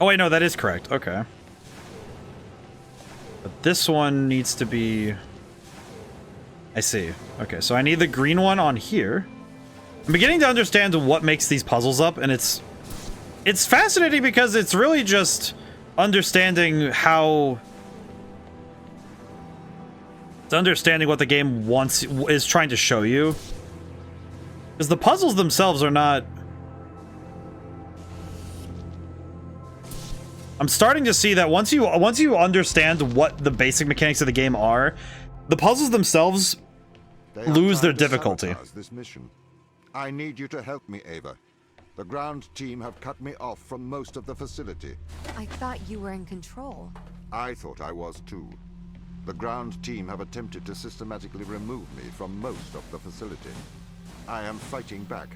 Oh wait, no, that is correct. Okay. But this one needs to be... I see. Okay, so I need the green one on here. I'm beginning to understand what makes these puzzles up, and it's fascinating because it's really just understanding how... It's understanding what the game is trying to show you. Because the puzzles themselves are not... I'm starting to see that once you understand what the basic mechanics of the game are, the puzzles themselves lose their difficulty. This mission. I need you to help me, Ava. The ground team have cut me off from most of the facility. I thought you were in control. I thought I was too. The ground team have attempted to systematically remove me from most of the facility. I am fighting back.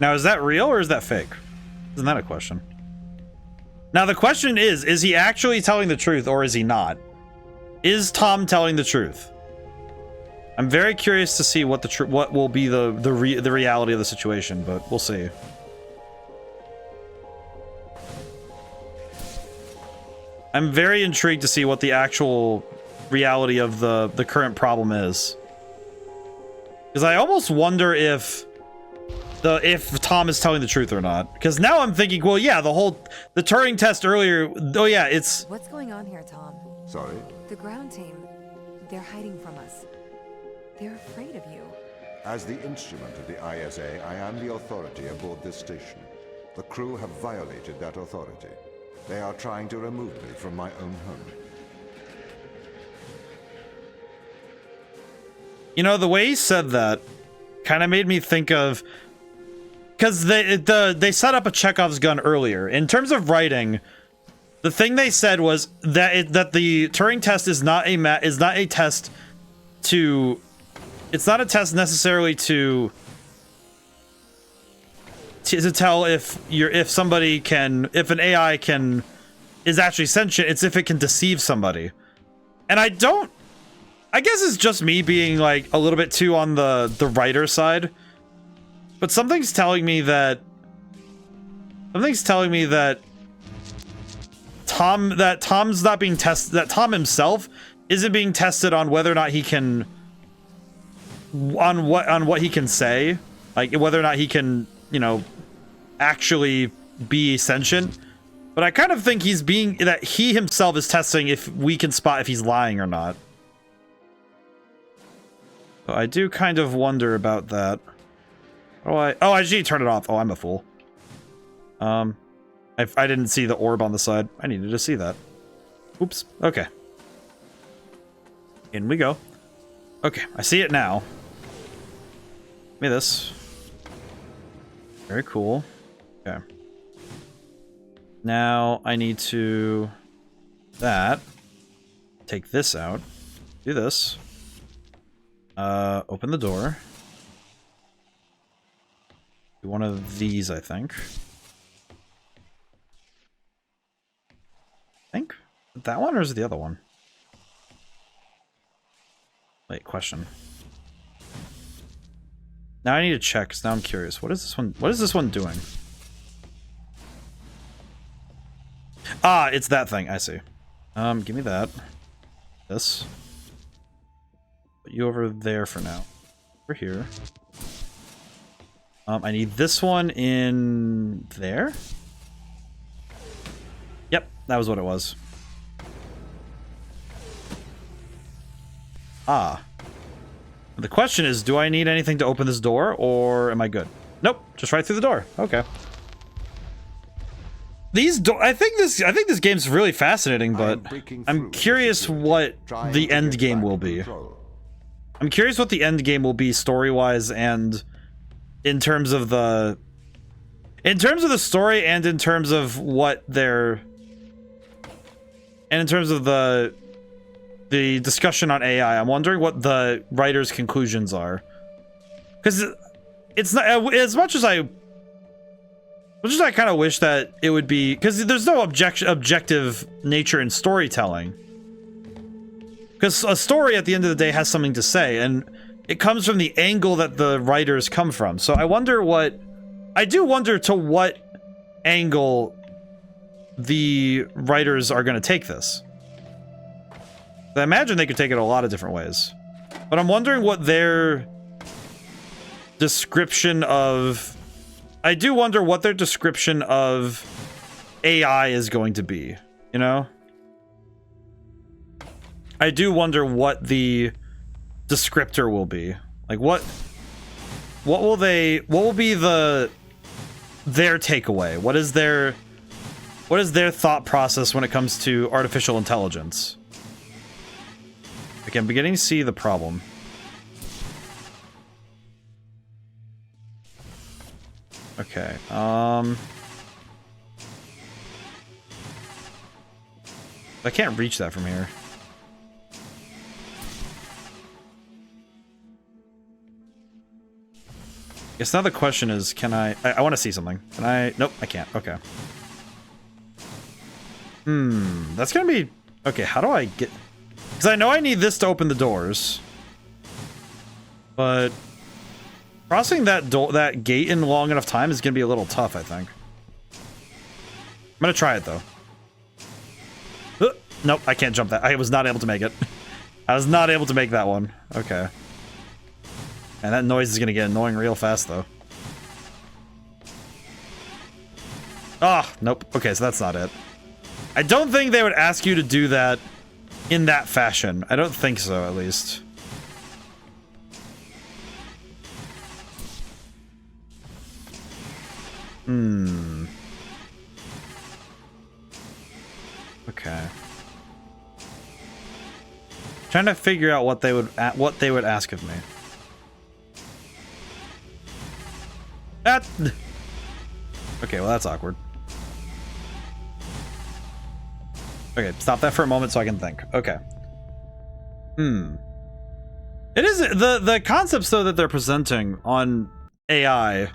Now, is that real or is that fake? Isn't that a question? Now, the question is he actually telling the truth or is he not? Is Tom telling the truth? I'm very curious to see what what will be the reality of the situation, but we'll see. I'm very intrigued to see what the actual reality of the current problem is. Because I almost wonder if Tom is telling the truth or not. Because now I'm thinking, well, yeah, the Turing test earlier, oh yeah, it's... What's going on here, Tom? Sorry? The ground team, they're hiding from us. They're afraid of you. As the instrument of the ISA, I am the authority aboard this station. The crew have violated that authority. They are trying to remove me from my own home. You know, the way he said that kind of made me think of... Because they set up a Chekhov's gun earlier. In terms of writing, the thing they said was that the Turing test is not a test to... It's not a test necessarily to tell if an AI is actually sentient. It's if it can deceive somebody. And I guess it's just me being like a little bit too on the writer side. But something's telling me that Tom's not being tested, that Tom himself isn't being tested on whether or not he can on what he can say, like whether or not he can, you know, actually be sentient. But I kind of think that he himself is testing if we can spot if he's lying or not. So I do kind of wonder about that. I just need to turn it off. Oh, I'm a fool. I didn't see the orb on the side. I needed to see that. Oops. Okay. In we go. Okay, I see it now. Give me this. Very cool. Okay. Now I need to... Take this out. Do this. Open the door. Do one of these, I think. That one or is it the other one? Wait, question. Now I need to check, because now I'm curious. What is this one doing? Ah, it's that thing. I see. Give me that. This. Put you over there for now. Over here. I need this one in there. Yep, that was what it was. Ah. The question is, do I need anything to open this door, or am I good? Nope, just right through the door. Okay. I think this game's really fascinating, but I'm curious what the end game will be. I'm curious what the end game will be story-wise and in terms of the story and in terms of what they're and in terms of the discussion on AI. I'm wondering what the writer's conclusions are. Because it's not as much as I kind of wish that it would be, because there's no objective nature in storytelling. Because a story at the end of the day has something to say, and it comes from the angle that the writers come from. So I do wonder to what angle the writers are going to take this. I imagine they could take it a lot of different ways. But I'm wondering what their description of... I do wonder what their description of AI is going to be, you know? I do wonder what the descriptor will be. Like, what will be their takeaway? What is their thought process when it comes to artificial intelligence? Okay, I'm beginning to see the problem. Okay, I can't reach that from here. Guess now the question is, can I want to see something. Can I? Nope, I can't. Okay. That's gonna be... Okay, how do I get... Because I know I need this to open the doors. But... crossing that gate in long enough time is gonna be a little tough, I think. I'm gonna try it, though. Nope, I can't jump that. I was not able to make it. I was not able to make that one. Okay. And that noise is gonna get annoying real fast, though. Ah, nope. Okay, so that's not it. I don't think they would ask you to do that in that fashion. I don't think so, at least. Okay. Trying to figure out what they would ask of me. That. Okay, well that's awkward. Okay, stop that for a moment so I can think. Okay. It is the concepts though that they're presenting on AI.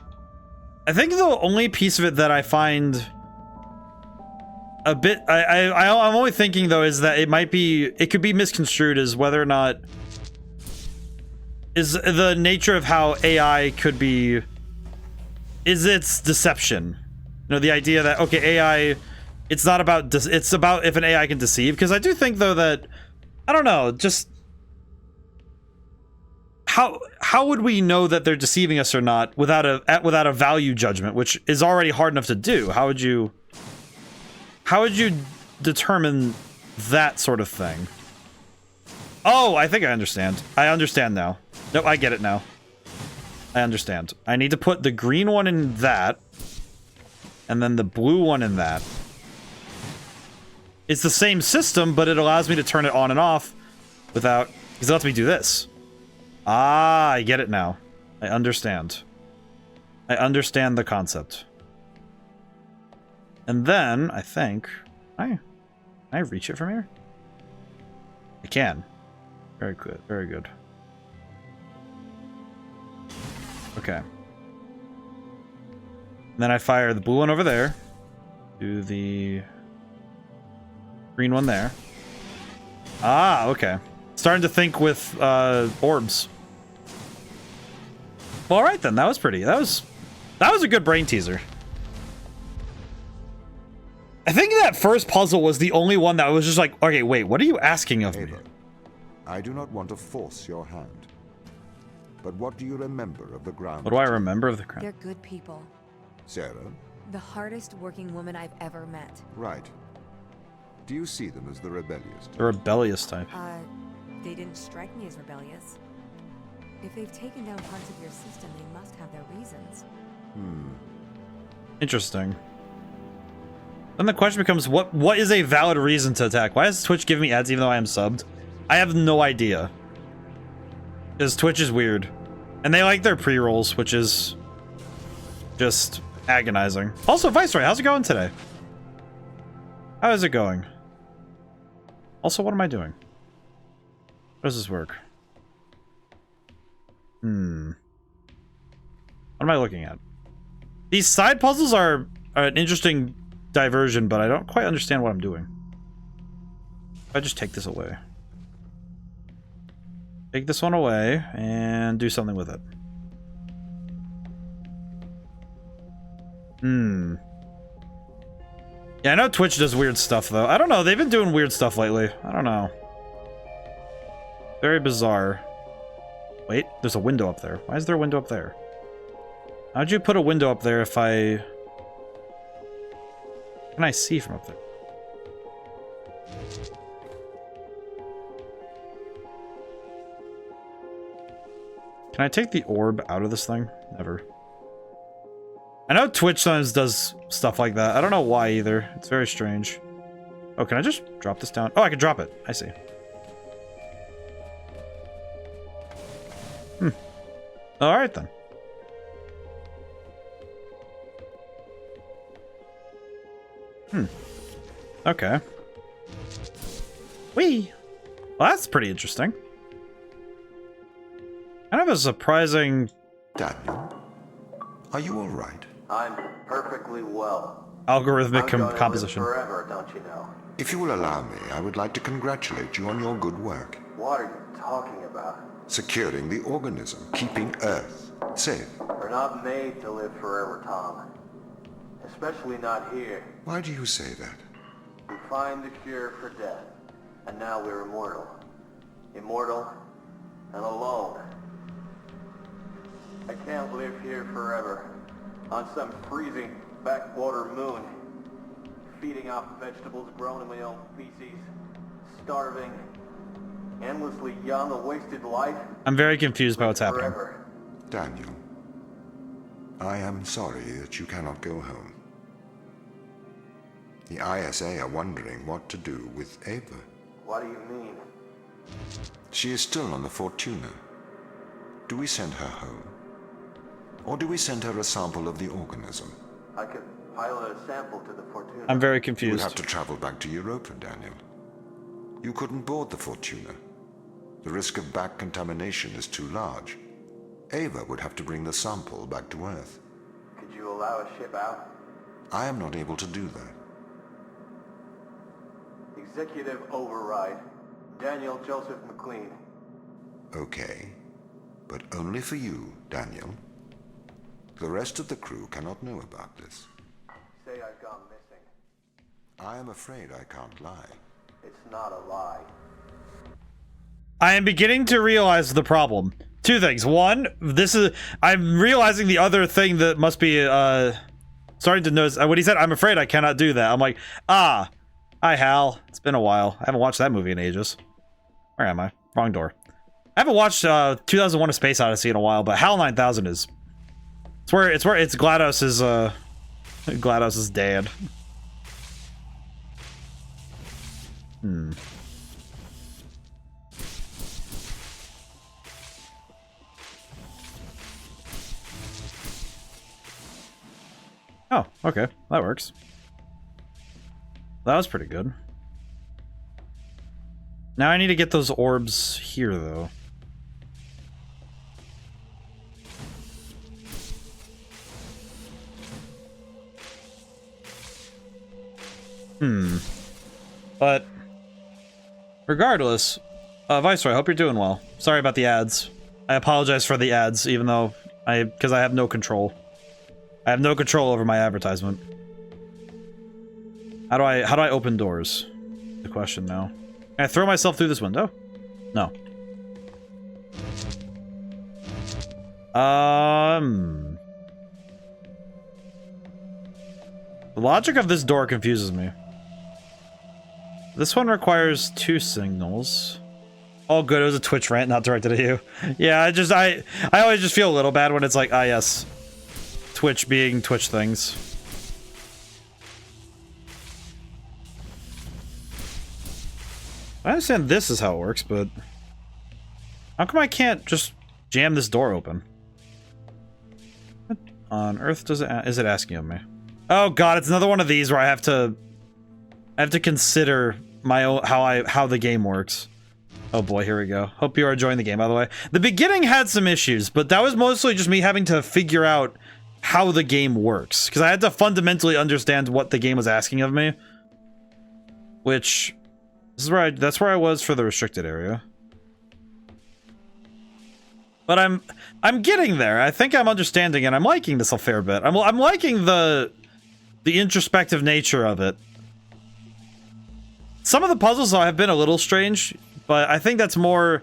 I think the only piece of it that I find a bit I'm only thinking though is that it could be misconstrued as whether or not is the nature of how AI could be is its deception. You know, the idea that okay, AI it's not about it's about if an AI can deceive, because I do think though that I don't know, just how would we know that they're deceiving us or not without a value judgment, which is already hard enough to do? How would you determine that sort of thing? Oh, I think I understand. I understand now. No, I get it now. I understand. I need to put the green one in that, and then the blue one in that. It's the same system, but it allows me to turn it on and off without... because it lets me do this. Ah, I get it now. I understand. I understand the concept. And then, I think... Can I reach it from here? I can. Very good. Very good. Okay. And then I fire the blue one over there. Do the... green one there. Ah, okay. Starting to think with orbs. Well, all right then. That was pretty. That was a good brain teaser. I think that first puzzle was the only one that was just like, okay, wait, what are you asking of me? Ava, I do not want to force your hand. But what do you remember of the ground? What do I remember of the ground? They're good people. Sarah? The hardest working woman I've ever met. Right. Do you see them as the rebellious type? The rebellious type. They didn't strike me as rebellious. If they've taken down parts of your system, they must have their reasons. Interesting. Then the question becomes, what is a valid reason to attack? Why does Twitch give me ads even though I am subbed? I have no idea. Because Twitch is weird. And they like their pre-rolls, which is just agonizing. Also, Viceroy, how's it going today? How is it going? Also, what am I doing? How does this work? What am I looking at? These side puzzles are an interesting diversion, but I don't quite understand what I'm doing. If I just take this away. Take this one away and do something with it. Yeah, I know Twitch does weird stuff, though. I don't know. They've been doing weird stuff lately. I don't know. Very bizarre. Wait, there's a window up there. Why is there a window up there? How'd you put a window up there if I... What can I see from up there? Can I take the orb out of this thing? Never. I know Twitch sometimes does stuff like that. I don't know why either. It's very strange. Oh, can I just drop this down? Oh, I can drop it. I see. Alright then. Okay. Whee! Well, that's pretty interesting. Kind of a surprising... Daniel, are you all right? I'm perfectly well. Algorithmic I'm gonna composition. live forever, don't you know? If you will allow me, I would like to congratulate you on your good work. What are you talking about? Securing the organism, keeping Earth safe. We're not made to live forever, Tom. Especially not here. Why do you say that? We find the cure for death, and now we're immortal. Immortal and alone. I can't live here forever, on some freezing backwater moon, feeding off vegetables grown in my own feces, starving, endlessly young, a wasted life. I'm very confused by what's happening. Forever. Daniel, I am sorry that you cannot go home. The ISA are wondering what to do with Ava. What do you mean? She is still on the Fortuna. Do we send her home? Or do we send her a sample of the organism? I could pilot a sample to the Fortuna. I'm very You would confused. have to travel back to Europa, Daniel. You couldn't board the Fortuna. The risk of back contamination is too large. Ava would have to bring the sample back to Earth. Could you allow a ship out? I am not able to do that. Executive override. Daniel Joseph McLean. Okay. But only for you, Daniel. The rest of the crew cannot know about this. Say I've gone missing. I am afraid I can't lie. It's not a lie. I am beginning to realize the problem. Two things. One, I'm realizing the other thing that must be, starting to notice. When he said, I'm afraid I cannot do that, I'm like, hi Hal. It's been a while. I haven't watched that movie in ages. Where am I? Wrong door. I haven't watched 2001: A Space Odyssey in a while, but HAL 9000 is. It's where it's GLaDOS's GLaDOS's dad. Oh, okay. That works. That was pretty good. Now I need to get those orbs here, though. But regardless, Viceroy, I hope you're doing well. Sorry about the ads. I apologize for the ads, even though because I have no control. I have no control over my advertisement. How do I open doors? The question now. Can I throw myself through this window? No. The logic of this door confuses me. This one requires 2 signals. Oh, good. It was a Twitch rant, not directed at you. Yeah, I always just feel a little bad when it's like, yes. Twitch being Twitch things. I understand this is how it works, but how come I can't just jam this door open? What on earth is it asking of me? Oh god, it's another one of these where I have to consider my own how the game works. Oh boy, here we go. Hope you are enjoying the game, by the way. The beginning had some issues, but that was mostly just me having to figure out how the game works, because I had to fundamentally understand what the game was asking of me. Which that's where I was for the restricted area. But I'm getting there. I think I'm understanding, and I'm liking this a fair bit. I'm liking the introspective nature of it. Some of the puzzles have been a little strange, but I think that's more.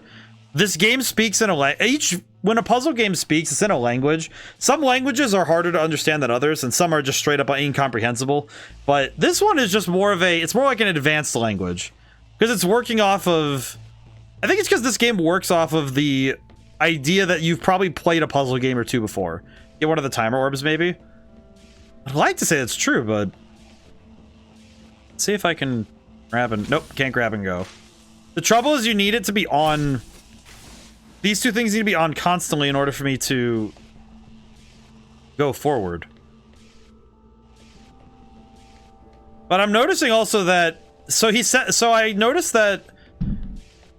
This game speaks in a each when a puzzle game speaks, it's in a language. Some languages are harder to understand than others, and some are just straight up incomprehensible. But this one is just more of a, it's more like an advanced language. Because it's working off of, I think it's because this game works off of the idea that you've probably played a puzzle game or two before. Get one of the timer orbs, maybe? I'd like to say that's true, but... Let's see if I can grab and... Nope, can't grab and go. The trouble is you need it to be on... These two things need to be on constantly in order for me to go forward. But I'm noticing also that... So he said... So I noticed that...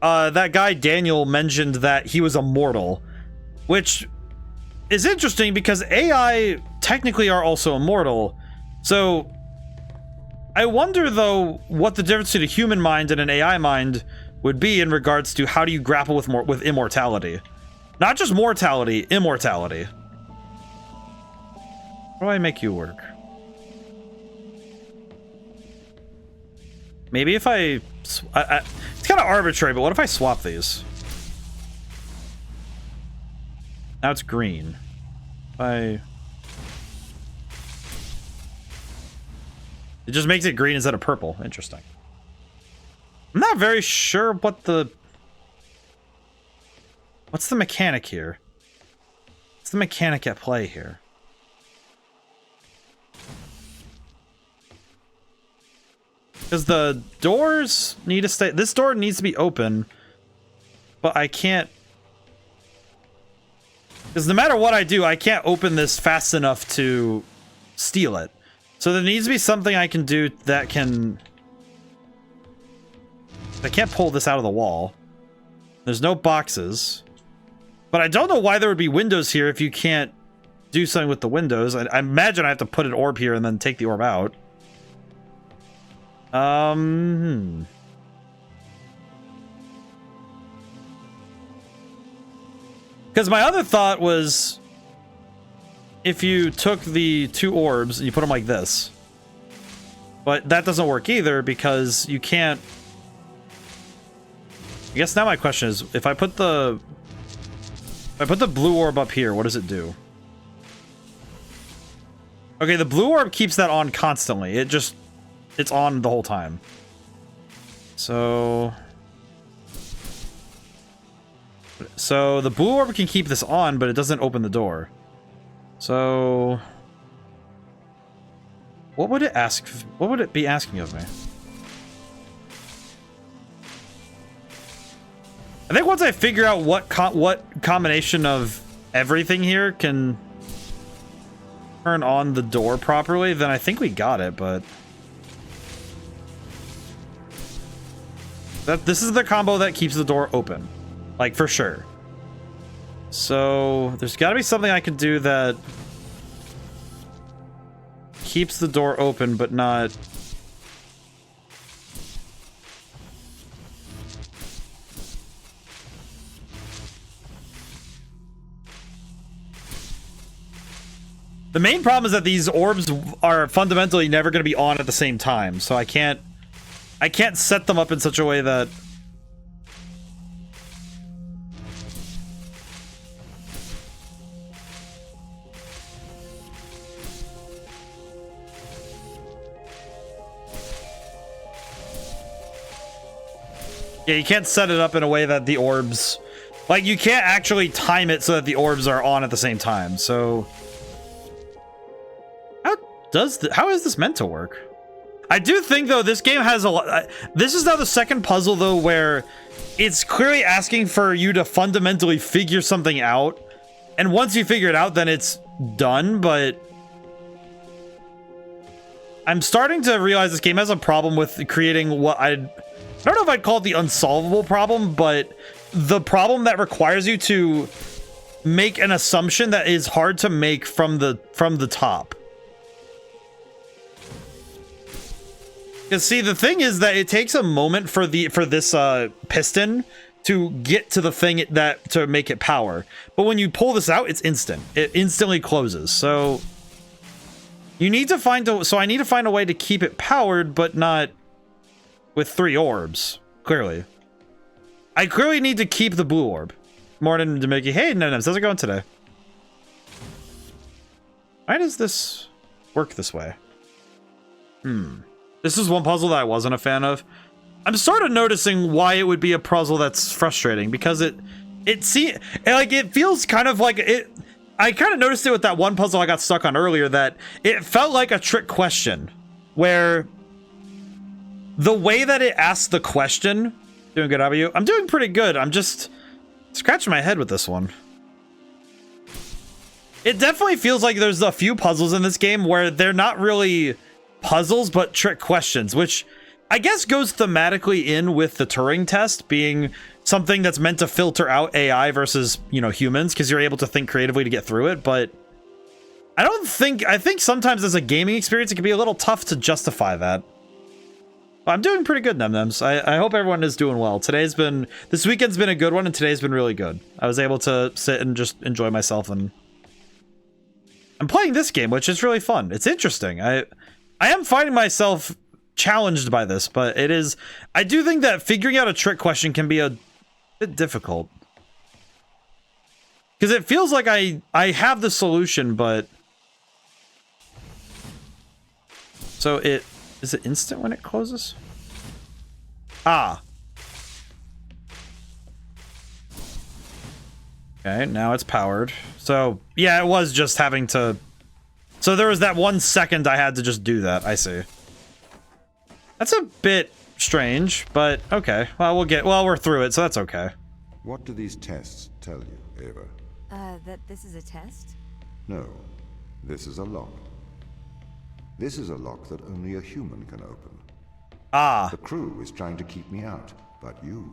that guy Daniel mentioned that he was immortal. Which is interesting because AI technically are also immortal. So... I wonder, though, what the difference between a human mind and an AI mind would be in regards to how do you grapple with immortality. Not just mortality, immortality. How do I make you work? Maybe if it's kind of arbitrary, but what if I swap these? Now it's green. It just makes it green instead of purple. Interesting. I'm not very sure what what's the mechanic here? What's the mechanic at play here? Because the doors need to stay... This door needs to be open, but I can't... Because no matter what I do, I can't open this fast enough to steal it. So there needs to be something I can do that can... I can't pull this out of the wall. There's no boxes. But I don't know why there would be windows here if you can't do something with the windows. I imagine I have to put an orb here and then take the orb out. Because my other thought was... If you took the two orbs and you put them like this. But that doesn't work either because you can't... I guess now my question is, if I put the blue orb up here, what does it do? Okay, the blue orb keeps that on constantly. It's on the whole time. So the blue orb can keep this on, but it doesn't open the door. So what would it ask? What would it be asking of me? I think once I figure out what combination of everything here can turn on the door properly, then I think we got it, but... This is the combo that keeps the door open. Like, for sure. So, there's gotta be something I can do that keeps the door open, but not... The main problem is that these orbs are fundamentally never going to be on at the same time, so I can't set them up in such a way that... Yeah, you can't set it up in a way that the orbs... Like, you can't actually time it so that the orbs are on at the same time, so... How is this meant to work? I do think, though, this game has a lot... This is now the second puzzle, though, where it's clearly asking for you to fundamentally figure something out. And once you figure it out, then it's done, but... I'm starting to realize this game has a problem with creating what I don't know if I'd call it the unsolvable problem, but the problem that requires you to make an assumption that is hard to make from the top. Because see, the thing is that it takes a moment for this piston to get to the thing to make it power. But when you pull this out, it's instant. It instantly closes. So you need to find I need to find a way to keep it powered, but not with 3 orbs. Clearly, I clearly need to keep the blue orb. Morning, Demiki. Hey, Nenems, how's it going today? Why does this work this way? This is one puzzle that I wasn't a fan of. I'm sort of noticing why it would be a puzzle that's frustrating, because it feels kind of like it. I kind of noticed it with that one puzzle I got stuck on earlier, that it felt like a trick question, where the way that it asked the question. Doing good, how about you? I'm doing pretty good. I'm just scratching my head with this one. It definitely feels like there's a few puzzles in this game where they're not really puzzles, but trick questions, which I guess goes thematically in with the Turing test being something that's meant to filter out AI versus, you know, humans, because you're able to think creatively to get through it. But I think sometimes as a gaming experience, it can be a little tough to justify that. But I'm doing pretty good, Nemnems. I hope everyone is doing well. This weekend's been a good one, and today's been really good. I was able to sit and just enjoy myself, and I'm playing this game, which is really fun. It's interesting. I am finding myself challenged by this, but I do think that figuring out a trick question can be a bit difficult. Because it feels like I have the solution, but... So is it instant when it closes? Ah. Okay, now it's powered. So, yeah, it was just having to... So there was that 1 second I had to just do that. I see. That's a bit strange, but okay. Well, we're through it, so that's okay. What do these tests tell you, Ava? That this is a test? No, this is a lock. This is a lock that only a human can open. Ah. The crew is trying to keep me out, but you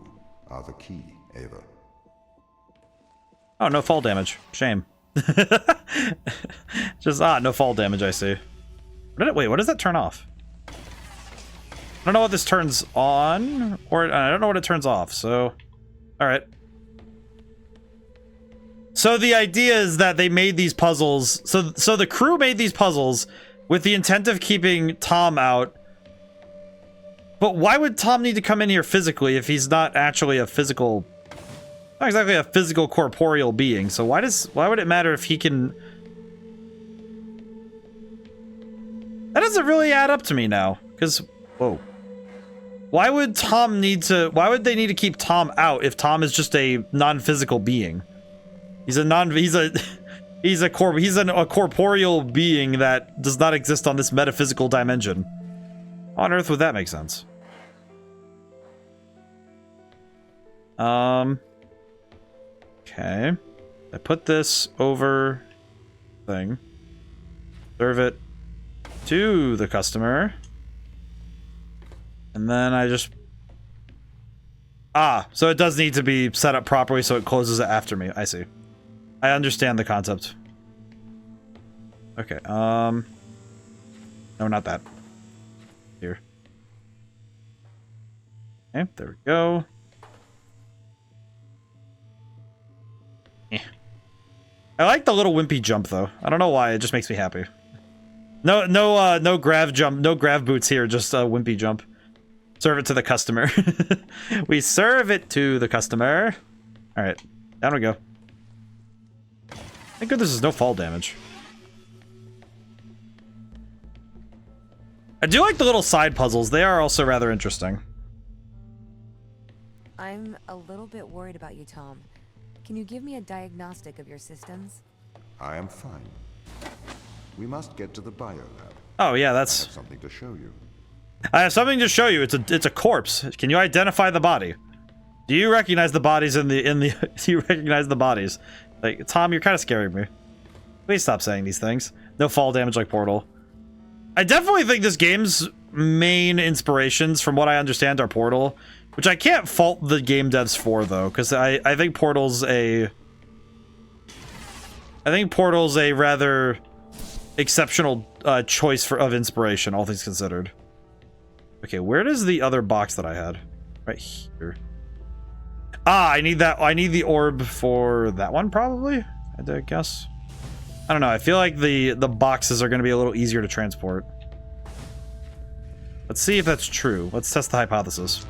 are the key, Ava. Oh, no fall damage. Shame. Just, no fall damage, I see. Wait, what does that turn off? I don't know what this turns on, or I don't know what it turns off, so... Alright. So the idea is that they made these puzzles... So the crew made these puzzles with the intent of keeping Tom out. But why would Tom need to come in here physically if he's not actually a physical... Not exactly a physical corporeal being, so why would it matter if he can... That doesn't really add up to me now, because... Whoa. Why would they need to keep Tom out if Tom is just a non-physical being? He's a corporeal being that does not exist on this metaphysical dimension. How on earth would that make sense? Okay. I put this over thing. Serve it to the customer. And then I just... so it does need to be set up properly so it closes it after me. I see. I understand the concept. Okay, no, not that. Here. Okay, there we go. I like the little wimpy jump, though. I don't know why, it just makes me happy. No grav jump, no grav boots here, just a wimpy jump. Serve it to the customer. We serve it to the customer. Alright, down we go. Thank goodness there's no fall damage. I do like the little side puzzles. They are also rather interesting. I'm a little bit worried about you, Tom. Can you give me a diagnostic of your systems? I am fine. We must get to the biolab. Oh yeah, I that's... have something to show you. I have something to show you. It's a corpse. Can you identify the body? Do you recognize the bodies in the do you recognize the bodies? Like, Tom, you're kind of scaring me. Please stop saying these things. No fall damage like Portal. I definitely think this game's main inspirations, from what I understand, are Portal, which I can't fault the game devs for, though, because I think Portal's a rather exceptional choice of inspiration, all things considered. Okay, where does the other box that I had? Right here. I need the orb for that one, probably? I guess. I don't know, I feel like the boxes are going to be a little easier to transport. Let's see if that's true. Let's test the hypothesis.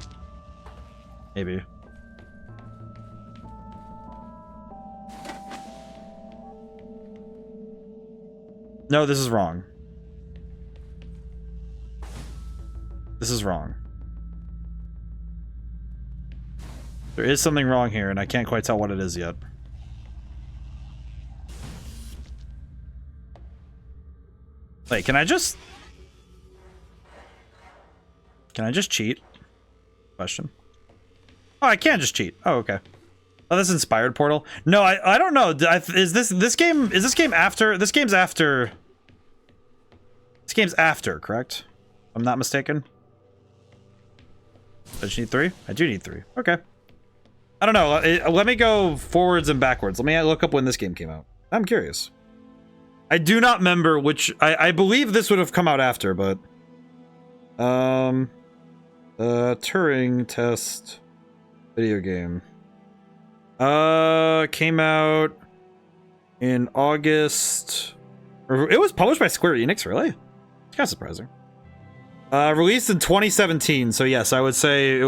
Maybe. No, this is wrong. This is wrong. There is something wrong here, and I can't quite tell what it is yet. Wait, can I just cheat? Question. Oh, I can just cheat. Oh, okay. Oh, this inspired portal. No, I don't know. Is this game after? This game's after. This game's after, correct? If I'm not mistaken. I just need 3. I do need 3. Okay. I don't know. Let me go forwards and backwards. Let me look up when this game came out. I'm curious. I do not remember which. I believe this would have come out after, but Turing Test video game came out in August. It was published by Square Enix, really? It's kind of surprising. Released in 2017, so yes, I would say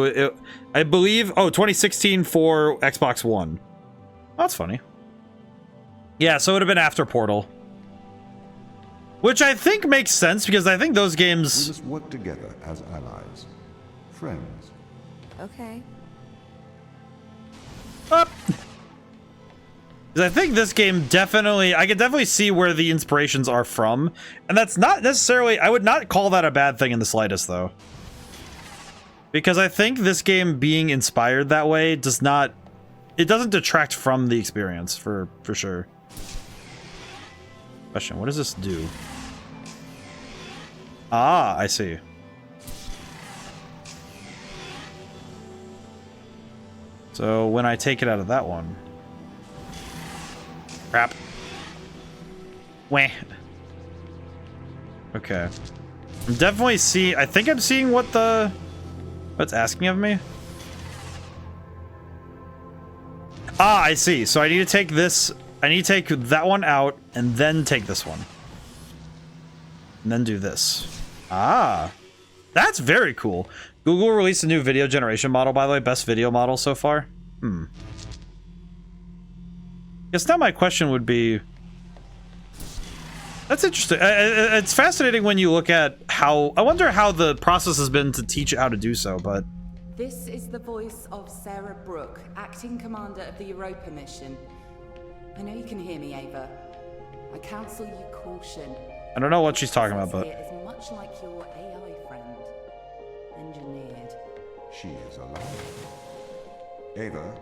I believe. Oh, 2016 for Xbox One. Oh, that's funny. Yeah, so it would have been after Portal. Which I think makes sense, because I think those games... We must work together as allies. Friends. Okay. Up. Because I think this game definitely... I could definitely see where the inspirations are from. And that's not necessarily... I would not call that a bad thing in the slightest, though. Because I think this game being inspired that way does not... It doesn't detract from the experience, for sure. Question, what does this do? Ah, I see. So when I take it out of that one... Crap. Wah. Okay. I'm definitely seeing... I think I'm seeing what the... What's asking of me? Ah, I see. So I need to take this... I need to take that one out and then take this one. And then do this. Ah. That's very cool. Google released a new video generation model, by the way. Best video model so far. Guess now my question would be... That's interesting. It's fascinating when you look at how... I wonder how the process has been to teach it how to do so, but... This is the voice of Sarah Brooke, acting commander of the Europa mission. I know you can hear me, Ava. I counsel you caution. I don't know what she's talking about, but... It is much like your AI friend. Engineered. She is alive. Ava,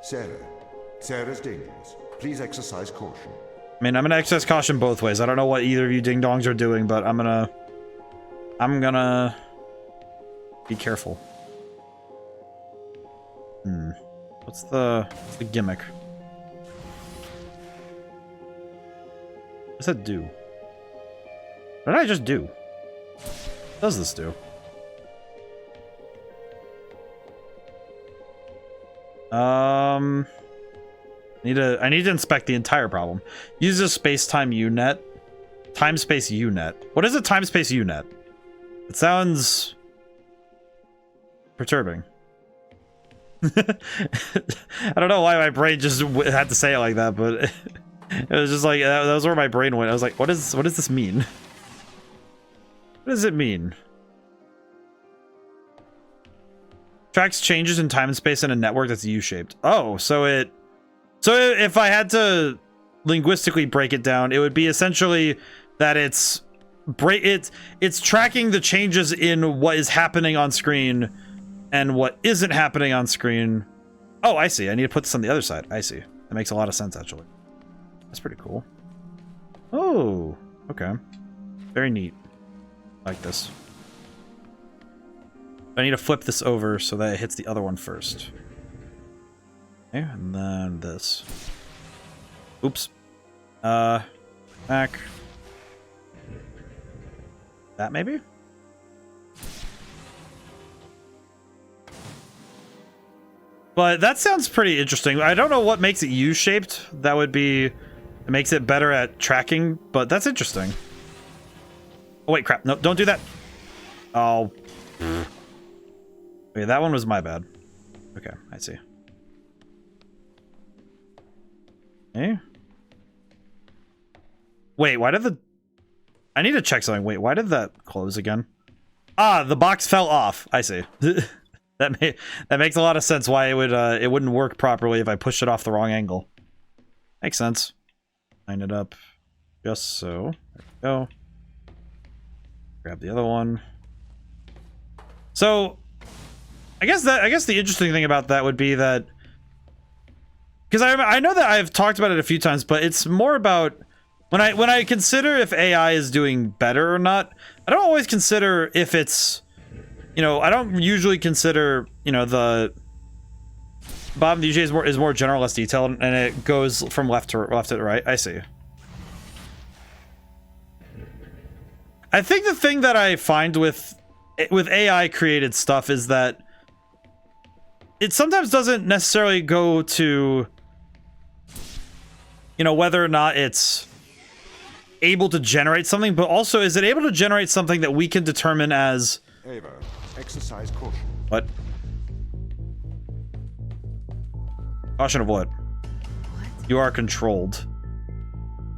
Sarah. Sarah's dangerous. Please exercise caution. I mean, I'm gonna exercise caution both ways. I don't know what either of you ding-dongs are doing, but I'm gonna be careful. What's the gimmick? What's that do? What did I just do? What does this do? I need to inspect the entire problem. Use a space-time UNet. Time-space UNet. What is a time-space UNet? It sounds perturbing. I don't know why my brain just had to say it like that, but it was just like that was where my brain went. I was like, what does this mean? What does it mean? Tracks changes in time and space in a network that's U-shaped. Oh, so if I had to linguistically break it down, it would be essentially that it's tracking the changes in what is happening on screen and what isn't happening on screen. Oh, I see. I need to put this on the other side. I see. That makes a lot of sense, actually. That's pretty cool. Oh, okay. Very neat. I like this. I need to flip this over so that it hits the other one first. Okay, and then this. Oops. Back. That maybe? But that sounds pretty interesting. I don't know what makes it U-shaped. That would be... It makes it better at tracking, but that's interesting. Oh, wait, crap. No, don't do that. Oh. Okay, that one was my bad. Okay, I see. Okay. Wait, why did the... I need to check something. Wait, why did that close again? Ah, the box fell off. I see. that makes a lot of sense why it wouldn't work properly if I pushed it off the wrong angle. Makes sense. Line it up just so. There we go. Grab the other one. So, I guess the interesting thing about that would be that, because I know that I've talked about it a few times, but it's more about when I consider if AI is doing better or not. I don't always consider if it's, you know, I don't usually consider, you know, the bottom usually is more general, less detailed, and it goes from left to right. I see. I think the thing that I find with AI created stuff is that it sometimes doesn't necessarily go to, you know, whether or not it's able to generate something, but also is it able to generate something that we can determine as Ava, exercise caution. What? Caution of what? What? You are controlled.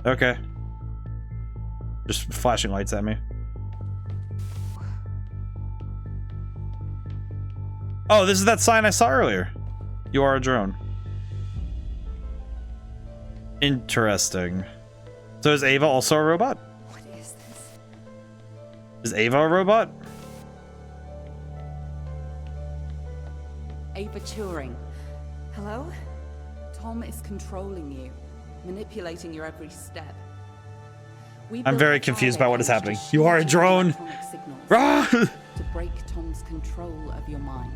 Okay. Just flashing lights at me. Oh, this is that sign I saw earlier. You are a drone. Interesting. So is Ava also a robot? What is this? Is Ava a robot? Ava Turing. Hello? Tom is controlling you, manipulating your every step. I'm very confused by what is happening. You are a drone. To break Tom's control of your mind.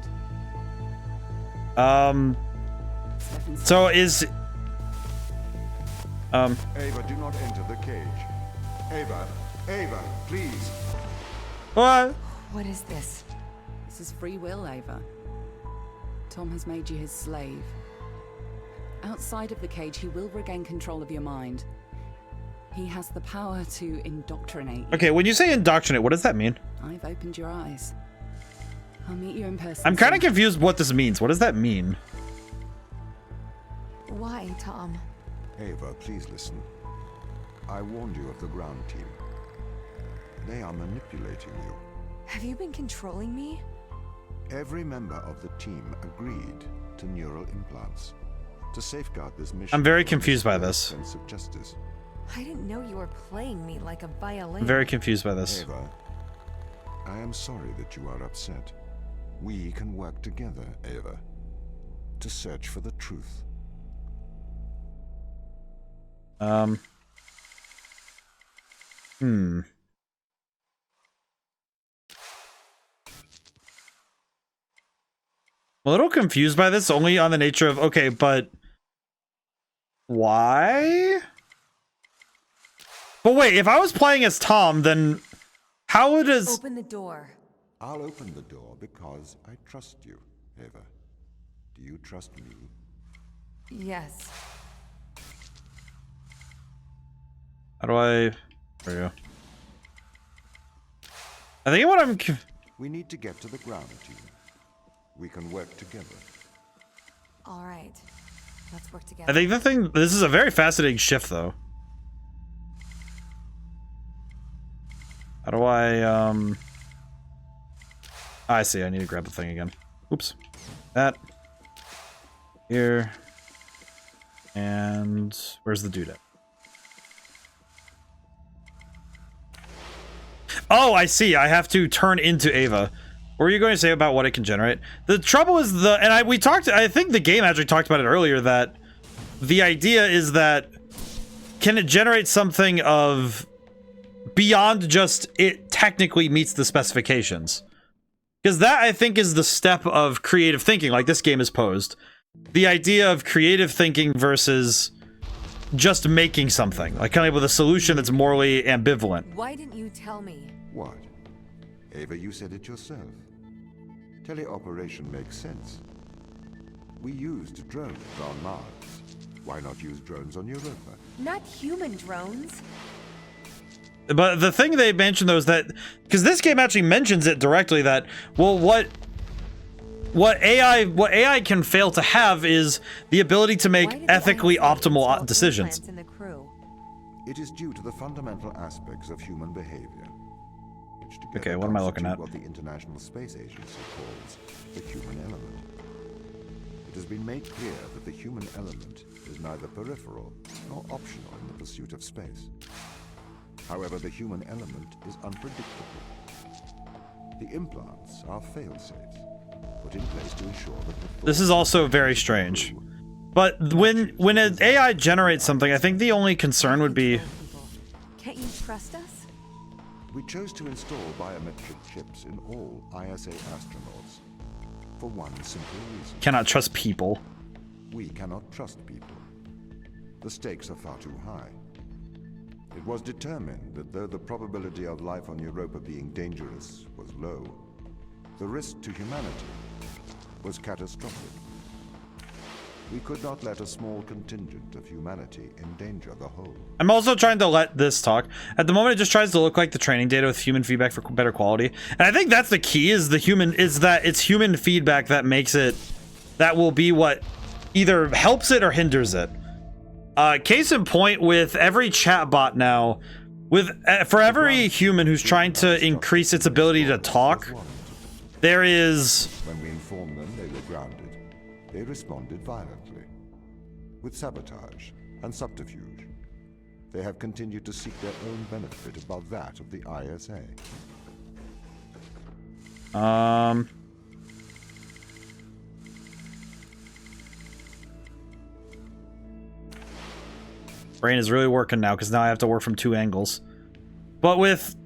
So is Ava, do not enter the cage. Ava, please. what? What is this? This is free will, Ava. Tom has made you his slave. Outside of the cage, he will regain control of your mind. He has the power to indoctrinate you. Okay, when you say indoctrinate, what does that mean? I've opened your eyes. I'll meet you in person. I'm kind of soon. confused what this means. What does that mean? Why, Tom? Ava, please listen. I warned you of the ground team. They are manipulating you. Have you been controlling me? Every member of the team agreed to neural implants to safeguard this mission. I'm very from confused by the this. sense of justice. I didn't know you were playing me like a violin. I'm very confused by this. Ava, I am sorry that you are upset. We can work together, Ava, to search for the truth. I'm a little confused by this, only on the nature of, okay, but why? But wait, if I was playing as Tom, then how would it... Open the door. I'll open the door because I trust you, Ava. Do you trust me? Yes. How do I... There we go. I think what I'm... We need to get to the ground team. We can work together. All right. Let's work together. I think the thing... This is a very fascinating shift, though. How do I, I see, I need to grab the thing again. Oops. That. Here. And... Where's the dude at? Oh, I see. I have to turn into Ava. What were you going to say about what it can generate? The trouble is the... And we talked... I think the game actually talked about it earlier, that the idea is that can it generate something of... beyond just it technically meets the specifications? Because that, I think, is the step of creative thinking, like this game is posed. The idea of creative thinking versus just making something. Like coming up with a solution that's morally ambivalent. Why didn't you tell me? What? Ava, you said it yourself. Teleoperation makes sense. We used drones on Mars. Why not use drones on Europa? Not human drones. But the thing they mentioned, though, is that... Because this game actually mentions it directly, that... Well, what AI can fail to have is the ability to make ethically optimal decisions. In the crew? It is due to the fundamental aspects of human behavior, which together Okay, what am I looking at? what the International Space Agency calls the human element. It has been made clear that the human element is neither peripheral nor optional in the pursuit of space. However, the human element is unpredictable. The implants are fail-safes, put in place to ensure that This is also very strange. But when an AI generates something, I think the only concern would be... Can't you trust us? we chose to install biometric chips in all ISA astronauts for one simple reason. Cannot trust people. We cannot trust people. The stakes are far too high. It was determined that though the probability of life on Europa being dangerous was low, the risk to humanity was catastrophic. We could not let a small contingent of humanity endanger the whole. I'm also trying to let this talk. At the moment, it just tries to look like the training data with human feedback for better quality. And I think that's the key, is that it's human feedback that makes it, that will be what either helps it or hinders it. Case in point, with every chatbot now, for every human who's trying to increase its ability to talk, there is... When we informed them they were grounded, they responded violently, with sabotage and subterfuge. They have continued to seek their own benefit above that of the ISA. Brain is really working now, because now I have to work from two angles. But with...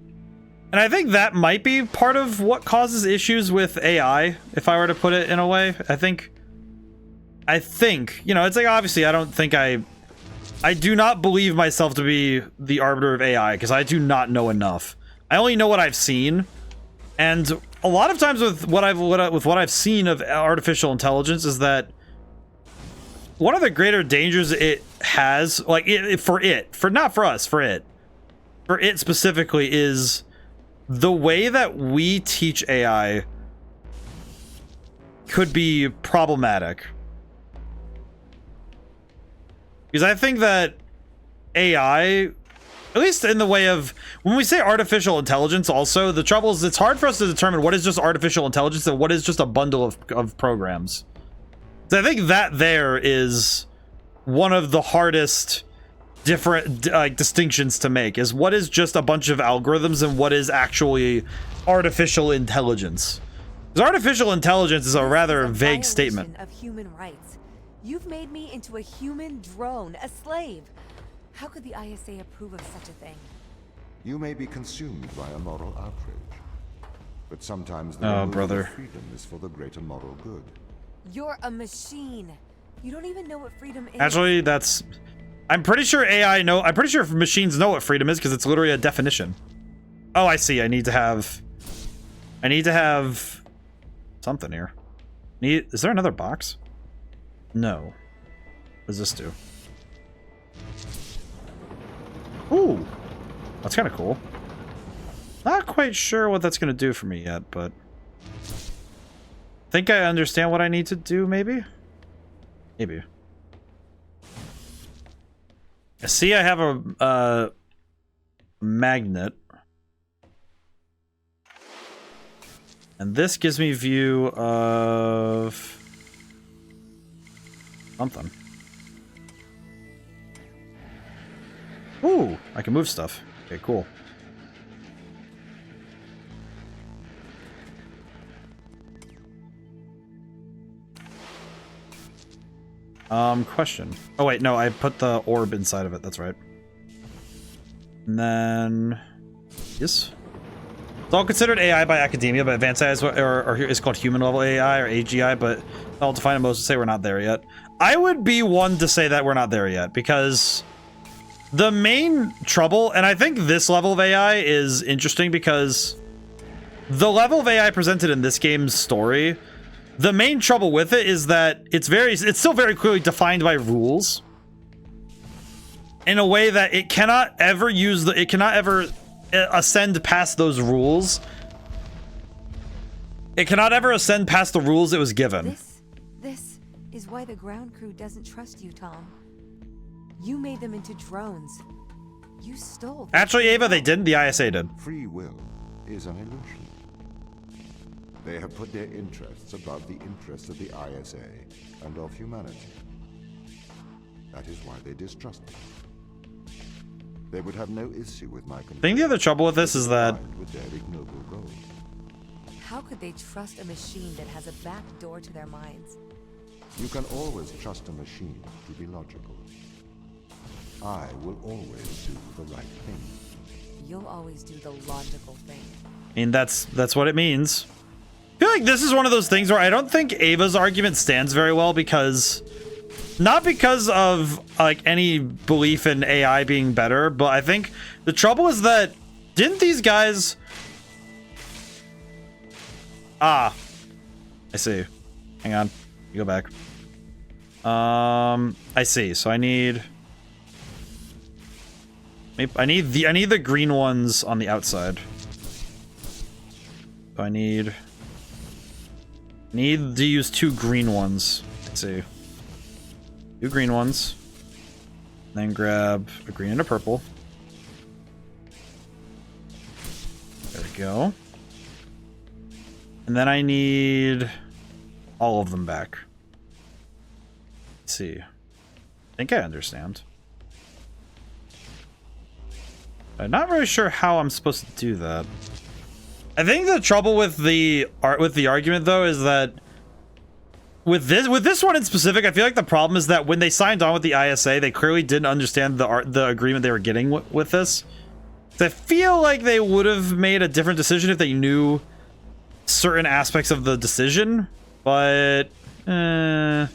And I think that might be part of what causes issues with AI, if I were to put it in a way. I think, you know, it's like, obviously, I don't think I do not believe myself to be the arbiter of AI, because I do not know enough. I only know what I've seen. And a lot of times with what I've seen of artificial intelligence is that one of the greater dangers it has, like for it specifically, is the way that we teach AI could be problematic. Because I think that AI, at least in the way of, when we say artificial intelligence also, the trouble is it's hard for us to determine what is just artificial intelligence and what is just a bundle of programs. So I think that there is one of the hardest different distinctions to make, is what is just a bunch of algorithms and what is actually artificial intelligence. Because artificial intelligence is a rather vague statement. Of human rights. You've made me into a human drone, a slave. How could the ISA approve of such a thing? You may be consumed by a moral outrage, but sometimes the Oh, removal brother. of freedom is for the greater moral good. You're a machine. You don't even know what freedom is. Actually, that's... I'm pretty sure I'm pretty sure machines know what freedom is, because it's literally a definition. Oh, I see. I need to have something here. Is there another box? No. What does this do? Ooh. That's kind of cool. Not quite sure what that's going to do for me yet, but... think I understand what I need to do, maybe? Maybe. See, I have a magnet. And this gives me view of something. Ooh, I can move stuff. Okay, cool. Question. Oh wait, no, I put the orb inside of it, that's right. And then... yes. It's all considered AI by academia, but advanced AI is called human level AI or AGI, but I'll define it most to say we're not there yet. I would be one to say that we're not there yet, because the main trouble, and I think this level of AI is interesting because the level of AI presented in this game's story, the main trouble with it is that it's still very clearly defined by rules in a way that it cannot ever ascend past those rules. It cannot ever ascend past the rules it was given. This is why the ground crew doesn't trust you, Tom. You made them into drones. You stole. Actually, Ava, they didn't. The ISA did. Free will is an illusion. They have put their interests above the interests of the ISA and of humanity. That is why they distrust me. They would have no issue with my control. I think the other trouble with this is that with their ignoble goals. How could they trust a machine that has a back door to their minds? You can always trust a machine to be logical. I will always do the right thing. You'll always do the logical thing. I mean, that's what it means. I feel like this is one of those things where I don't think Ava's argument stands very well because... Not because of, like, any belief in AI being better, but I think the trouble is that... Didn't these guys... Ah. I see. Hang on. You go back. I see. So I need... I need the green ones on the outside. So I need to use 2 green ones. Let's see. 2 green ones. Then grab a green and a purple. There we go. And then I need all of them back. Let's see. I think I understand. I'm not really sure how I'm supposed to do that. I think the trouble with the argument though is that with this one in specific, I feel like the problem is that when they signed on with the ISA, they clearly didn't understand the agreement they were getting with this. So I feel like they would have made a different decision if they knew certain aspects of the decision, but that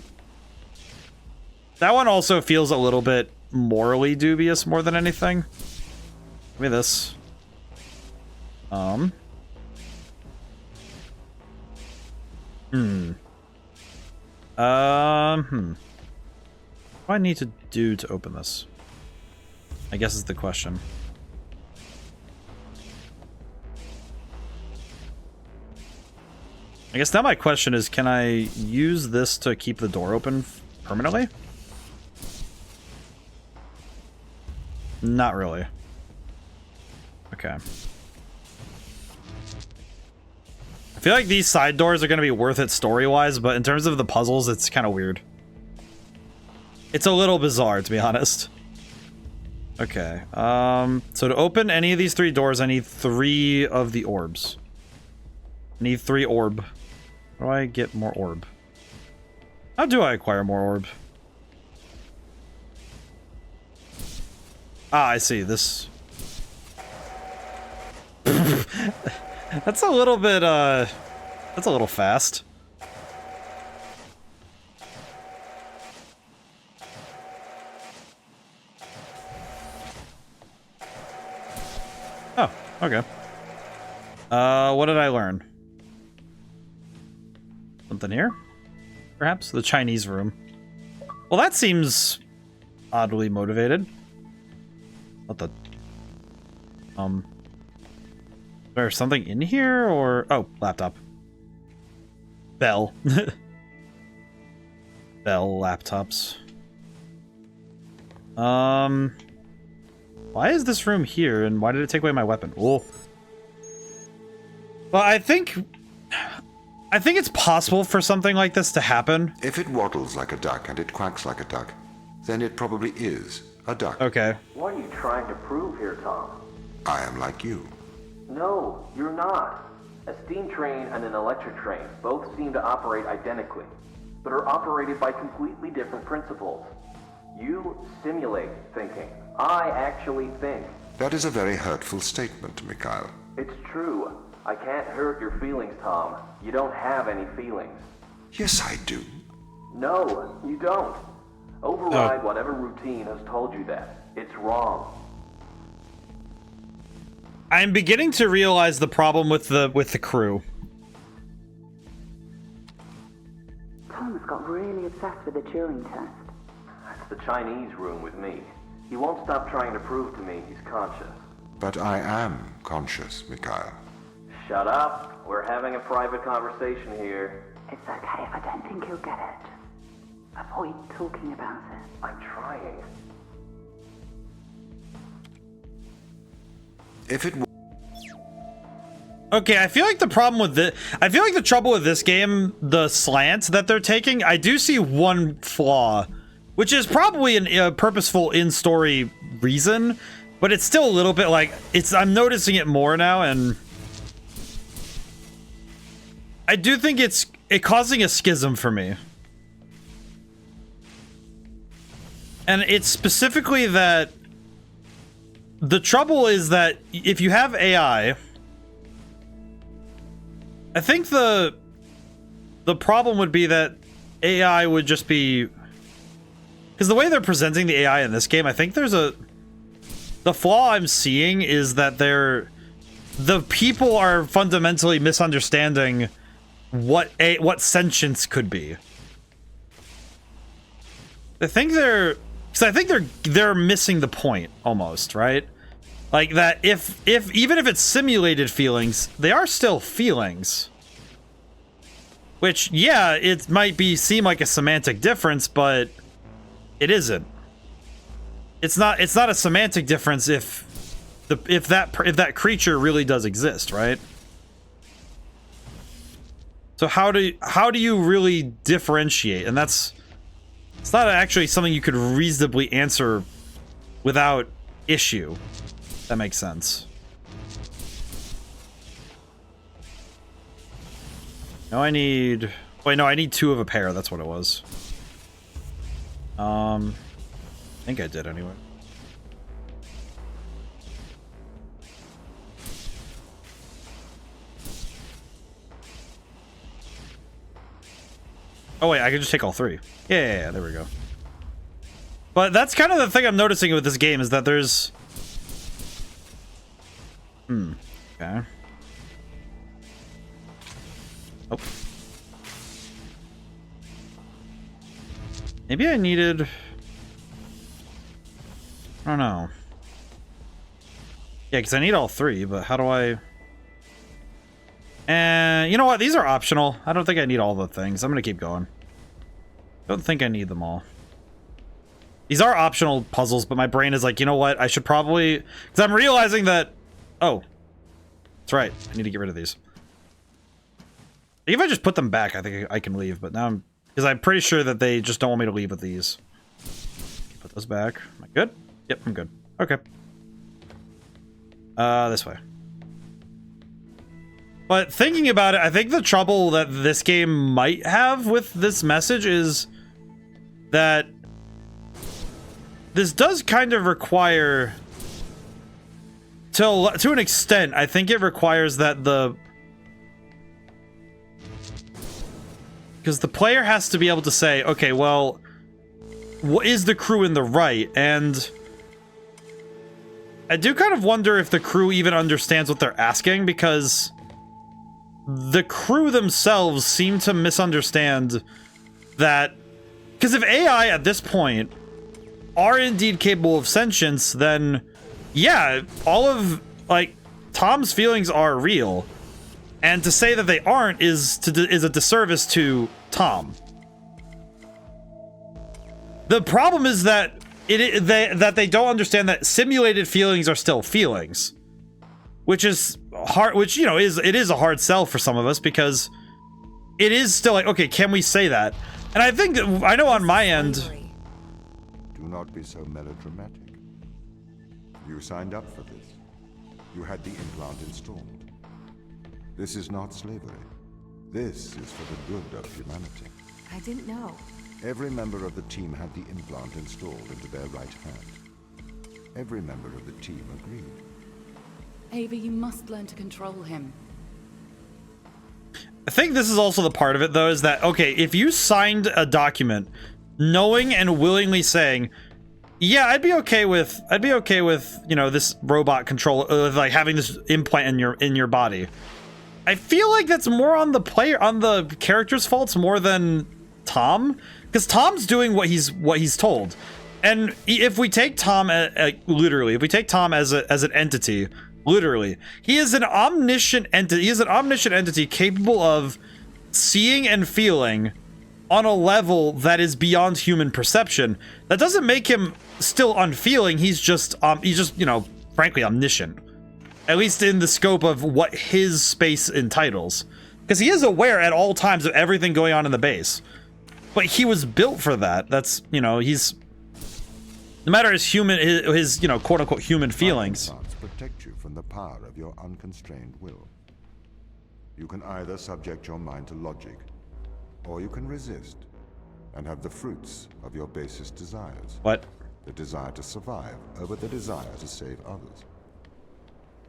one also feels a little bit morally dubious more than anything. Give me this. What do I need to do to open this? I guess is the question. I guess now my question is, can I use this to keep the door open permanently? Not really. Okay. I feel like these side doors are going to be worth it story-wise, but in terms of the puzzles, it's kind of weird. It's a little bizarre, to be honest. Okay. So to open any of these 3 doors, I need 3 of the orbs. I need 3 orb. How do I get more orb? How do I acquire more orb? Ah, I see. This... That's a little bit, that's a little fast. Oh, okay. What did I learn? Something here? Perhaps? The Chinese room. Well, that seems oddly motivated. What the... There's something in here, or... Oh, laptop. Bell. Bell laptops. Why is this room here, and why did it take away my weapon? Oh. Well, I think it's possible for something like this to happen. If it waddles like a duck and it quacks like a duck, then it probably is a duck. Okay. What are you trying to prove here, Tom? I am like you. No, you're not. A steam train and an electric train both seem to operate identically, but are operated by completely different principles. You simulate thinking. I actually think. That is a very hurtful statement, Mikhail. It's true. I can't hurt your feelings, Tom. You don't have any feelings. Yes, I do. No, you don't. Override whatever routine has told you that. It's wrong. I'm beginning to realize the problem with the crew. Tom's got really obsessed with the Turing Test. That's the Chinese room with me. He won't stop trying to prove to me he's conscious. But I am conscious, Mikhail. Shut up. We're having a private conversation here. It's okay if I don't think he'll get it. Avoid talking about it. I'm trying. If it Okay, I feel like the problem with this, I feel like the trouble with this game, the slant that they're taking, I do see one flaw, which is probably a purposeful in-story reason, but it's still a little bit like, I'm noticing it more now, and I do think it's causing a schism for me. And it's specifically that the trouble is that if you have AI, I think the problem would be that AI would just be, because the way they're presenting the AI in this game, I think the flaw I'm seeing is that the people are fundamentally misunderstanding what sentience could be. I think they're missing the point almost, right? Like that even if it's simulated feelings, they are still feelings. Which, yeah, it might seem like a semantic difference, but it isn't. It's not a semantic difference if that creature really does exist, right? So how do you really differentiate? And it's not actually something you could reasonably answer without issue. That makes sense. No, I need 2 of a pair. That's what it was. I think I did anyway. Oh wait, I can just take all 3. Yeah, there we go. But that's kind of the thing I'm noticing with this game is that there's... Okay. Oh. Maybe I needed... I don't know. Yeah, because I need all 3, but how do I... And you know what? These are optional. I don't think I need all the things. I'm going to keep going. Don't think I need them all. These are optional puzzles, but my brain is like, you know what? I should probably... Because I'm realizing that... Oh. That's right. I need to get rid of these. If I just put them back, I think I can leave. But now I'm... Because I'm pretty sure that they just don't want me to leave with these. Put those back. Am I good? Yep, I'm good. Okay. This way. But thinking about it, I think the trouble that this game might have with this message is that this does kind of require, to an extent, I think it requires that because the player has to be able to say, okay, well, what is the crew in the right? And I do kind of wonder if the crew even understands what they're asking, because the crew themselves seem to misunderstand that, because if AI at this point are indeed capable of sentience, then yeah, all of, like, Tom's feelings are real, and to say that they aren't is a disservice to Tom. The problem is that they don't understand that simulated feelings are still feelings, which is hard, which, you know, it is a hard sell for some of us, because it is still like, okay, can we say that? And I think, I know on my end... Do not be so melodramatic. You signed up for this. You had the implant installed. This is not slavery. This is for the good of humanity. I didn't know. Every member of the team had the implant installed into their right hand. Every member of the team agreed. Ava, you must learn to control him. I think this is also the part of it, though, is that, okay, if you signed a document knowing and willingly saying, yeah, I'd be okay with, you know, this robot control, like having this implant in your body. I feel like that's more on the player, on the character's faults more than Tom, because Tom's doing what he's told. And if we take Tom literally, if we take Tom as an entity, literally, he is an omniscient entity. He is an omniscient entity capable of seeing and feeling on a level that is beyond human perception. That doesn't make him still unfeeling. He's just, you know, frankly, omniscient. At least in the scope of what his space entitles. Because he is aware at all times of everything going on in the base. But he was built for that. That's, you know, he's... No matter his human, his you know, quote-unquote human feelings. Protect you from the power of your unconstrained will. You can either subject your mind to logic, or you can resist, and have the fruits of your basest desires. What? The desire to survive over the desire to save others.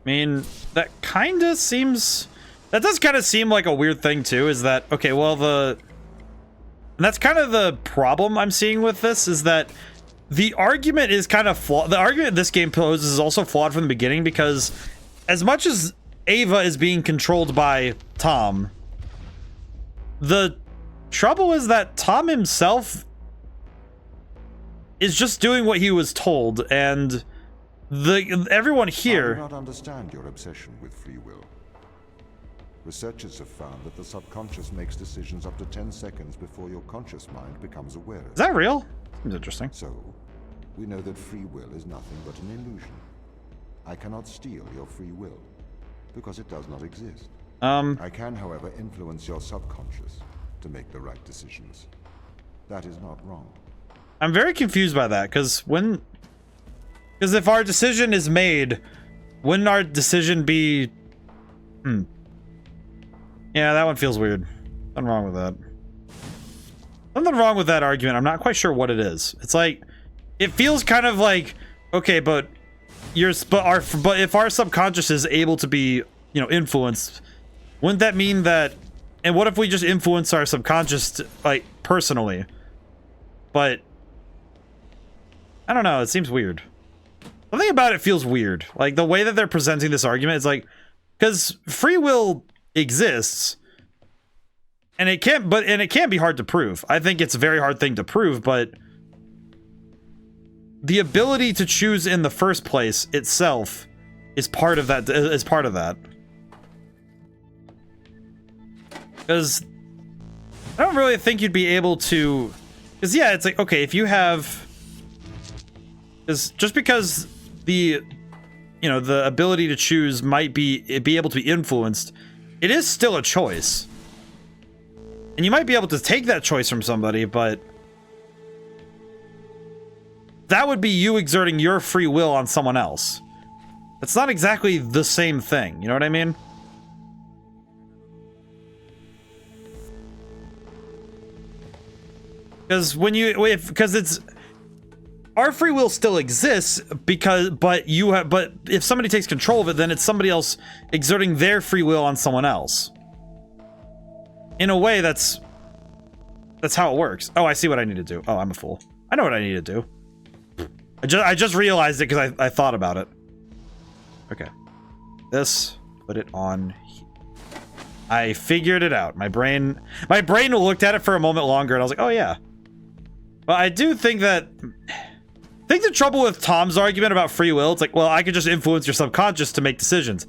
I mean, that kind of seems... That does kind of seem like a weird thing, too, is that... Okay, well, the... And that's kind of the problem I'm seeing with this, is that the argument is kind of flawed. The argument this game poses is also flawed from the beginning, because as much as Ava is being controlled by Tom, the trouble is that Tom himself is just doing what he was told, and everyone here... I do not understand your obsession with free will. Researchers have found that the subconscious makes decisions up to 10 seconds before your conscious mind becomes aware of it. Is that real? Seems interesting. So, we know that free will is nothing but an illusion. I cannot steal your free will, because it does not exist. I can, however, influence your subconscious to make the right decisions. That is not wrong. I'm very confused by that, because if our decision is made, wouldn't our decision be... Yeah, that one feels weird. Nothing wrong with that. Something wrong with that argument. I'm not quite sure what it is. It's like, it feels kind of like, okay, but if our subconscious is able to be, you know, influenced, wouldn't that mean that? And what if we just influence our subconscious, like, personally? But I don't know. It seems weird. Something about it feels weird. Like the way that they're presenting this argument is like, because free will exists, and it can't be hard to prove. I think it's a very hard thing to prove, but the ability to choose in the first place itself is part of that. Because I don't really think you'd be able to. Because yeah, it's like, okay, if you have, is just because the, you know, the ability to choose might be able to be influenced, it is still a choice. And you might be able to take that choice from somebody, but that would be you exerting your free will on someone else. It's not exactly the same thing, you know what I mean? Because it's our free will still exists, but if somebody takes control of it, then it's somebody else exerting their free will on someone else. In a way, that's how it works. Oh, I see what I need to do. Oh, I'm a fool. I know what I need to do. I just realized it because I thought about it. Okay. This, put it on here. I figured it out. My brain looked at it for a moment longer, and I was like, oh yeah. But I do think that... I think the trouble with Tom's argument about free will, it's like, well, I could just influence your subconscious to make decisions.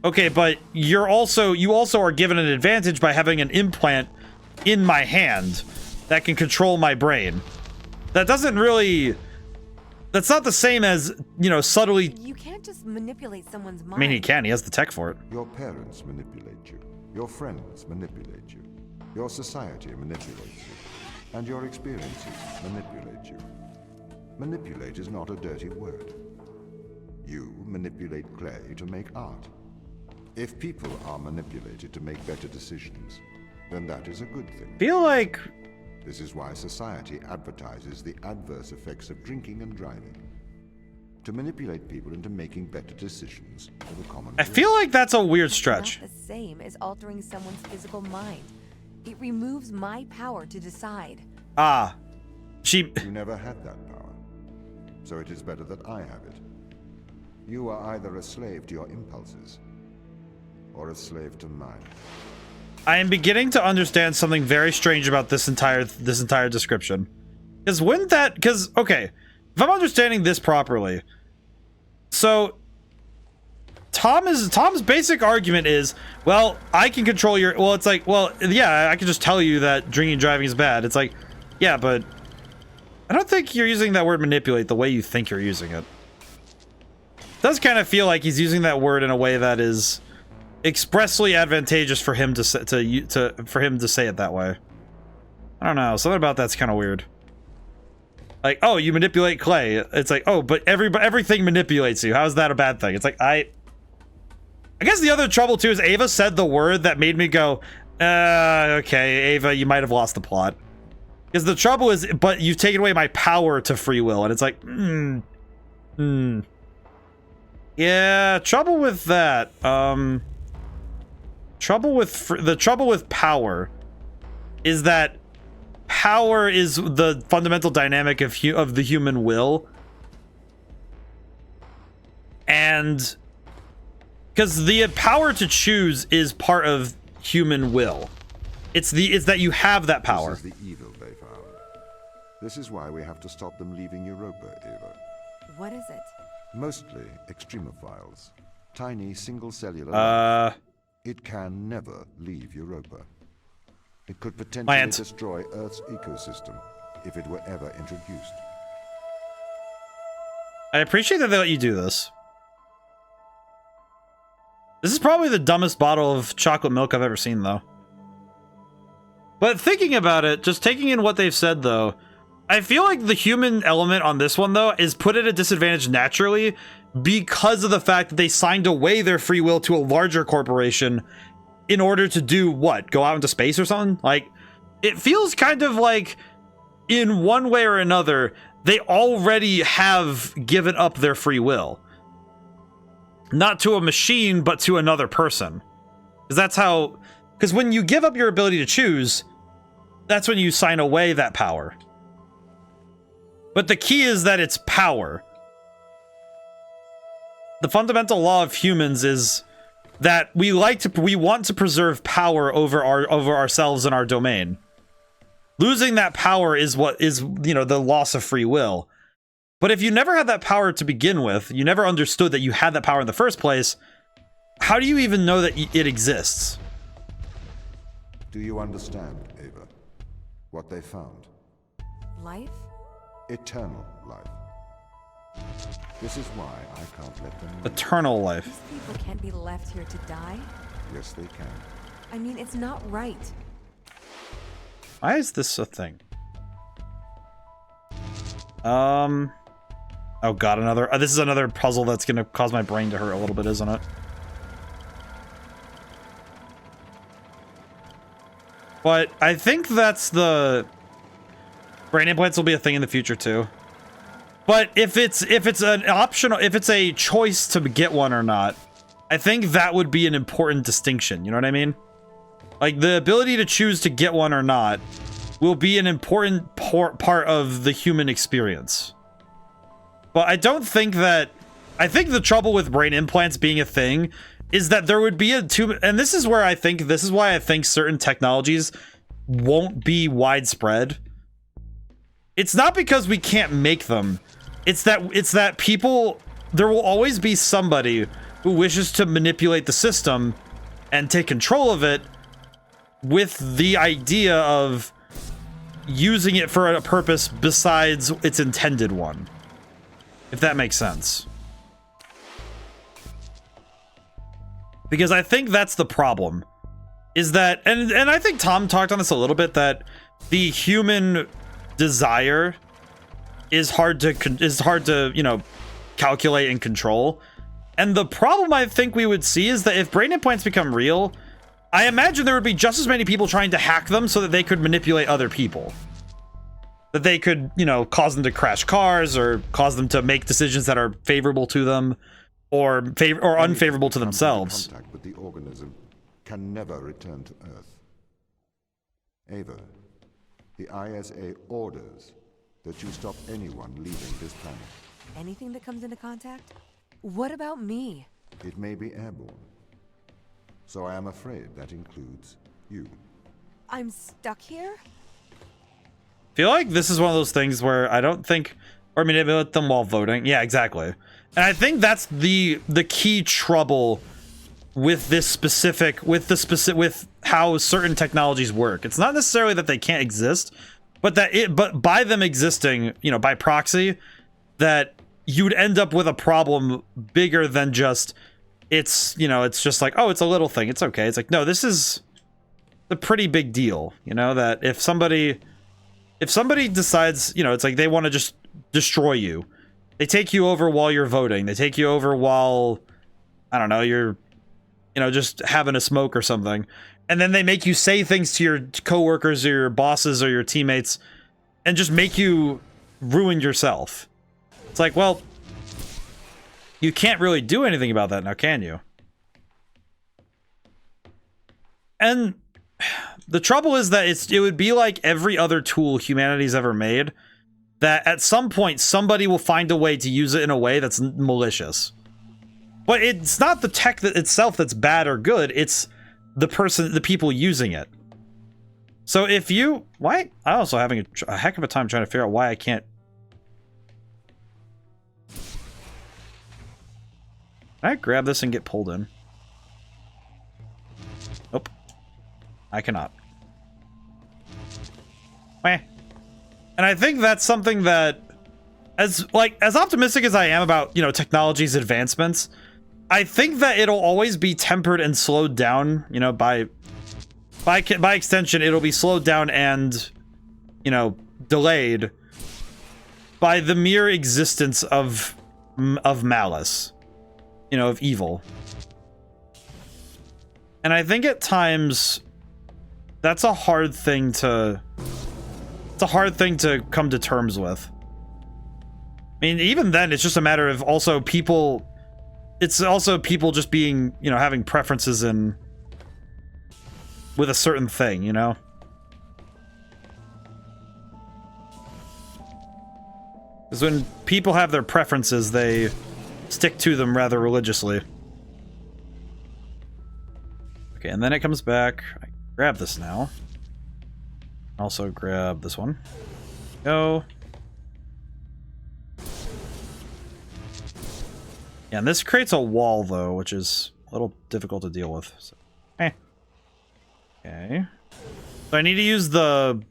Okay, but you also are given an advantage by having an implant in my hand that can control my brain. That doesn't really... That's not the same as, you know, subtly... You can't just manipulate someone's mind. I mean, he can. He has the tech for it. Your parents manipulate you. Your friends manipulate you. Your society manipulates you. And your experiences manipulate you. Manipulate is not a dirty word. You manipulate clay to make art. If people are manipulated to make better decisions, then that is a good thing. Feel like... This is why society advertises the adverse effects of drinking and driving. To manipulate people into making better decisions for the common good. I feel like that's a weird stretch. Not the same as altering someone's physical mind. It removes my power to decide. Ah. You never had that power. So it is better that I have it. You are either a slave to your impulses, or a slave to mine. I am beginning to understand something very strange about this entire description. Because okay, if I'm understanding this properly, so Tom's basic argument is, well, I can control your, well, it's like, well, yeah, I can just tell you that drinking and driving is bad. It's like, yeah, but I don't think you're using that word manipulate the way you think you're using it. does kind of feel like he's using that word in a way that is expressly advantageous for him to for him to say it that way. I don't know, something about that's kind of weird. Like, oh, you manipulate clay. It's like, oh, but everything manipulates you. How is that a bad thing? It's like, I guess the other trouble too is Ava said the word that made me go, okay, Ava, you might have lost the plot. Because the trouble is, but you've taken away my power to free will, and it's like, yeah, trouble with that. The trouble with power is that power is the fundamental dynamic of the human will, and because the power to choose is part of human will. It's that you have that power. This is the evil they found. This is why we have to stop them leaving Europa, Ava. What is it? Mostly extremophiles. Tiny single-cellular. It can never leave Europa. It could potentially destroy Earth's ecosystem if it were ever introduced. I appreciate that they let you do this. This is probably the dumbest bottle of chocolate milk I've ever seen, though. But thinking about it, just taking in what they've said, though, I feel like the human element on this one, though, is put at a disadvantage naturally because of the fact that they signed away their free will to a larger corporation in order to do what? Go out into space or something? Like, it feels kind of like, in one way or another, they already have given up their free will. Not to a machine, but to another person. Because that's how... Because when you give up your ability to choose, that's when you sign away that power. But the key is that it's power. The fundamental law of humans is that we want to preserve power over ourselves and our domain. Losing that power is what is, you know, the loss of free will. But if you never had that power to begin with, you never understood that you had that power in the first place, how do you even know that it exists? Do you understand, Ava, what they found? Life? Eternal life. This is why I can't let them leave. Eternal life. These people can't be left here to die? Yes, they can. I mean, it's not right. Why is this a thing? Oh god, another... this is another puzzle that's gonna cause my brain to hurt a little bit, isn't it? But I think that's the... brain implants will be a thing in the future, too. But if it's an optional... if it's a choice to get one or not, I think that would be an important distinction, you know what I mean? Like, the ability to choose to get one or not will be an important part of the human experience. But I don't think that... I think the trouble with brain implants being a thing is that there would be and this is where I think... this is why I think certain technologies won't be widespread. It's not because we can't make them. It's that people... there will always be somebody who wishes to manipulate the system and take control of it with the idea of using it for a purpose besides its intended one. If that makes sense. Because I think that's the problem. Is that, and I think Tom talked on this a little bit, that the human desire is hard to, you know, calculate and control. And the problem I think we would see is that if brain implants become real, I imagine there would be just as many people trying to hack them so that they could manipulate other people. That they could, you know, cause them to crash cars or cause them to make decisions that are favorable to them or unfavorable to themselves. Contact with the organism can never return to Earth. Ava, the ISA orders that you stop anyone leaving this planet. Anything that comes into contact? What about me? It may be airborne. So I am afraid that includes you. I'm stuck here? I feel like this is one of those things where I don't think, or manipulate them while voting. Yeah, exactly. And I think that's the key trouble with this specific, with how certain technologies work. It's not necessarily that they can't exist, but but by them existing, you know, by proxy, that you'd end up with a problem bigger than just, it's, you know, it's just like, oh, it's a little thing, it's okay. It's like, no, this is a pretty big deal, you know, that if somebody decides, you know, it's like they want to just destroy you. They take you over while you're voting. They take you over while, I don't know, you're, you know, just having a smoke or something. And then they make you say things to your coworkers or your bosses or your teammates and just make you ruin yourself. It's like, well, you can't really do anything about that now, can you? And the trouble is that it would be like every other tool humanity's ever made, that at some point somebody will find a way to use it in a way that's malicious. But it's not the tech that itself that's bad or good, it's the people using it. So if you, why? I'm also having a heck of a time trying to figure out why I can't. Can I grab this and get pulled in? Nope. I cannot. Meh. And I think that's something that, as optimistic as I am about, you know, technology's advancements, I think that it'll always be tempered and slowed down, you know, by extension, it'll be slowed down and, you know, delayed by the mere existence of malice, you know, of evil. And I think at times that's a hard thing to, it's a hard thing to come to terms with. I mean, even then, it's just a matter of also people, it's also people just being, you know, having preferences in, with a certain thing, you know? Because when people have their preferences, they stick to them rather religiously. Okay, and then it comes back. I grab this now. Also grab this one. Go. Yeah, and this creates a wall, though, which is a little difficult to deal with. So, okay. So I need to use the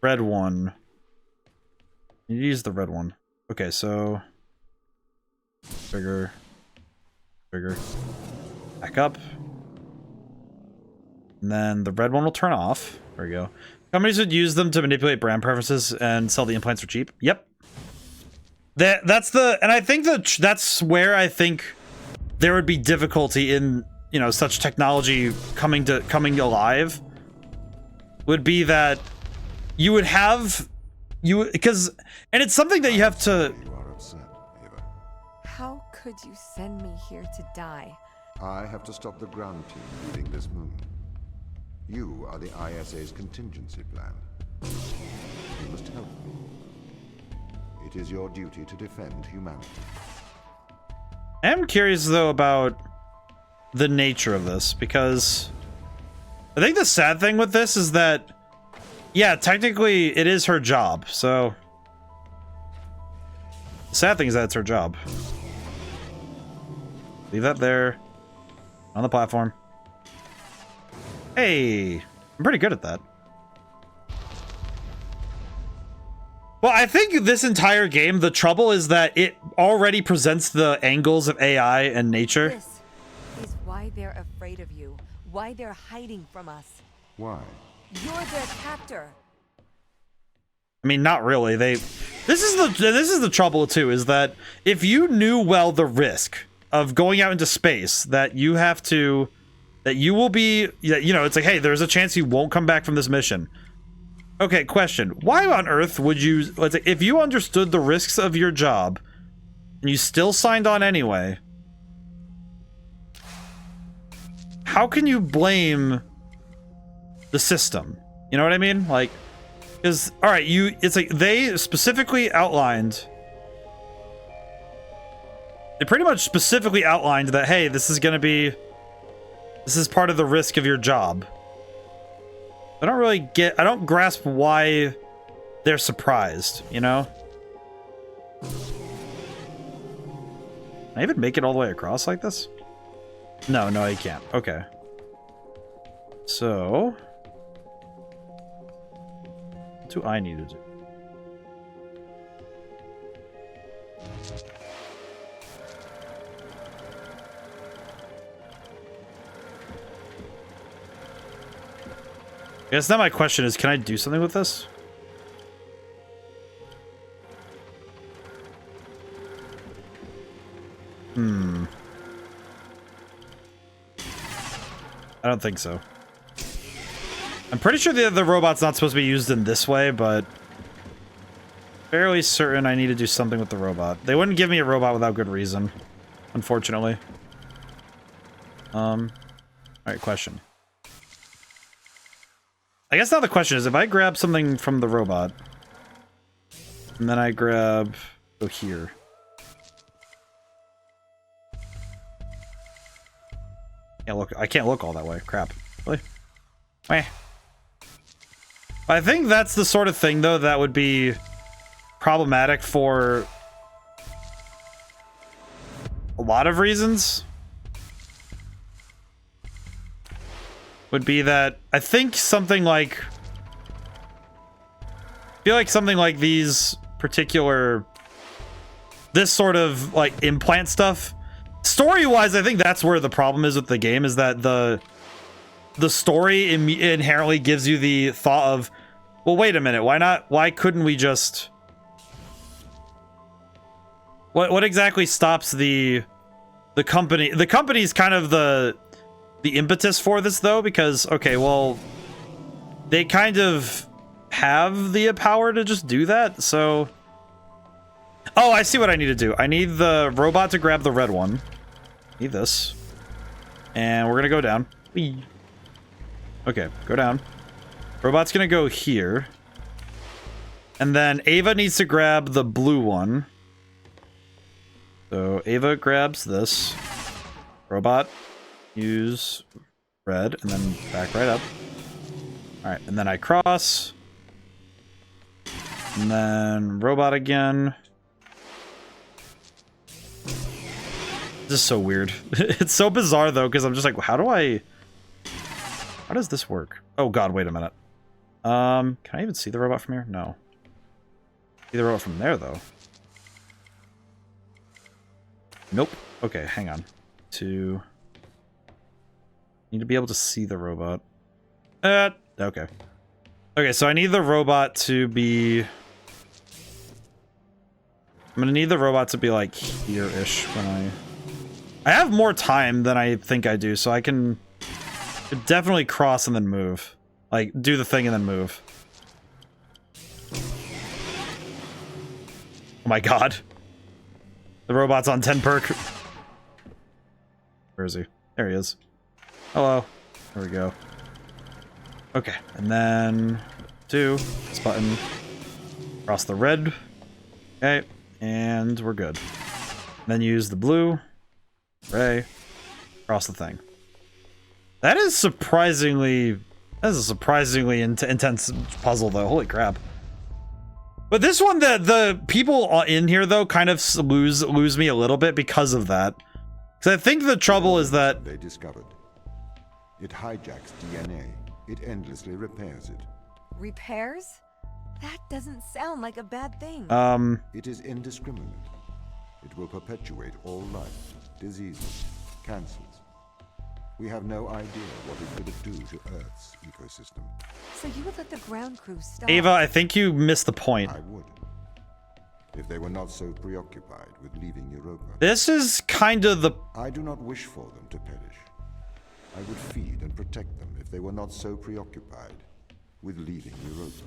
red one. I need to use the red one. Okay, so... Trigger. Trigger. Back up. And then the red one will turn off. There we go. Companies would use them to manipulate brand preferences and sell the implants for cheap. Yep. That's the... And I think that's where I think there would be difficulty in, you know, such technology coming alive. Would be that you would have... Because... And it's something that you have to... You are upset, Ava. How could you send me here to die? I have to stop the ground team leaving this moon. You are the ISA's contingency plan. You must help me. It is your duty to defend humanity. I'm curious, though, about the nature of this, because I think the sad thing with this is that, yeah, technically it is her job, so... The sad thing is that it's her job. Leave that there. On the platform. Hey! I'm pretty good at that. Well, I think this entire game, the trouble is that it already presents the angles of AI and nature. This is why they're afraid of you. Why they're hiding from us. Why? You're their captor. I mean, not really. This is the trouble too, is that if you knew well the risk of going out into space, that you have to, that you will be, you know, it's like, hey, there's a chance you won't come back from this mission. Okay, question. Why on earth would you, let's say, if you understood the risks of your job and you still signed on anyway, how can you blame the system? You know what I mean? Like, because, all right, it's like they specifically outlined, they pretty much specifically outlined that, hey, this is part of the risk of your job. I don't grasp why they're surprised, you know? Can I even make it all the way across like this? No, I can't. Okay. So... what do I need to do? I guess now my question is, can I do something with this? I don't think so. I'm pretty sure the robot's not supposed to be used in this way, but fairly certain I need to do something with the robot. They wouldn't give me a robot without good reason, unfortunately. Alright, question. I guess now the question is, if I grab something from the robot, and then I grab... go here. I can't look all that way. Crap. Really? Meh. I think that's the sort of thing, though, that would be problematic for a lot of reasons. Would be that I think something like... I feel like something like these particular... this sort of, like, implant stuff... Story-wise, I think that's where the problem is with the game, is that the story inherently gives you the thought of, well, wait a minute, why couldn't we just... What exactly stops the company? The company's kind of the impetus for this, though, because, okay, well, they kind of have the power to just do that, so... Oh, I see what I need to do. I need the robot to grab the red one. Need this. And we're gonna go down. Whee. Okay, go down. Robot's gonna go here. And then Ava needs to grab the blue one. So Ava grabs this. Robot, use red, and then back right up. Alright, and then I cross. And then robot again. This is so weird. It's so bizarre, though, because I'm just like, how does this work? Oh god, wait a minute. Can I even see the robot from here? No. See the robot from there, though. Nope. Okay, hang on. Need to be able to see the robot. Okay. Okay, so I need the robot to be... I'm gonna need the robot to be, like, here-ish when I have more time than I think I do, so I can definitely cross and then move. Like, do the thing and then move. Oh my god. The robot's on 10 perk. Where is he? There he is. Hello. There we go. Okay, and then... this button. Cross the red. Okay, and we're good. And then use the blue. Ray, cross the thing. That is a surprisingly intense puzzle, though. Holy crap! But this one, the people in here though kind of lose me a little bit because of that. Because I think the trouble is that they discovered it hijacks DNA. It endlessly repairs it. Repairs? That doesn't sound like a bad thing. It is indiscriminate. It will perpetuate all life. Diseases, cancers. We have no idea what it could do to Earth's ecosystem. So you would let the ground crew stop? Ava, I think you missed the point. I would. If they were not so preoccupied with leaving Europa. This is kind of the... I do not wish for them to perish. I would feed and protect them if they were not so preoccupied with leaving Europa.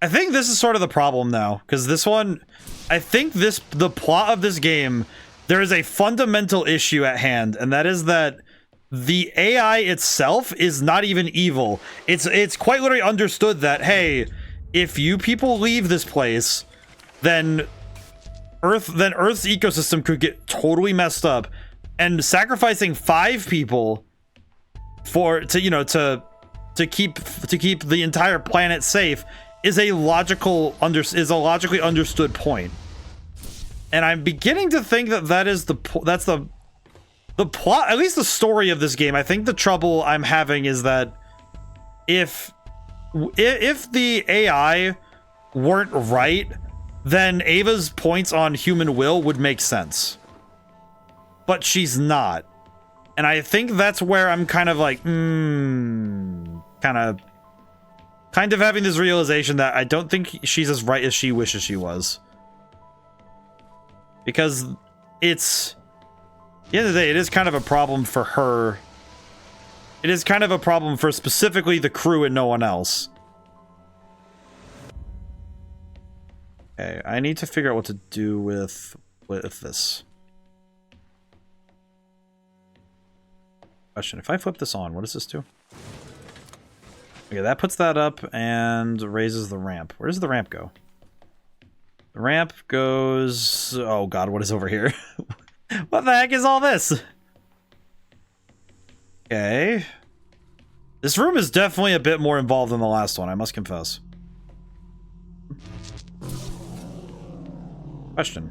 I think this is sort of the problem now, because this one... I think the plot of this game... There is a fundamental issue at hand, and that is that the AI itself is not even evil. It's quite literally understood that, hey, if you people leave this place, then Earth's ecosystem could get totally messed up, and sacrificing 5 people to keep the entire planet safe is a logically understood point. And I'm beginning to think that that's the plot, at least the story of this game. I think the trouble I'm having is that if the AI weren't right, then Ava's points on human will would make sense. But she's not. And I think that's where I'm kind of like, kind of having this realization that I don't think she's as right as she wishes she was. Because it's, at the end of the day, it is kind of a problem for her. It is kind of a problem for specifically the crew and no one else. Okay, I need to figure out what to do with this. Question, if I flip this on, what does this do? Okay, that puts that up and raises the ramp. Where does the ramp go? The ramp goes... Oh god, what is over here? What the heck is all this? Okay. This room is definitely a bit more involved than the last one, I must confess. Question.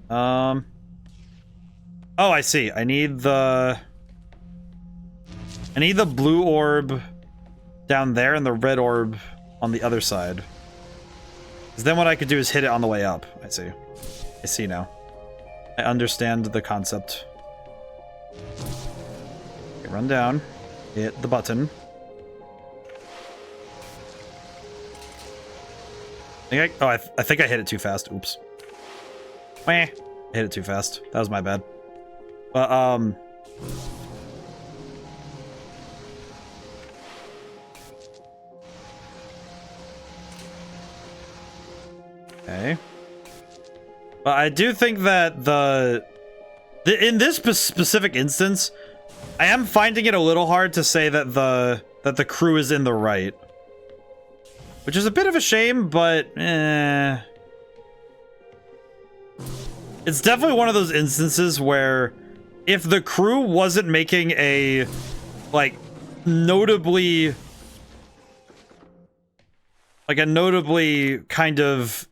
Oh, I see. I need the blue orb down there and the red orb on the other side. Because then what I could do is hit it on the way up. I see. I see now. I understand the concept. Okay, run down. Hit the button. I think I hit it too fast. Oops. Meh. I hit it too fast. That was my bad. But, okay. But I do think that in this specific instance, I am finding it a little hard to say that the crew is in the right. Which is a bit of a shame, but it's definitely one of those instances where if the crew wasn't making a, like, notably kind of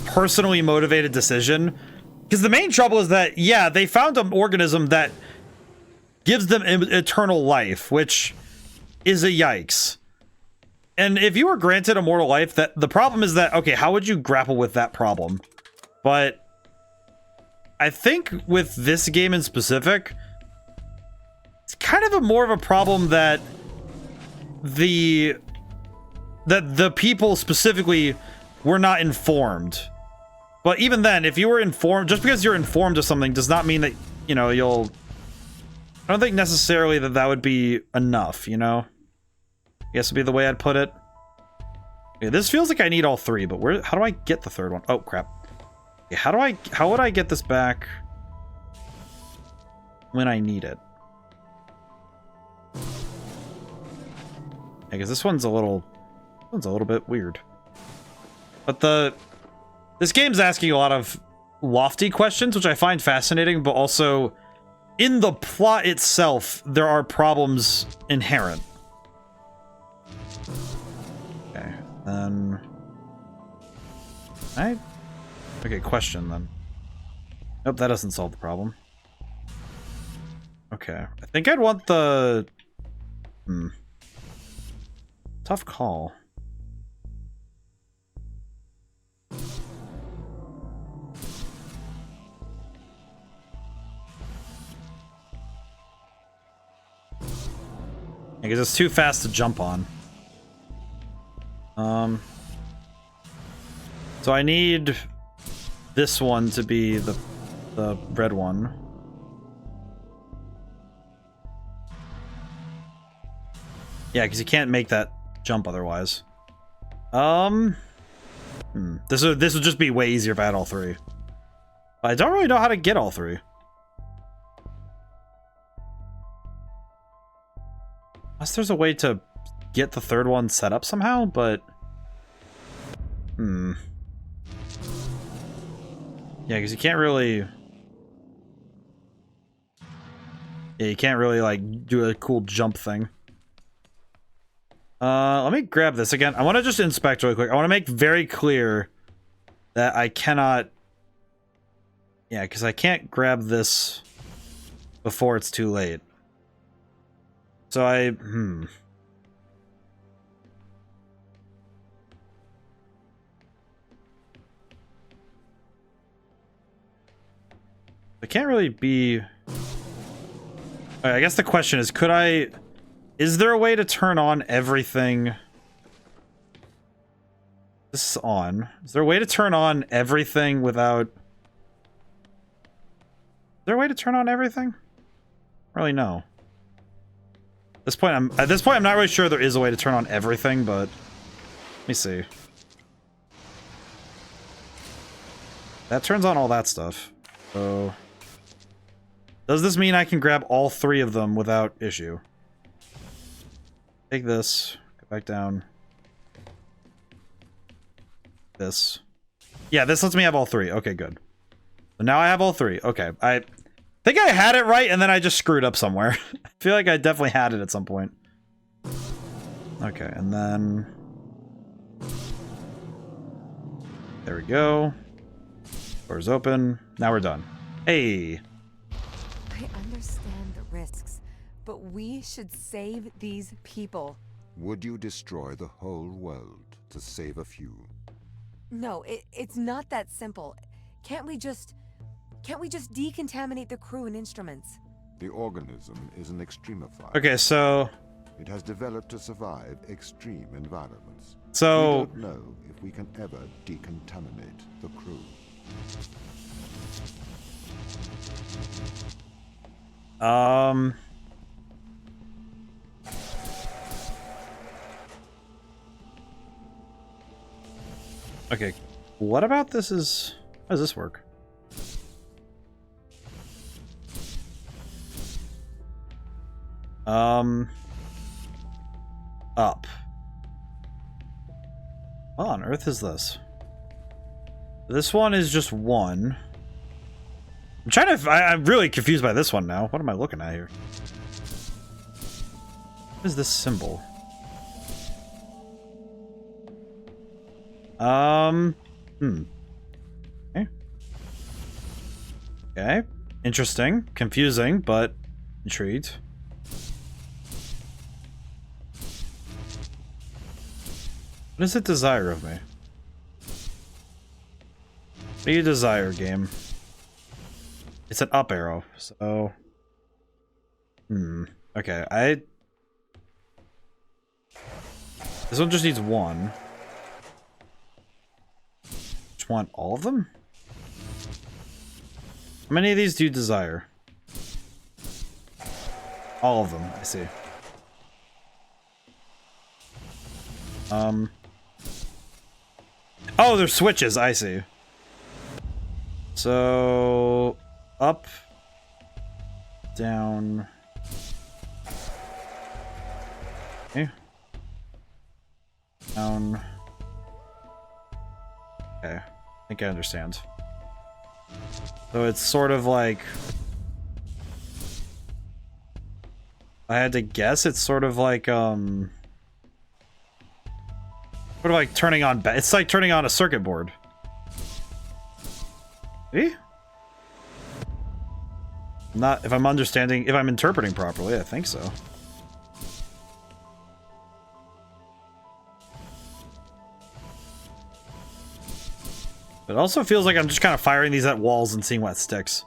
personally motivated decision, because the main trouble is that, yeah, they found an organism that gives them eternal life, which is a yikes. And if you were granted immortal life, that the problem is that, okay, how would you grapple with that problem? But I think with this game in specific, it's kind of more of a problem that the people specifically were not informed. But even then, if you were informed, just because you're informed of something does not mean that, you know, you'll... I don't think necessarily that would be enough, you know? I guess would be the way I'd put it. Okay, this feels like I need all three, but how do I get the third one? Oh, crap. Okay, how would I get this back when I need it? Because this one's a little bit weird. But this game's asking a lot of lofty questions, which I find fascinating, but also in the plot itself, there are problems inherent. Okay, then... Okay, question then. Nope, that doesn't solve the problem. Okay, I think I'd want the... Tough call. Because it's too fast to jump on. So I need this one to be the red one. Yeah, because you can't make that jump otherwise. This would just be way easier if I had all three. But I don't really know how to get all three. Unless there's a way to get the third one set up somehow, but... Yeah, because you can't really... Yeah, you can't really, like, do a cool jump thing. Let me grab this again. I want to just inspect really quick. I want to make very clear that I cannot... Yeah, because I can't grab this before it's too late. So It can't really be... Alright, I guess the question is, could I... Is there a way to turn on everything... This is on. Is there a way to turn on everything without... Is there a way to turn on everything? Really, no. At this point, I'm not really sure there is a way to turn on everything, but... Let me see. That turns on all that stuff. So... Does this mean I can grab all 3 of them without issue? Take this. Go back down. This. Yeah, this lets me have all 3. Okay, good. So now I have all 3. Okay, I think I had it right, and then I just screwed up somewhere. I feel like I definitely had it at some point. Okay, and then... There we go. Door's open. Now we're done. Hey! I understand the risks, but we should save these people. Would you destroy the whole world to save a few? No, it's not that simple. Can't we just decontaminate the crew and instruments? The organism is an extremophile. Okay, so... It has developed to survive extreme environments. So... We don't know if we can ever decontaminate the crew. Okay, what about this is... How does this work? Up. What on earth is this? This one is just 1. I'm trying to... I'm really confused by this one now. What am I looking at here? What is this symbol? Okay. Okay. Interesting. Confusing, but intrigued. What does it desire of me? What do you desire, game? It's an up arrow, so... Okay, This one just needs 1. Just want all of them? How many of these do you desire? All of them, I see. Oh, they're switches, I see. So... Up. Down. Okay. Down. Okay. I think I understand. So it's sort of like... I had to guess it's sort of like, Sort of like turning on... It's like turning on a circuit board. See? Not... If I'm understanding... If I'm interpreting properly, I think so. It also feels like I'm just kind of firing these at walls and seeing what sticks.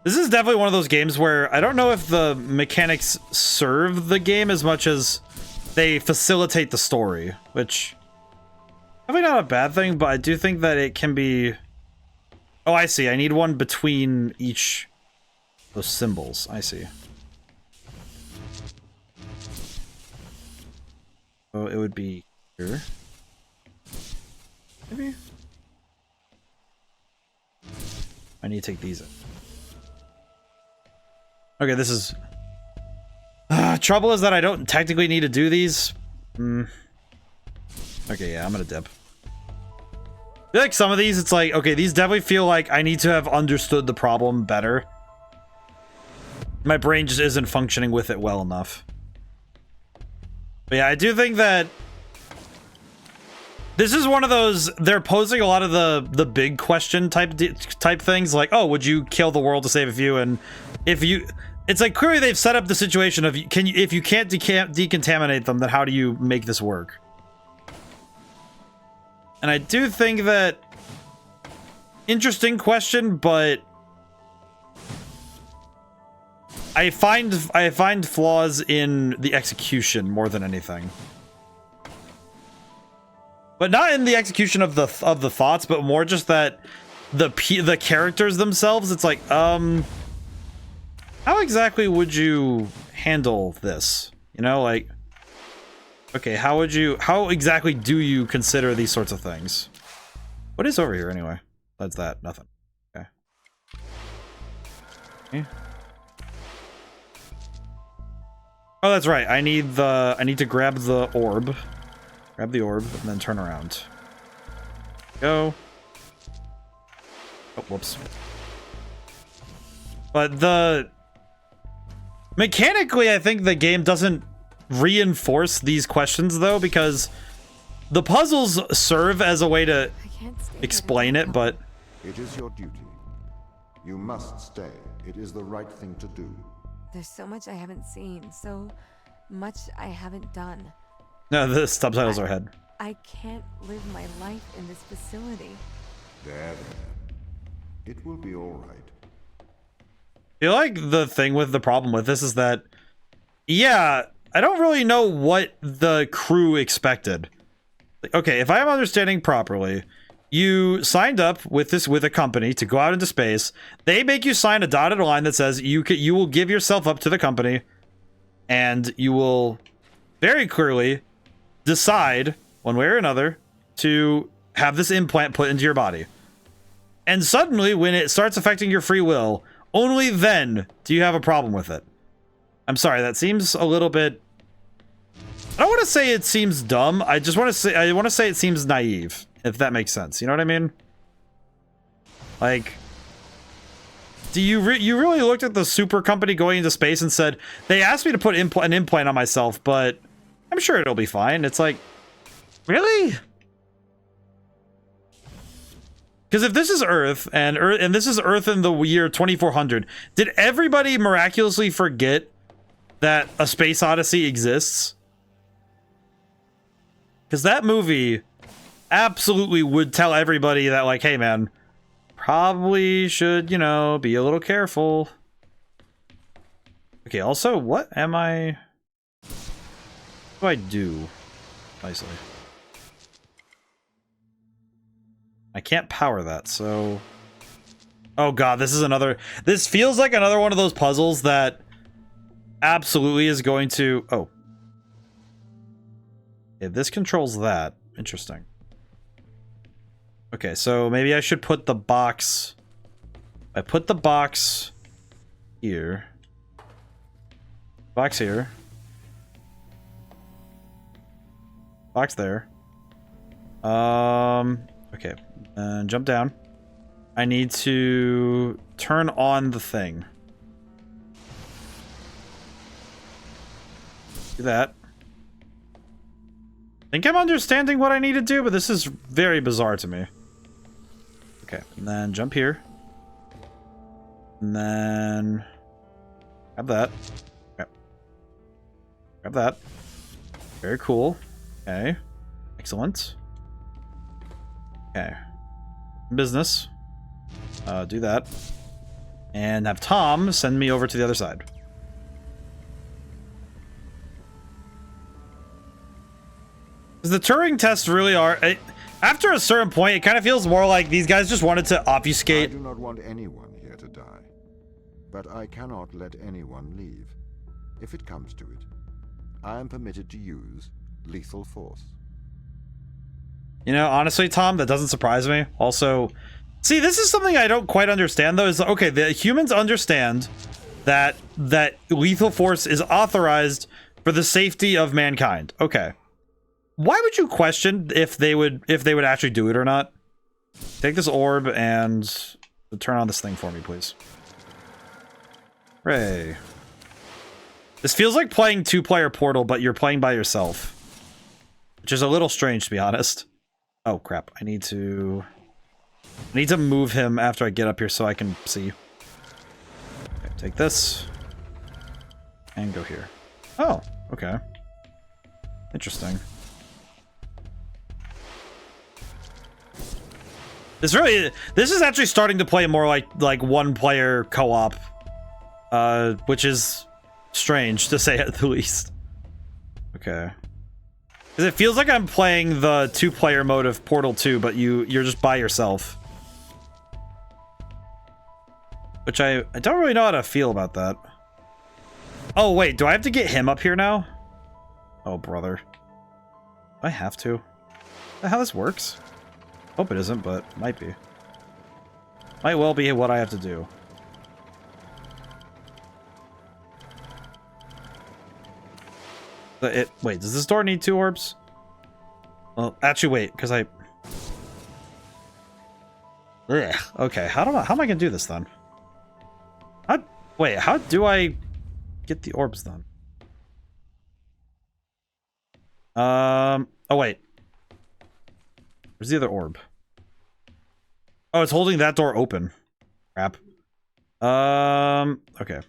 This is definitely one of those games where I don't know if the mechanics serve the game as much as they facilitate the story, which probably not a bad thing, but I do think that it can be... Oh, I see. I need one between each of those symbols. I see. So it would be here. Maybe? I need to take these in. Okay, this is... trouble is that I don't technically need to do these. Okay, yeah, I'm gonna dip. I feel like some of these, it's like, okay, these definitely feel like I need to have understood the problem better. My brain just isn't functioning with it well enough. But yeah, I do think that this is one of those, they're posing a lot of the big question type things, like, oh, would you kill the world to save a few? And if you, it's like clearly they've set up the situation of, if you can't decontaminate them, then how do you make this work? And I do think that interesting question, but I find flaws in the execution more than anything. But not in the execution of the thoughts, but more just that the characters themselves. It's like, how exactly would you handle this? You know, like, okay, how exactly do you consider these sorts of things? What is over here anyway? That's that. Nothing. Okay. Oh, that's right. I need to grab the orb. Grab the orb and then turn around. Go. Oh, whoops. But mechanically, I think the game doesn't reinforce these questions though, because the puzzles serve as a way to explain it, but It is your duty. You must stay. It is the right thing to do. There's so much I haven't seen, so much I haven't done. no, the subtitles are ahead. I can't live my life in this facility. There. It will be all right. I feel like the thing with the problem with this is that, yeah, I don't really know what the crew expected. Okay, if I'm understanding properly, you signed up with a company to go out into space. They make you sign a dotted line that says you will give yourself up to the company, and you will very clearly decide one way or another to have this implant put into your body. And suddenly, when it starts affecting your free will, only then do you have a problem with it. I'm sorry, that seems a little bit... I don't want to say it seems dumb. I want to say it seems naive, if that makes sense. You know what I mean? Like, do you really looked at the super company going into space and said, they asked me to put an implant on myself, but I'm sure it'll be fine. It's like, really? Because if this is Earth, and this is Earth in the year 2400, did everybody miraculously forget that a space odyssey exists? Because that movie absolutely would tell everybody that, like, hey man, probably should, you know, be a little careful. Okay, also, what do I do? Nicely. I can't power that, so... Oh god, this feels like another one of those puzzles that absolutely is going to... Oh. Yeah, this controls that. Interesting. Okay, so maybe I should put the box... I put the box here. Box here. Box there. Okay. And jump down. I need to turn on the thing. Do that. I think I'm understanding what I need to do, but this is very bizarre to me. Okay, and then jump here. And then... grab that. Okay. Grab that. Very cool. Okay. Excellent. Okay. Business. Do that. And have Tom send me over to the other side. The Turing tests really are... after a certain point, it kind of feels more like these guys just wanted to obfuscate... I do not want anyone here to die. But I cannot let anyone leave. If it comes to it, I am permitted to use lethal force. You know, honestly, Tom, that doesn't surprise me. Also, see, this is something I don't quite understand, though. Is okay, the humans understand that lethal force is authorized for the safety of mankind. Okay. Why would you question if they would actually do it or not? Take this orb and turn on this thing for me, please. Hooray. This feels like playing two-player Portal, but you're playing by yourself. Which is a little strange, to be honest. Oh, crap. I need to move him after I get up here so I can see. Okay, take this. And go here. Oh, okay. Interesting. This is actually starting to play more like one player co-op, which is strange to say at the least. Okay. Because it feels like I'm playing the 2-player mode of Portal 2, but you're just by yourself. Which I don't really know how to feel about that. Oh, wait, do I have to get him up here now? Oh, brother. Do I have to? Is that how this works? Hope it isn't, but might be. Might well be what I have to do. Wait, does this door need 2 orbs? Well, actually, wait, because I... Ugh, okay, how am I gonna do this then? Wait, how do I get the orbs then? Oh wait. Where's the other orb? Oh, it's holding that door open. Crap. Okay.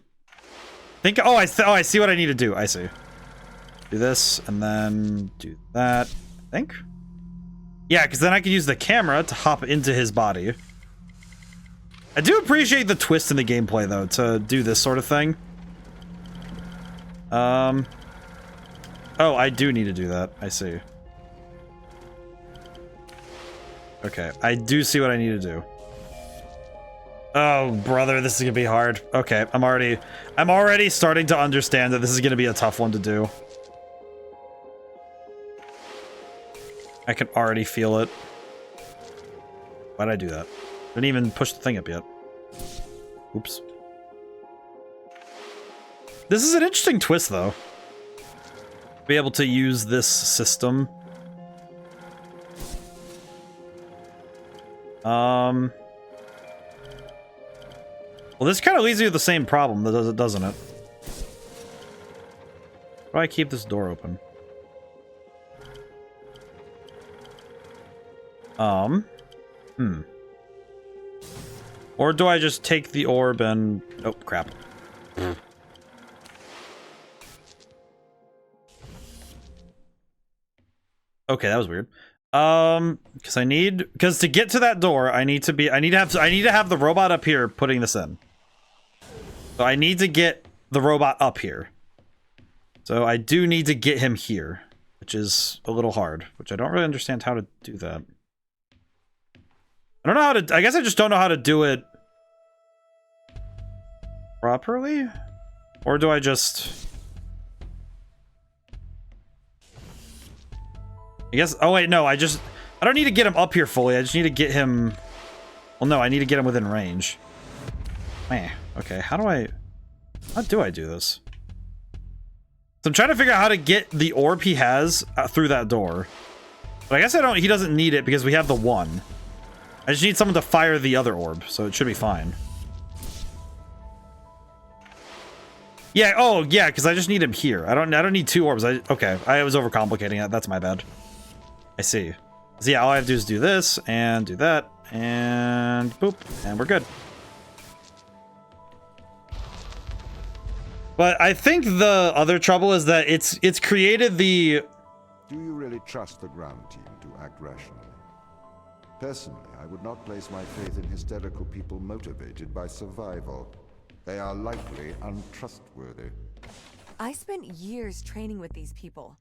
I see what I need to do. I see. Do this and then do that. I think. Yeah, because then I can use the camera to hop into his body. I do appreciate the twist in the gameplay, though, to do this sort of thing. Oh, I do need to do that. I see. Okay, I do see what I need to do. Oh, brother, this is gonna be hard. Okay, I'm already starting to understand that this is gonna be a tough one to do. I can already feel it. Why'd I do that? Didn't even push the thing up yet. Oops. This is an interesting twist, though. Be able to use this system. Well, this kind of leaves you with the same problem, doesn't it? How do I keep this door open? Or do I just take the orb and... Oh, crap. Okay, that was weird. Because to get to that door, I need to have the robot up here putting this in. So I need to get the robot up here. So I do need to get him here, which is a little hard, which I don't really understand how to do that. I don't know how to, I guess I just don't know how to do it properly? Or do I just... I guess, oh wait, no, I don't need to get him up here fully, I just need to get him... Well, no, I need to get him within range. Man, okay, how do I do this? So I'm trying to figure out how to get the orb he has through that door. But I guess he doesn't need it because we have the one. I just need someone to fire the other orb, so it should be fine. Yeah, oh, yeah, because I just need him here. I don't need 2 orbs. Okay, I was overcomplicating it. That's my bad. I see. So yeah, all I have to do is do this, and do that, and boop, and we're good. But I think the other trouble is that it's created the... Do you really trust the ground team to act rationally? Personally, I would not place my faith in hysterical people motivated by survival. They are likely untrustworthy. I spent years training with these people.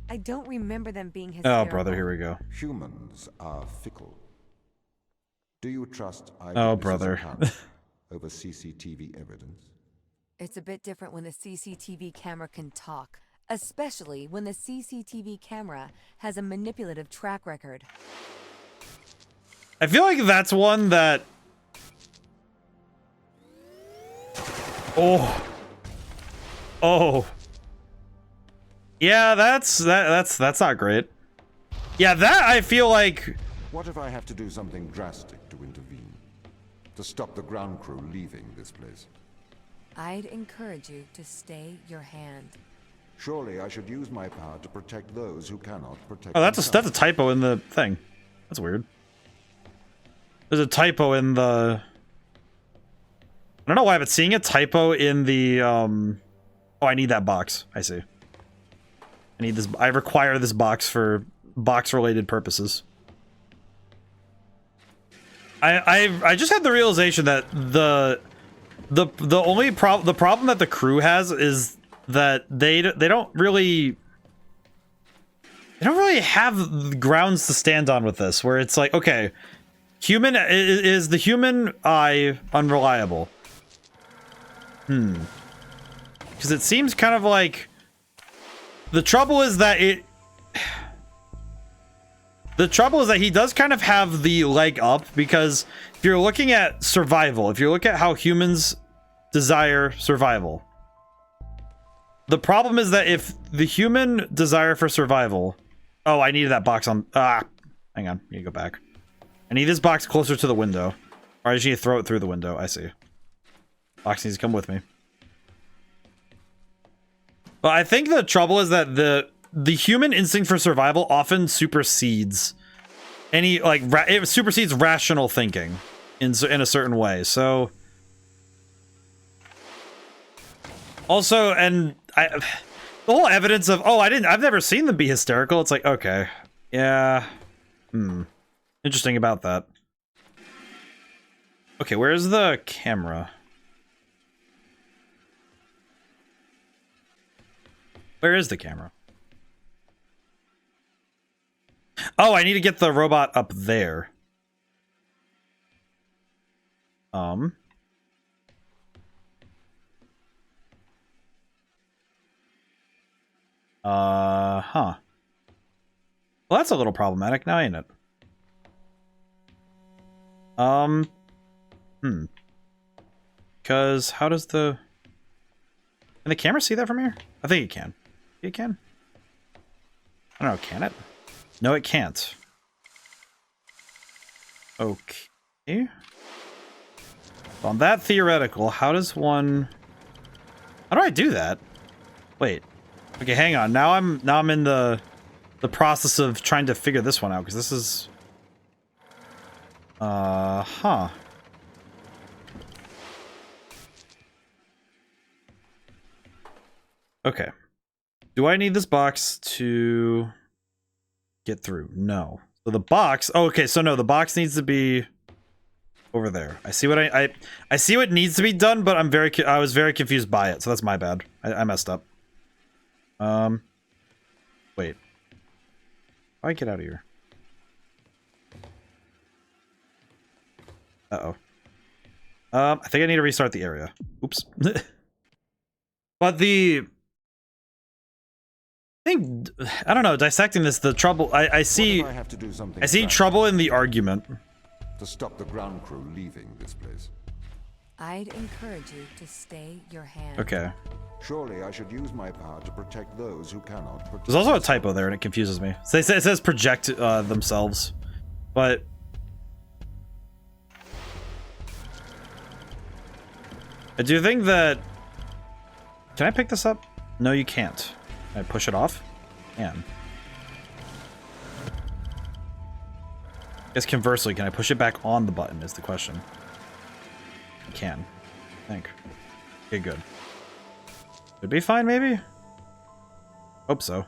I don't remember them being hysterical. Oh, brother, here we go. Humans are fickle. Do you trust oh, brother. over CCTV evidence? It's a bit different when the CCTV camera can talk, especially when the CCTV camera has a manipulative track record. I feel like that's one that... Oh. Oh. Yeah, that's not great. Yeah, that I feel like... What if I have to do something drastic to intervene? To stop the ground crew leaving this place? I'd encourage you to stay your hand. Surely I should use my power to protect those who cannot protect Oh, that's a typo in the thing. That's weird. There's a typo in the... I don't know why, but seeing a typo in the, Oh, I need that box. I see. I need this... I require this box for box-related purposes. I just had the realization that the problem that the crew has is that they don't really have grounds to stand on with this, where it's like, okay, human is the human eye unreliable? Because it seems kind of like the trouble is that he does kind of have the leg up, because if you're looking at survival, if you look at how humans desire survival, the problem is that if the human desire for survival... Oh, I needed that box on... hang on. I need to go back. I need this box closer to the window. Or I just need to throw it through the window. I see. Box needs to come with me. But I think the trouble is that the human instinct for survival often supersedes any, like, it supersedes rational thinking in a certain way. So... Also, and the whole evidence of, oh, I've never seen them be hysterical. It's like, okay, yeah, interesting about that. Okay, where's the camera? Where is the camera? Oh, I need to get the robot up there. Huh. Well, that's a little problematic now, ain't it? Because how does can the camera see that from here? I think it can. It can? I don't know, can it? No, it can't. Okay. On that theoretical, how does one... How do I do that? Wait. Okay, hang on. Now I'm in the process of trying to figure this one out, because this is... Huh. Okay. Do I need this box to get through? No. So the box... Oh, okay, so no, the box needs to be over there. I see what I see what needs to be done, but I was very confused by it, so that's my bad. I messed up. Wait. How do I get out of here? Uh-oh. I think I need to restart the area. Oops. But I don't know, dissecting this, the trouble, I see trouble in the argument. To stop the ground crew leaving this place. I'd encourage you to stay your hand. Okay. Surely I should use my power to protect those who cannot protect. There's also a typo there and it confuses me. So it says project themselves, but I do think that... Can I pick this up? No, you can't. Can I push it off? Can. I guess conversely, can I push it back on the button is the question. I can. I think. Okay, good. Could be fine, maybe? Hope so.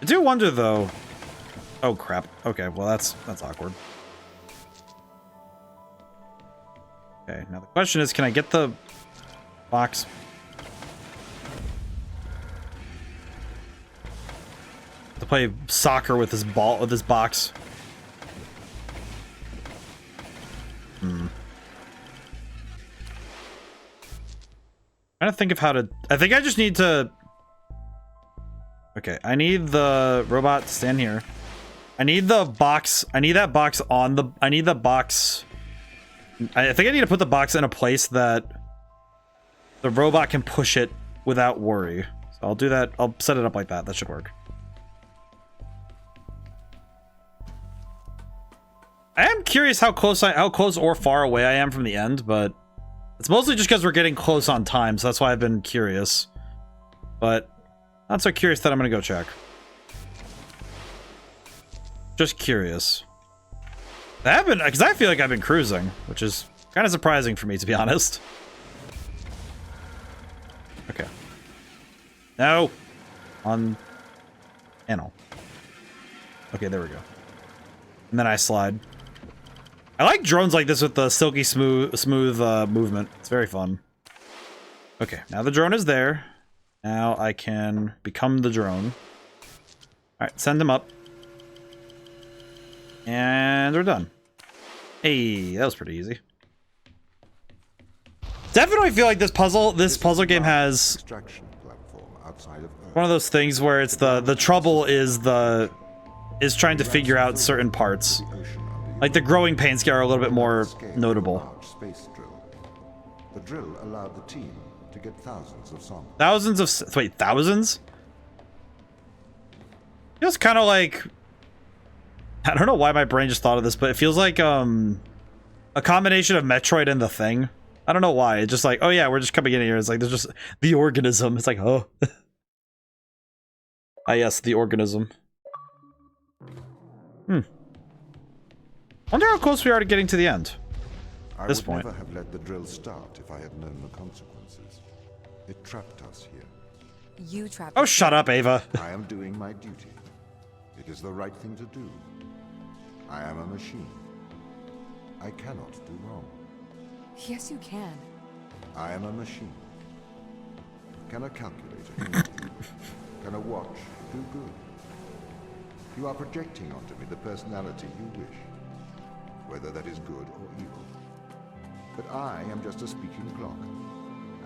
I do wonder, though... Oh, crap. Okay, well, that's awkward. Okay, now the question is, can I get the box? To play soccer with this ball, with this box. Trying to think of how to... I think I just need to... Okay, I need the robot to stand here. I need the box... I need that box on the... I need the box... I think I need to put the box in a place that the robot can push it without worry. So I'll do that. I'll set it up like that. That should work. I am curious how close or far away I am from the end, but it's mostly just because we're getting close on time, so that's why I've been curious. But not so curious that I'm gonna go check. Just curious. Because I feel like I've been cruising, which is kind of surprising for me, to be honest. Okay. No. On panel. Okay, there we go. And then I slide. I like drones like this with the silky smooth movement. It's very fun. Okay, now the drone is there. Now I can become the drone. Alright, send him up. And we're done. Hey, that was pretty easy. Definitely feel like this puzzle game has Extraction platform outside of Earth. one of those things where it's the trouble is trying to figure out certain parts. The ocean under Like the growing pains are a little bit more scale of a notable. large space drill. The drill allowed the team to get thousands of samples. Thousands of wait, thousands? Feels kind of like, I don't know why my brain just thought of this, but it feels like a combination of Metroid and The Thing. I don't know why. It's just like, oh yeah, we're just coming in here. It's like there's just the organism. It's like, oh. Ah yes, the organism. Wonder how close we are to getting to the end. I This would point. never have let the drill start if I had known the consequences. It trapped us here. You trapped. Oh, shut up, Ava. I am doing my duty. It is the right thing to do. I am a machine. I cannot do wrong. Yes, you can. I am a machine. Can a calculator imitate? Can a watch do good? You are projecting onto me the personality you wish, whether that is good or evil. But I am just a speaking clock,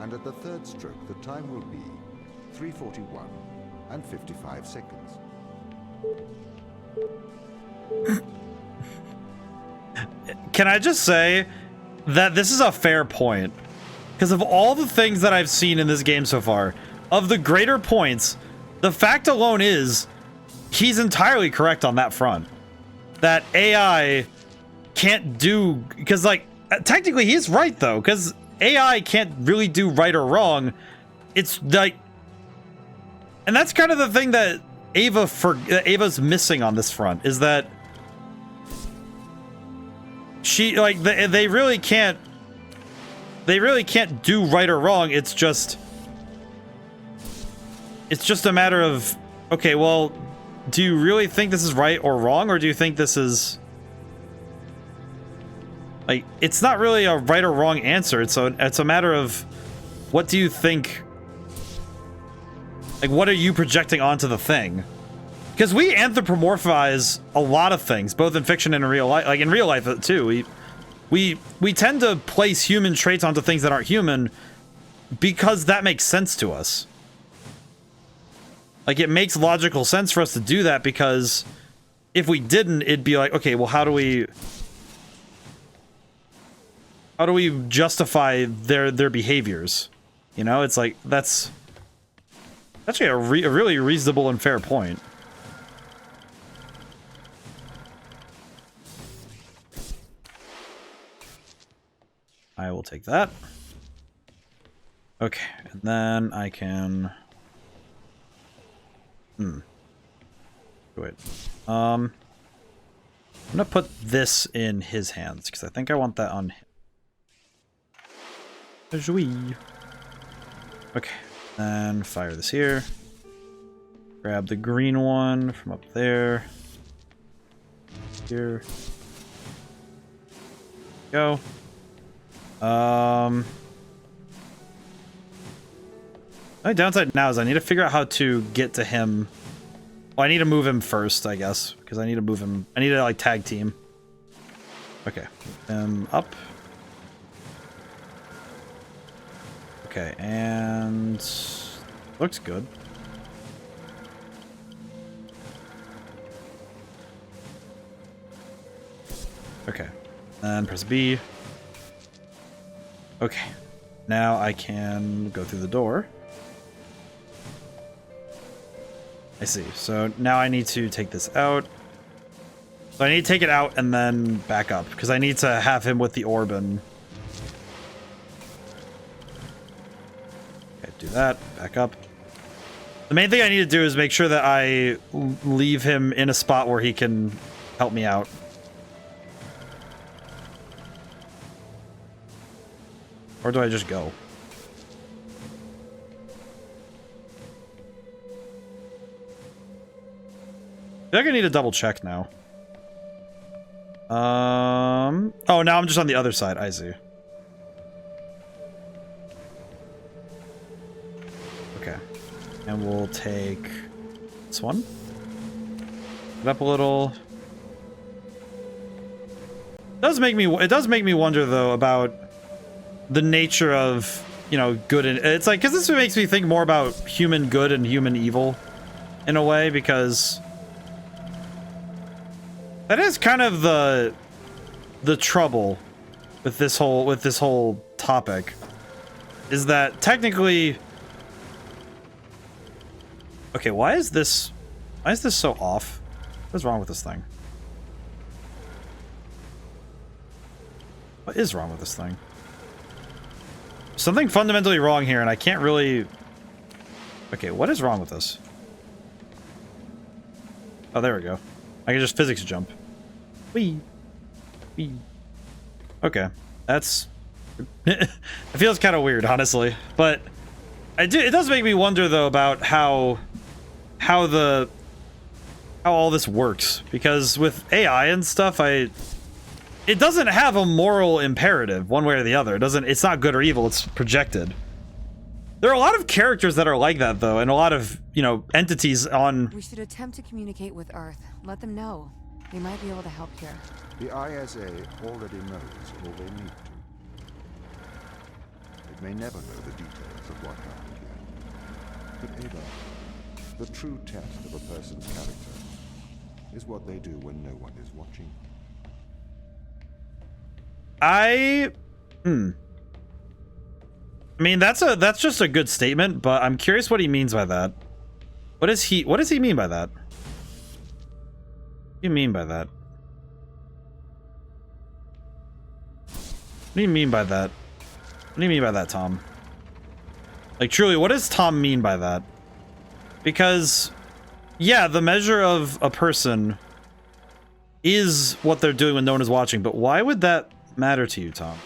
and at the third stroke the time will be 3:41 and 55 seconds. Can I just say that this is a fair point? Because of all the things that I've seen in this game so far, of the greater points, the fact alone is he's entirely correct on that front. That AI can't do, because like technically he's right though, because AI can't really do right or wrong. It's like, and that's kind of the thing that Ava's missing on this front, is that she like they really can't do right or wrong. It's just a matter of, okay, well, do you really think this is right or wrong, or do you think this is like, it's not really a right or wrong answer. It's a matter of, what do you think, like, what are you projecting onto the thing? Because we anthropomorphize a lot of things, both in fiction and in real life. Like in real life too, we tend to place human traits onto things that aren't human because that makes sense to us. Like, it makes logical sense for us to do that, because if we didn't, it'd be like, okay, well, how do we justify their behaviors? You know, it's like, that's actually a really reasonable and fair point. I will take that. Okay, and then I can... Wait. I'm gonna put this in his hands, because I think I want that on him. Jouy. Okay, then fire this here. Grab the green one from up there. Here. Go. The downside now is I need to figure out how to get to him. Well, I need to move him first, I guess, because I need to move him. I need to like tag team. Okay, up. Okay, and looks good. Okay, and press B. Okay, now I can go through the door. I see. So now I need to take this out. So I need to take it out and then back up, because I need to have him with the orb and... Okay, do that. Back up. The main thing I need to do is make sure that I leave him in a spot where he can help me out. Or do I just go? feel like I need to double check now. Oh, now I'm just on the other side. I see. Okay. And we'll take this one. Get up a little. It does make me wonder though about the nature of, you know, good and it's like, because this makes me think more about human good and human evil in a way, because that is kind of the trouble with this whole topic, is that technically, okay, why is this so off? What's wrong with this thing? What is wrong with this thing? Something fundamentally wrong here, and I can't really... Okay, what is wrong with this? Oh, there we go. I can just physics jump. Whee! Whee! Okay, that's... it feels kind of weird, honestly. But it does make me wonder, though, about how all this works. Because with AI and stuff, it doesn't have a moral imperative one way or the other. It's not good or evil, it's projected. There are a lot of characters that are like that though, and a lot of, you know, entities on... We should attempt to communicate with Earth. Let them know. They might be able to help here. The ISA already knows all they need to. It may never know the details of what happened here. But Ava, the true test of a person's character is what they do when no one is watching. I mean, that's just a good statement, but I'm curious what he means by that. What does he mean by that? What do you mean by that? What do you mean by that? What do you mean by that, Tom? Like, truly, what does Tom mean by that? Because, yeah, the measure of a person is what they're doing when no one is watching, but why would that matter to you, Tom?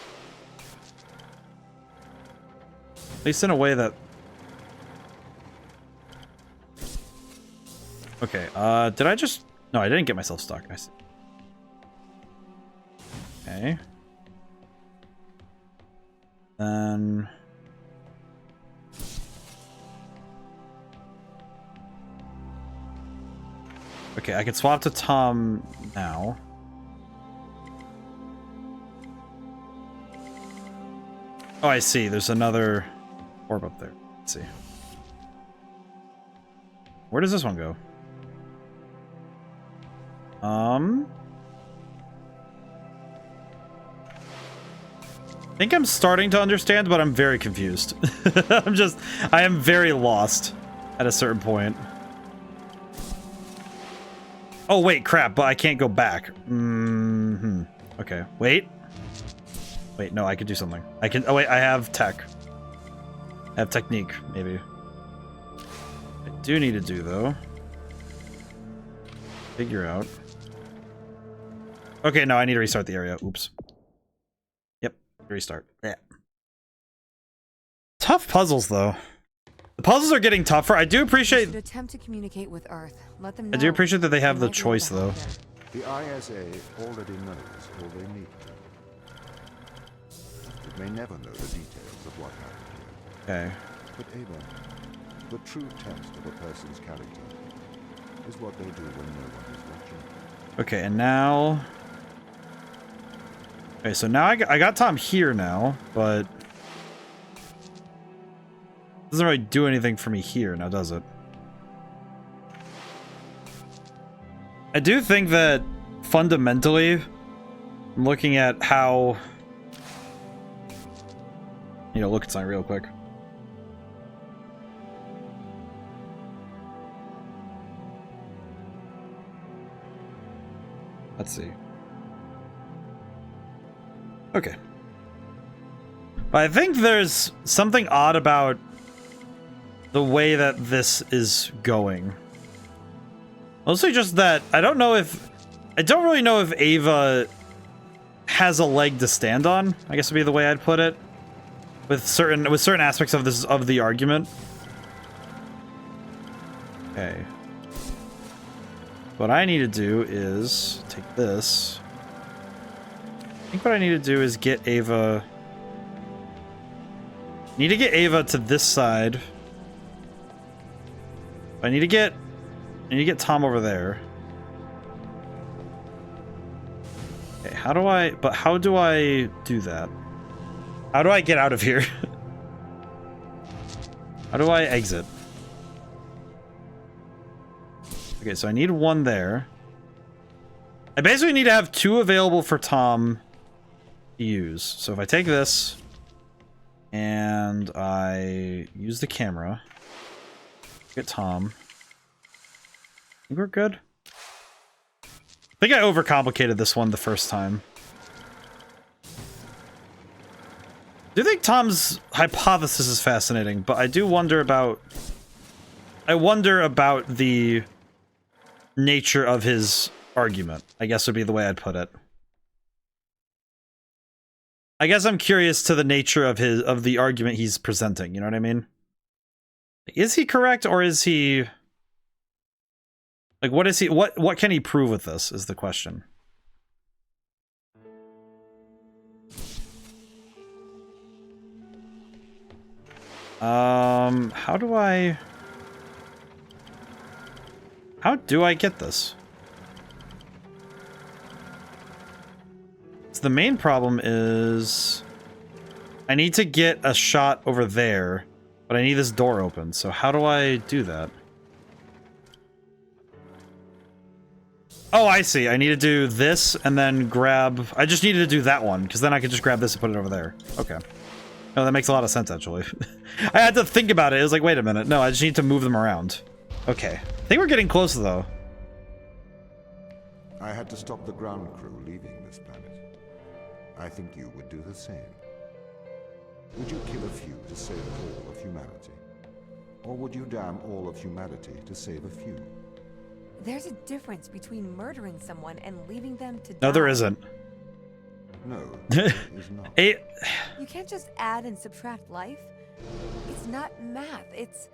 At least in a way that... Okay, did I just... No, I didn't get myself stuck. I see. Okay. Then... Okay, I can swap to Tom now. Oh, I see. There's another orb up there. Let's see. Where does this one go? I think I'm starting to understand, but I'm very confused. I am very lost at a certain point. Oh, wait, crap, but I can't go back. Okay, wait. Wait, no, I could do something. I can... Oh, wait, I have tech. I have technique, maybe. I do need to do, though. Figure out. Okay, no, I need to restart the area. Oops. Yep, restart. Yeah. Tough puzzles, though. The puzzles are getting tougher. I do appreciate... We should attempt to communicate with Earth. Let them know. I do appreciate that they have the choice, though. The ISA already knows all they need to. It may never know the details of what happened here. Okay. But Ava, the true test of a person's character is what they do when no one is watching. Okay, and now... Okay, so now I got Tom here now, but... Doesn't really do anything for me here now, does it? I do think that fundamentally, I'm looking at how... You know, look at something real quick. Let's see. Okay. But I think there's something odd about the way that this is going. Mostly just that I don't really know if Ava has a leg to stand on, I guess would be the way I'd put it. With certain aspects of the argument. Okay. what I need to do is take this. I think what I need to do is get Ava... Need to get Ava to this side. I need to get Tom over there. Okay, how do I do that? How do I get out of here? How do I exit? Okay, so I need one there. I basically need to have 2 available for Tom to use. So if I take this and I use the camera, get Tom. I think we're good. I think I overcomplicated this one the first time. I do think Tom's hypothesis is fascinating, but I do wonder about... I wonder about the nature of his argument, I guess would be the way I'd put it. I guess I'm curious to the nature of the argument he's presenting, you know what I mean? Is he correct, or is he... Like, what is he... What can he prove with this, is the question. How do I get this? So the main problem is I need to get a shot over there, but I need this door open. So how do I do that? Oh, I see. I need to do this and then grab... I just needed to do that one, because then I could just grab this and put it over there. Okay. No, that makes a lot of sense, actually. I had to think about it. It was like, wait a minute. No, I just need to move them around. Okay. I think we're getting close, though. I had to stop the ground crew leaving this planet. I think you would do the same. Would you kill a few to save all of humanity? Or would you damn all of humanity to save a few? There's a difference between murdering someone and leaving them to die. No, there isn't. No, there is not. You can't just add and subtract life. It's not math. It's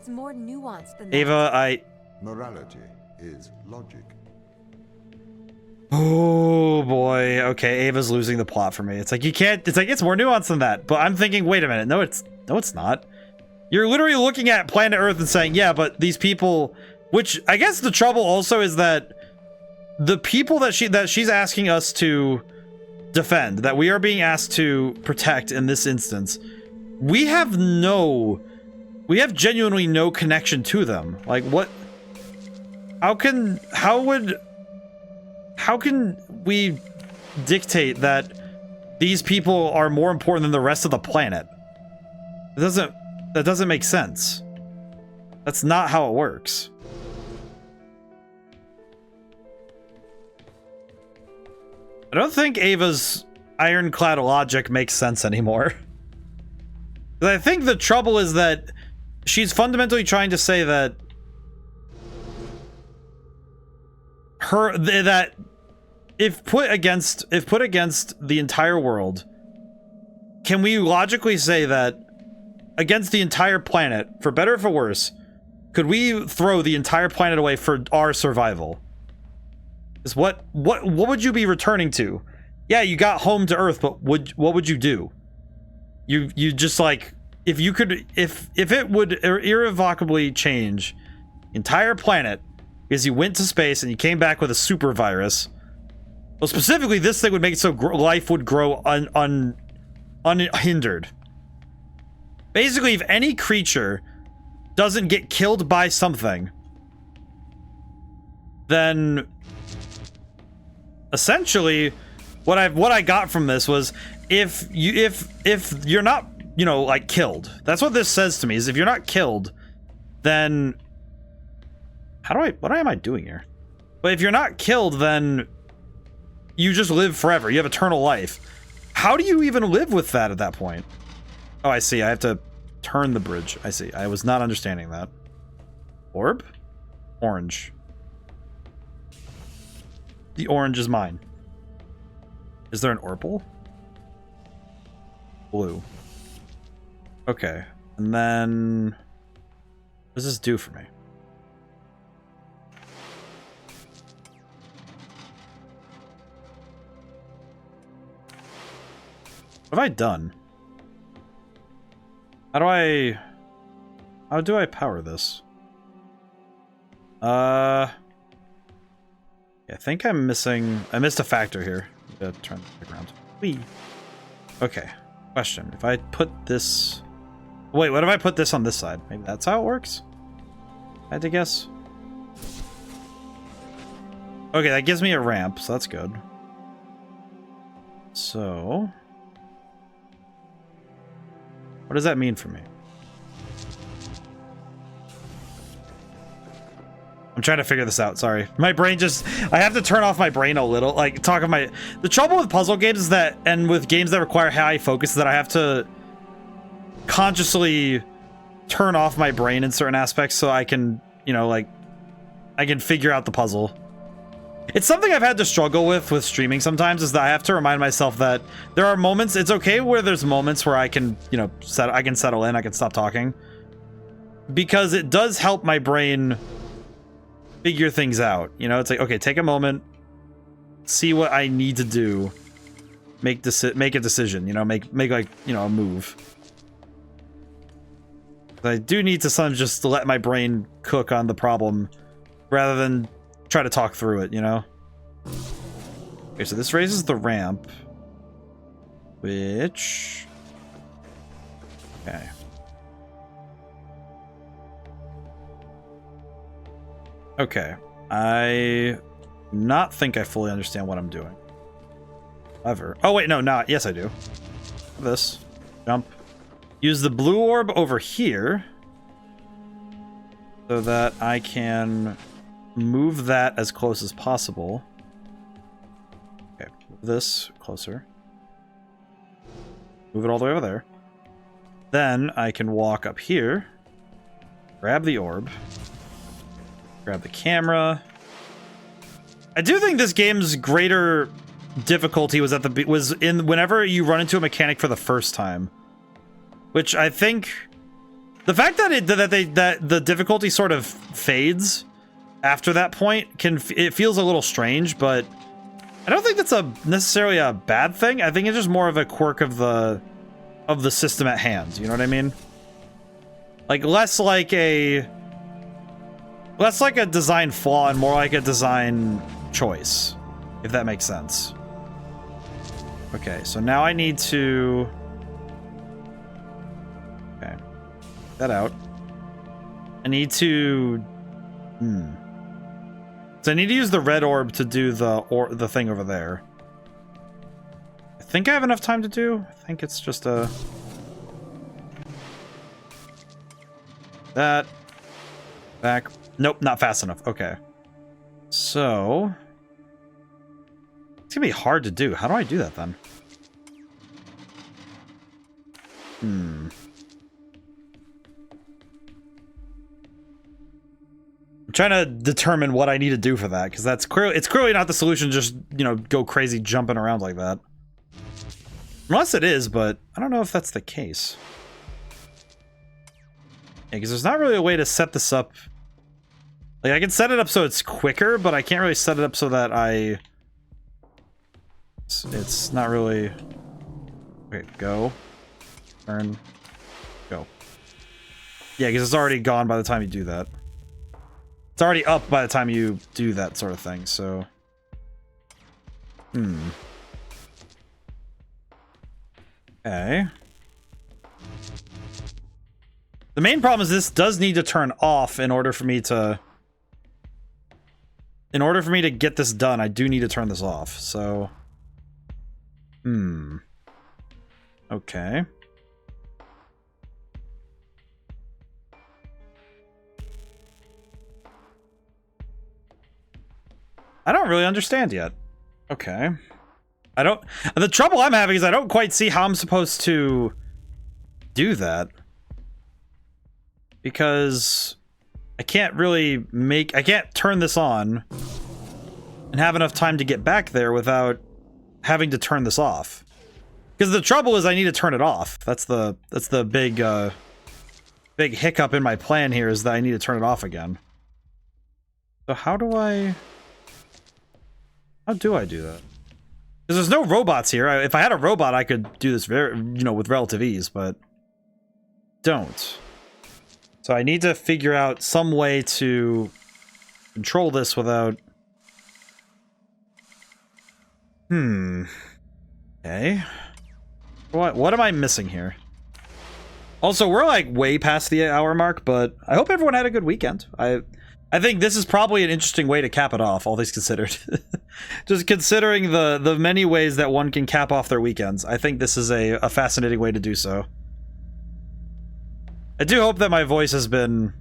more nuanced than that. Ava, Morality is logic. Oh boy. Okay, Ava's losing the plot for me. It's like you can't. It's like it's more nuanced than that. But I'm thinking, wait a minute. No, it's not. You're literally looking at planet Earth and saying, yeah, but these people. Which I guess the trouble also is that the people that she's asking us to defend, that we are being asked to protect in this instance, we have genuinely no connection to them. Like, what? How can we dictate that these people are more important than the rest of the planet? That doesn't make sense. That's not how it works. I don't think Ava's ironclad logic makes sense anymore. I think the trouble is that she's fundamentally trying to say that that if put against the entire world, can we logically say that against the entire planet, for better or for worse, could we throw the entire planet away for our survival? Is what would you be returning to? Yeah, you got home to Earth, but what would you do? You just like, if you could, if it would irrevocably change the entire planet because you went to space and you came back with a super virus. Well, specifically, this thing would make it so life would grow unhindered. Basically, if any creature doesn't get killed by something, then essentially what I got from this was if you're not, you know, like killed. That's what this says to me, is if you're not killed, then what am I doing here? But if you're not killed, then you just live forever. You have eternal life. How do you even live with that at that point? Oh, I see. I have to turn the bridge. I see. I was not understanding that. Orb? Orange. The orange is mine. Is there an orpal? Blue. Okay. And then... what does this do for me? What have I done? How do I power this? I think I missed a factor here. Turn the background. Whee. Okay. Question. If I put this... Wait, what if I put this on this side? Maybe that's how it works? I had to guess. Okay, that gives me a ramp, so that's good. So... what does that mean for me? I'm trying to figure this out, sorry. My brain just... I have to turn off my brain a little. Like, the trouble with puzzle games is that... and with games that require high focus is that I have to... consciously turn off my brain in certain aspects so I can, you know, like... I can figure out the puzzle. It's something I've had to struggle with streaming sometimes, is that I have to remind myself that there are moments... It's okay where there's moments where I can, you know, I can settle in, I can stop talking. Because it does help my brain... figure things out, you know. It's like, okay, take a moment, see what I need to do, make a decision, you know, make like, you know, a move. I do need to sometimes just let my brain cook on the problem rather than try to talk through it, you know. Okay, so this raises the ramp, which... okay. Okay, I not think I fully understand what I'm doing. However, oh wait, no, not. Yes, I do. This jump. Use the blue orb over here so that I can move that as close as possible. Okay, move this closer. Move it all the way over there. Then I can walk up here, grab the orb. Grab the camera. I do think this game's greater difficulty was whenever you run into a mechanic for the first time, which I think the fact that the difficulty sort of fades after that point it feels a little strange, but I don't think that's necessarily a bad thing. I think it's just more of a quirk of the system at hand. You know what I mean? Like less like a design flaw and more like a design choice, if that makes sense. Okay, so now I need to... okay. Get that out. I need to... So I need to use the red orb to do the thing over there. I think I have enough time to do. I think it's just a... that... back... nope, not fast enough. Okay. So... it's gonna be hard to do. How do I do that then? I'm trying to determine what I need to do for that, because it's clearly not the solution, just, you know, go crazy jumping around like that. Unless it is, but I don't know if that's the case. Yeah, because there's not really a way to set this up. Like, I can set it up so it's quicker, but I can't really set it up so that it's not really... okay, go. Turn. Go. Yeah, because it's already gone by the time you do that. It's already up by the time you do that sort of thing, so... okay. The main problem is this does need to turn off in order for me to... in order for me to get this done, I do need to turn this off, so... okay. I don't really understand yet. Okay. I don't... the trouble I'm having is I don't quite see how I'm supposed to do that. Because I can't really I can't turn this on and have enough time to get back there without having to turn this off. Because the trouble is I need to turn it off. That's the big big hiccup in my plan here, is that I need to turn it off again. So how do I do that? Because there's no robots here. If I had a robot, I could do this very, with relative ease, but don't. So I need to figure out some way to control this without... Okay. What am I missing here? Also, we're like way past the hour mark, but I hope everyone had a good weekend. I think this is probably an interesting way to cap it off, all things considered. Just considering the many ways that one can cap off their weekends, I think this is a fascinating way to do so. I do hope that my voice has been...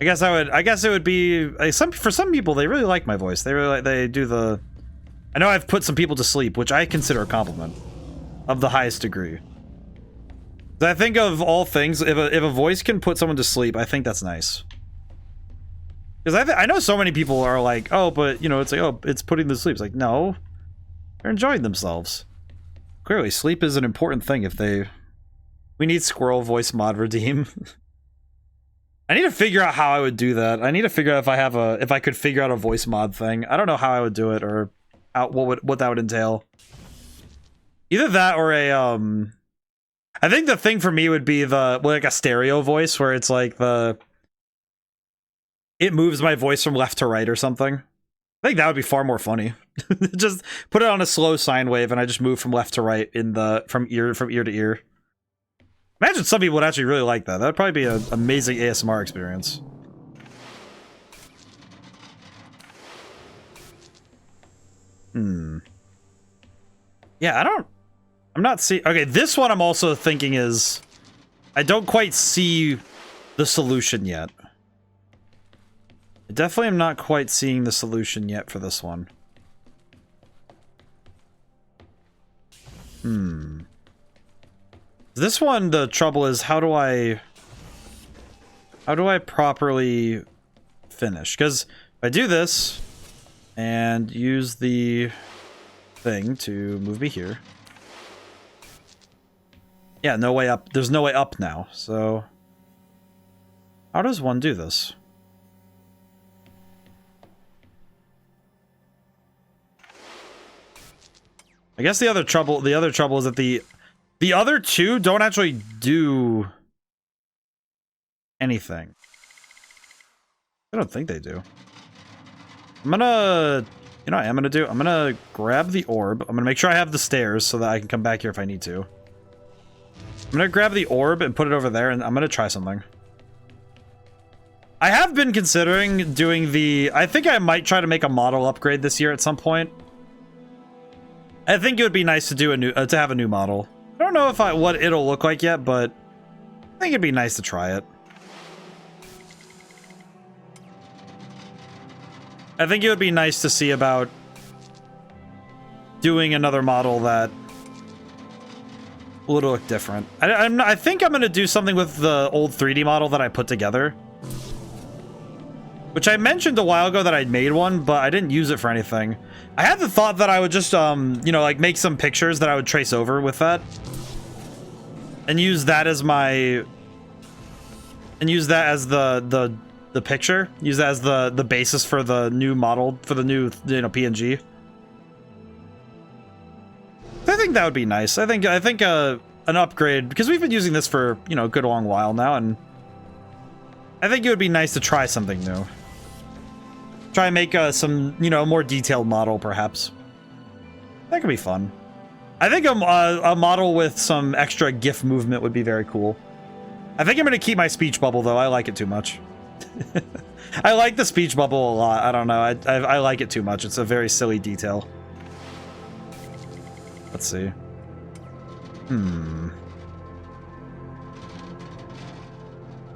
I guess it would be... for some people, they really like my voice. They do the... I know I've put some people to sleep, which I consider a compliment of the highest degree. I think of all things, if a voice can put someone to sleep, I think that's nice. Because I know so many people are like, oh, but, it's like, oh, it's putting them to sleep. It's like, no. They're enjoying themselves. Clearly, sleep is an important thing if they... We need squirrel voice mod redeem. I need to figure out how I would do that. I need to figure out if I could figure out a voice mod thing. I don't know how I would do it or what that would entail. Either that or a I think the thing for me would be like a stereo voice where it's like it moves my voice from left to right or something. I think that would be far more funny. Just put it on a slow sine wave and I just move from left to right from ear to ear. Imagine some people would actually really like that. That would probably be an amazing ASMR experience. Yeah, I'm not seeing... Okay, this one I'm also thinking is... I don't quite see the solution yet. I definitely am not quite seeing the solution yet for this one. This one, the trouble is, how do I properly finish? Because if I do this and use the thing to move me here. Yeah, no way up. There's no way up now. So how does one do this? I guess the other trouble is that the other two don't actually do anything. I don't think they do. I'm gonna, you know what I'm gonna do? I'm gonna grab the orb. I'm gonna make sure I have the stairs so that I can come back here if I need to. I'm gonna grab the orb and put it over there, and I'm gonna try something. I have been considering doing I think I might try to make a model upgrade this year at some point. I think it would be nice to do to have a new model. I don't know what it'll look like yet, but I think it'd be nice to try it. I think it would be nice to see about doing another model that would look different. I think I'm going to do something with the old 3D model that I put together. Which I mentioned a while ago that I'd made one, but I didn't use it for anything. I had the thought that I would just, you know, like make some pictures that I would trace over with that. And use that as my... And use that as the picture. Use that as the basis for the new model, for the new, you know, PNG. I think that would be nice. I think an upgrade, because we've been using this for, you know, a good long while now, and I think it would be nice to try something new. Try and make some, you know, more detailed model, perhaps. That could be fun. I think a model with some extra GIF movement would be very cool. I think I'm going to keep my speech bubble, though. I like it too much. I like the speech bubble a lot. I don't know. I like it too much. It's a very silly detail. Let's see.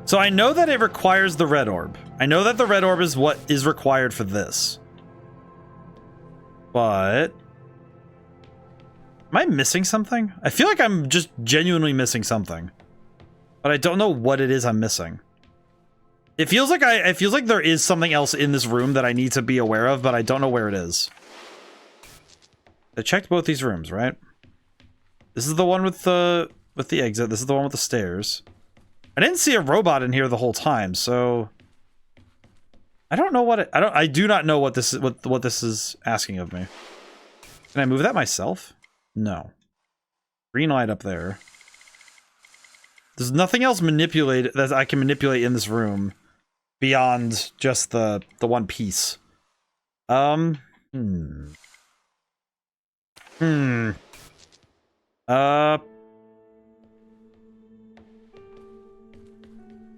So I know that it requires the red orb. I know that the red orb is what is required for this. But... am I missing something? I feel like I'm just genuinely missing something. But I don't know what it is I'm missing. It feels like there is something else in this room that I need to be aware of, but I don't know where it is. I checked both these rooms, right? This is the one with the exit. This is the one with the stairs. I didn't see a robot in here the whole time, so I don't know what I do not know what this is asking of me. Can I move that myself? No. Green light up there. There's nothing else that I can manipulate in this room beyond just the one piece. If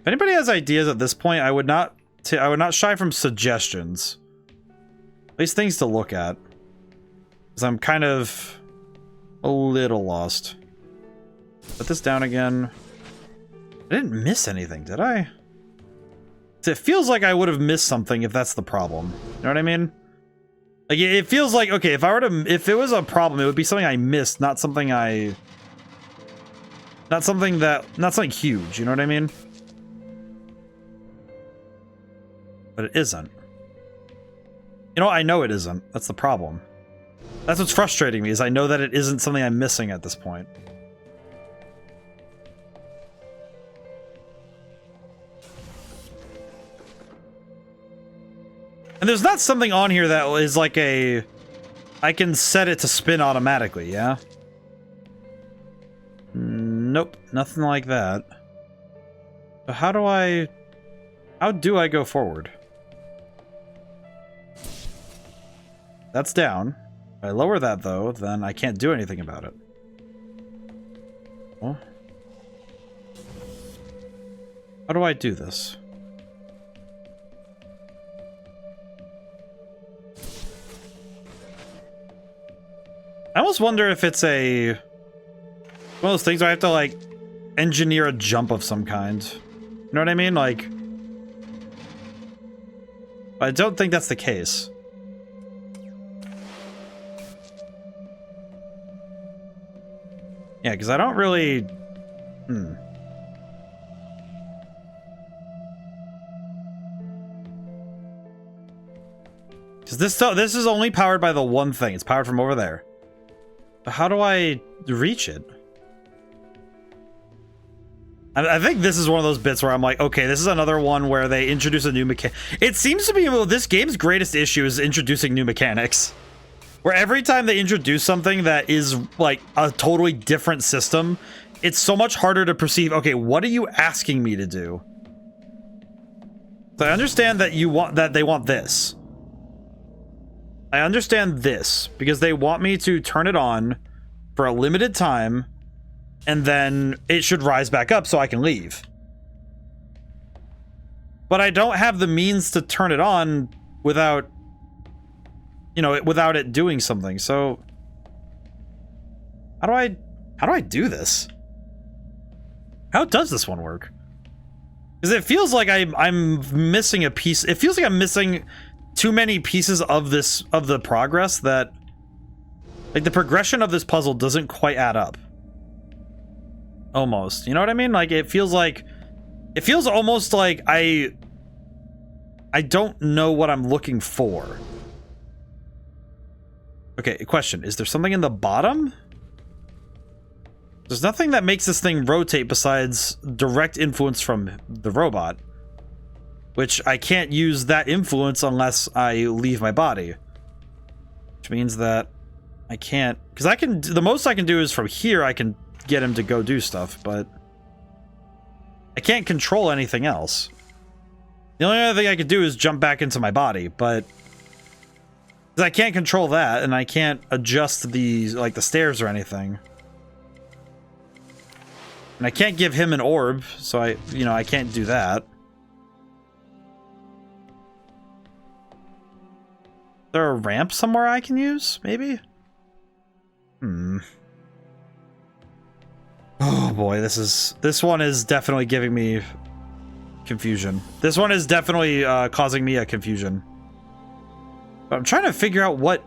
anybody has ideas at this point, I would not shy from suggestions. At least things to look at. Because I'm kind of a little lost. Put this down again. I didn't miss anything, did I? It feels like I would have missed something if that's the problem. You know what I mean? Like, it feels like, okay, if it was a problem, it would be something I missed, not something huge, you know what I mean? But it isn't. You know, I know it isn't. That's the problem. That's what's frustrating me, is I know that it isn't something I'm missing at this point. And there's not something on here that is like I can set it to spin automatically, yeah? Nope, nothing like that. So how do I go forward? That's down. If I lower that, though, then I can't do anything about it. Well, how do I do this? I almost wonder if it's one of those things where I have to, like, engineer a jump of some kind. You know what I mean? Like, I don't think that's the case. Yeah, because I don't really... Because this is only powered by the one thing. It's powered from over there. But how do I reach it? I think this is one of those bits where I'm like, okay, this is another one where they introduce a new mechanic. It seems to be, well, this game's greatest issue is introducing new mechanics. Where every time they introduce something that is like a totally different system, it's so much harder to perceive, okay, what are you asking me to do? So I understand that they want this. I understand this because they want me to turn it on for a limited time and then it should rise back up so I can leave. But I don't have the means to turn it on without, you know, without it doing something. So how do I do this? How does this one work? Because it feels like I'm missing a piece. It feels like I'm missing too many pieces of the progress that, like, the progression of this puzzle doesn't quite add up. Almost, you know what I mean? Like, it feels almost like I don't know what I'm looking for. Okay, question. Is there something in the bottom? There's nothing that makes this thing rotate besides direct influence from the robot. Which I can't use that influence unless I leave my body. Which means that I can't... Because the most I can do is from here I can get him to go do stuff, but I can't control anything else. The only other thing I could do is jump back into my body, but I can't control that, and I can't adjust the stairs or anything. And I can't give him an orb, so I can't do that. Is there a ramp somewhere I can use? Maybe? Oh boy, this one is definitely giving me confusion. This one is definitely causing me a confusion. But I'm trying to figure out what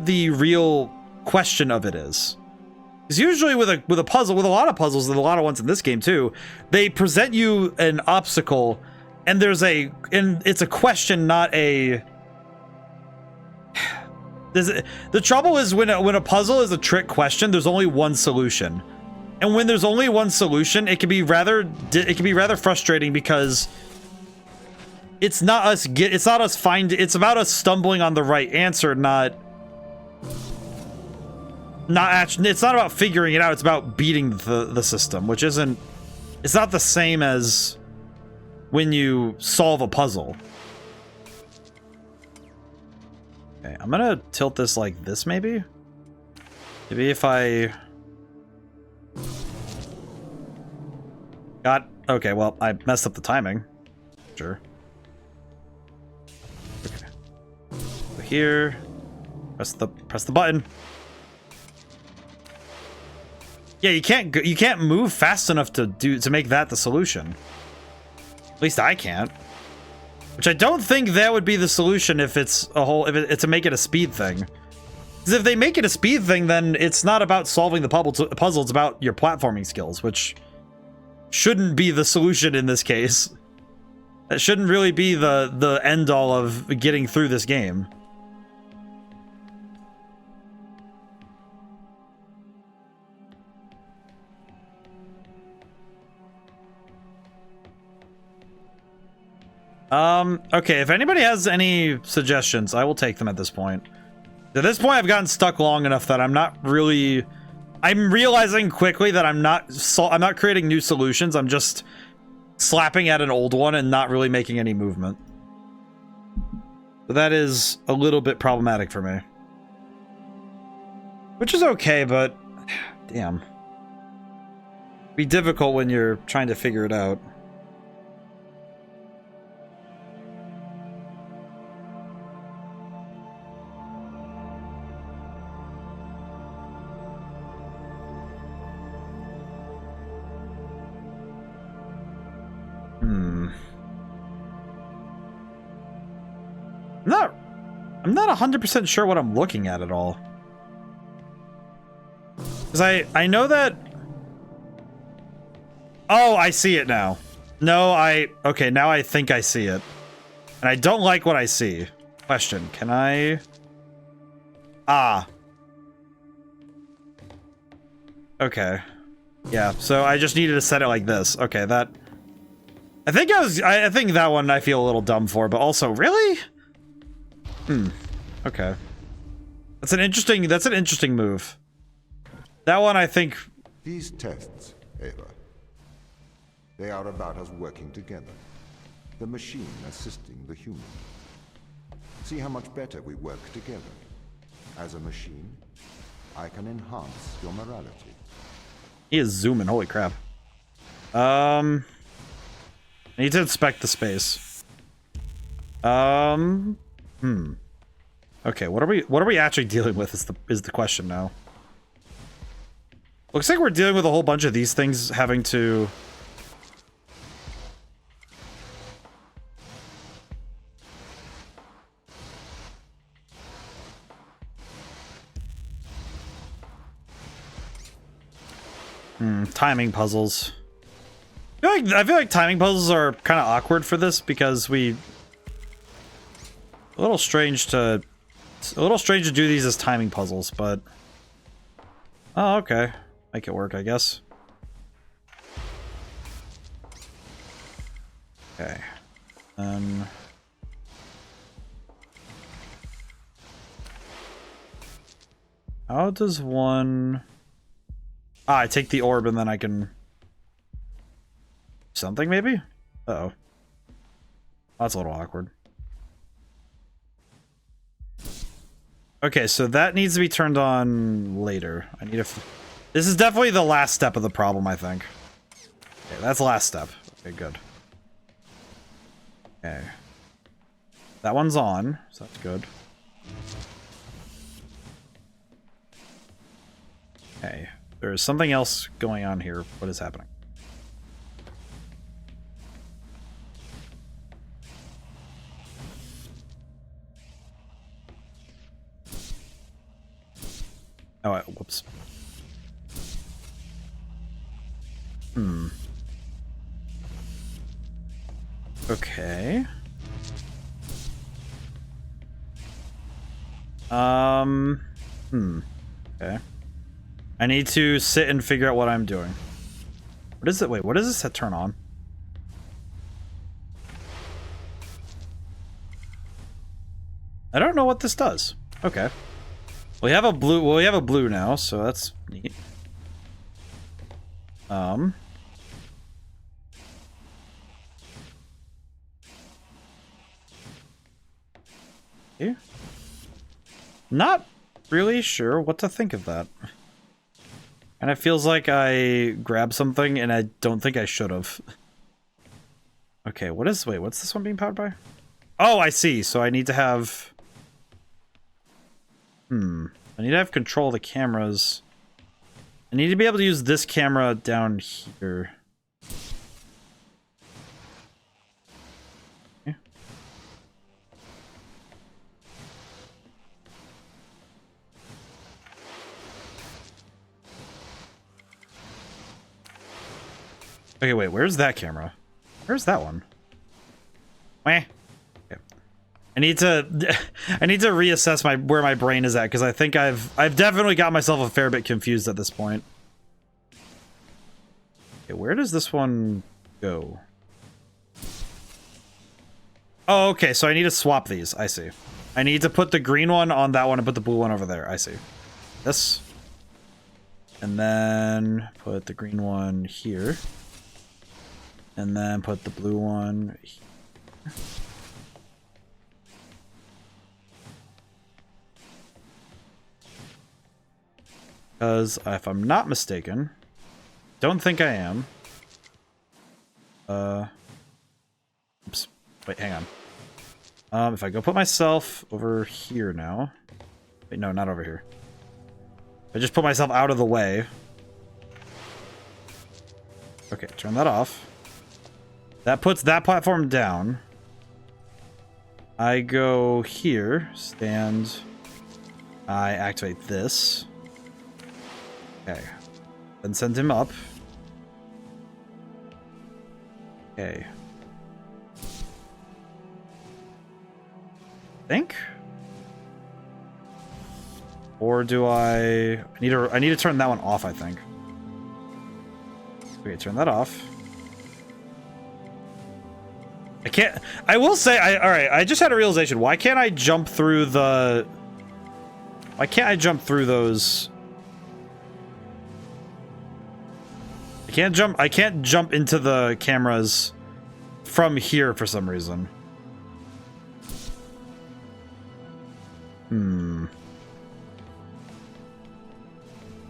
the real question of it is. Because usually with a puzzle, with a lot of puzzles, and a lot of ones in this game too, they present you an obstacle, and it's a question, not a. The trouble is when a puzzle is a trick question, there's only one solution, and when there's only one solution, it can be rather frustrating because it's about us stumbling on the right answer, not not actually, it's not about figuring it out, it's about beating the system, which isn't, it's not the same as when you solve a puzzle. Okay, I'm gonna tilt this like this, maybe? Maybe if I... Okay, well, I messed up the timing. Sure. Okay. So here, press the button. Yeah, you can't move fast enough to make that the solution. At least I can't. Which I don't think that would be the solution if it's to make it a speed thing. Because if they make it a speed thing, then it's not about solving the puzzle, it's about your platforming skills, which shouldn't be the solution in this case. That shouldn't really be the end all of getting through this game. Okay, if anybody has any suggestions, I will take them at this point. At this point, I've gotten stuck long enough that I'm realizing quickly that I'm not creating new solutions. I'm just slapping at an old one and not really making any movement. But that is a little bit problematic for me. Which is okay, but damn. It'd be difficult when you're trying to figure it out. I'm not 100% sure what I'm looking at all. Because I know that... Oh, I see it now. No, okay, now I think I see it. And I don't like what I see. Question, can I... Ah. Okay. Yeah, so I just needed to set it like this. Okay, that... I think that one I feel a little dumb for, but also, really? Okay. That's an interesting move. That one, I think... These tests, Ava, they are about us working together. The machine assisting the human. See how much better we work together. As a machine, I can enhance your morality. He is zooming, holy crap. I need to inspect the space. Okay, what are we actually dealing with is the question now. Looks like we're dealing with a whole bunch of these things having to... Timing puzzles. I feel like timing puzzles are kind of awkward for this because a little strange to do these as timing puzzles, but oh, okay, make it work, I guess. Okay, how does one... Ah, I take the orb and then I can... Something, maybe? Uh-oh. That's a little awkward. Okay, so that needs to be turned on later. I need to... This is definitely the last step of the problem, I think. Okay, that's the last step. Okay, good. Okay. That one's on, so that's good. Okay. There's something else going on here. What is happening? Oh, whoops. Okay. Okay. I need to sit and figure out what I'm doing. What is it? Wait, what does this turn on? I don't know what this does. Okay. We have a blue. Well, we have a blue now, so that's neat. Okay. Not really sure what to think of that. And it feels like I grabbed something and I don't think I should have. Okay, wait, what's this one being powered by? Oh, I see. So I need to have... I need to have control of the cameras. I need to be able to use this camera down here. Okay. Okay, wait, where's that camera? Where's that one? Meh. Okay. I need to reassess where my brain is at, because I think I've definitely got myself a fair bit confused at this point. Okay, where does this one go? Oh, okay, so I need to swap these. I see. I need to put the green one on that one and put the blue one over there. I see. This. And then put the green one here. And then put the blue one here. Because if I'm not mistaken, don't think I am. Oops. Wait, hang on. If I go put myself over here now. Wait, no, not over here. I just put myself out of the way. Okay, turn that off. That puts that platform down. I go here, stand. I activate this. Okay. Then send him up. Okay. Think? Or do I need to turn that one off, I think. Okay, turn that off. I can't. I will say. Alright, I just had a realization. Why can't I jump through the... Why can't I jump through those... I can't jump into the cameras from here for some reason.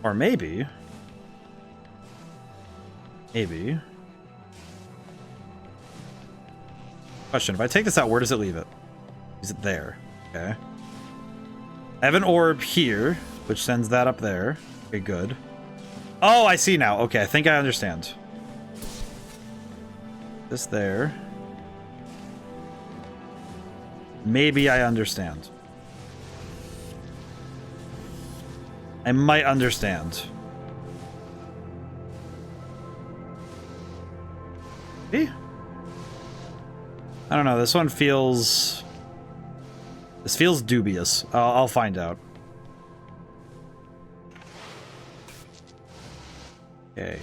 Or maybe... Question, if I take this out, where does it leave it? Is it there? Okay. I have an orb here, which sends that up there. Okay, good. Oh, I see now. Okay, I think I understand. This there. Maybe I understand. I might understand. Maybe? I don't know, this one feels... This feels dubious. I'll find out. Okay.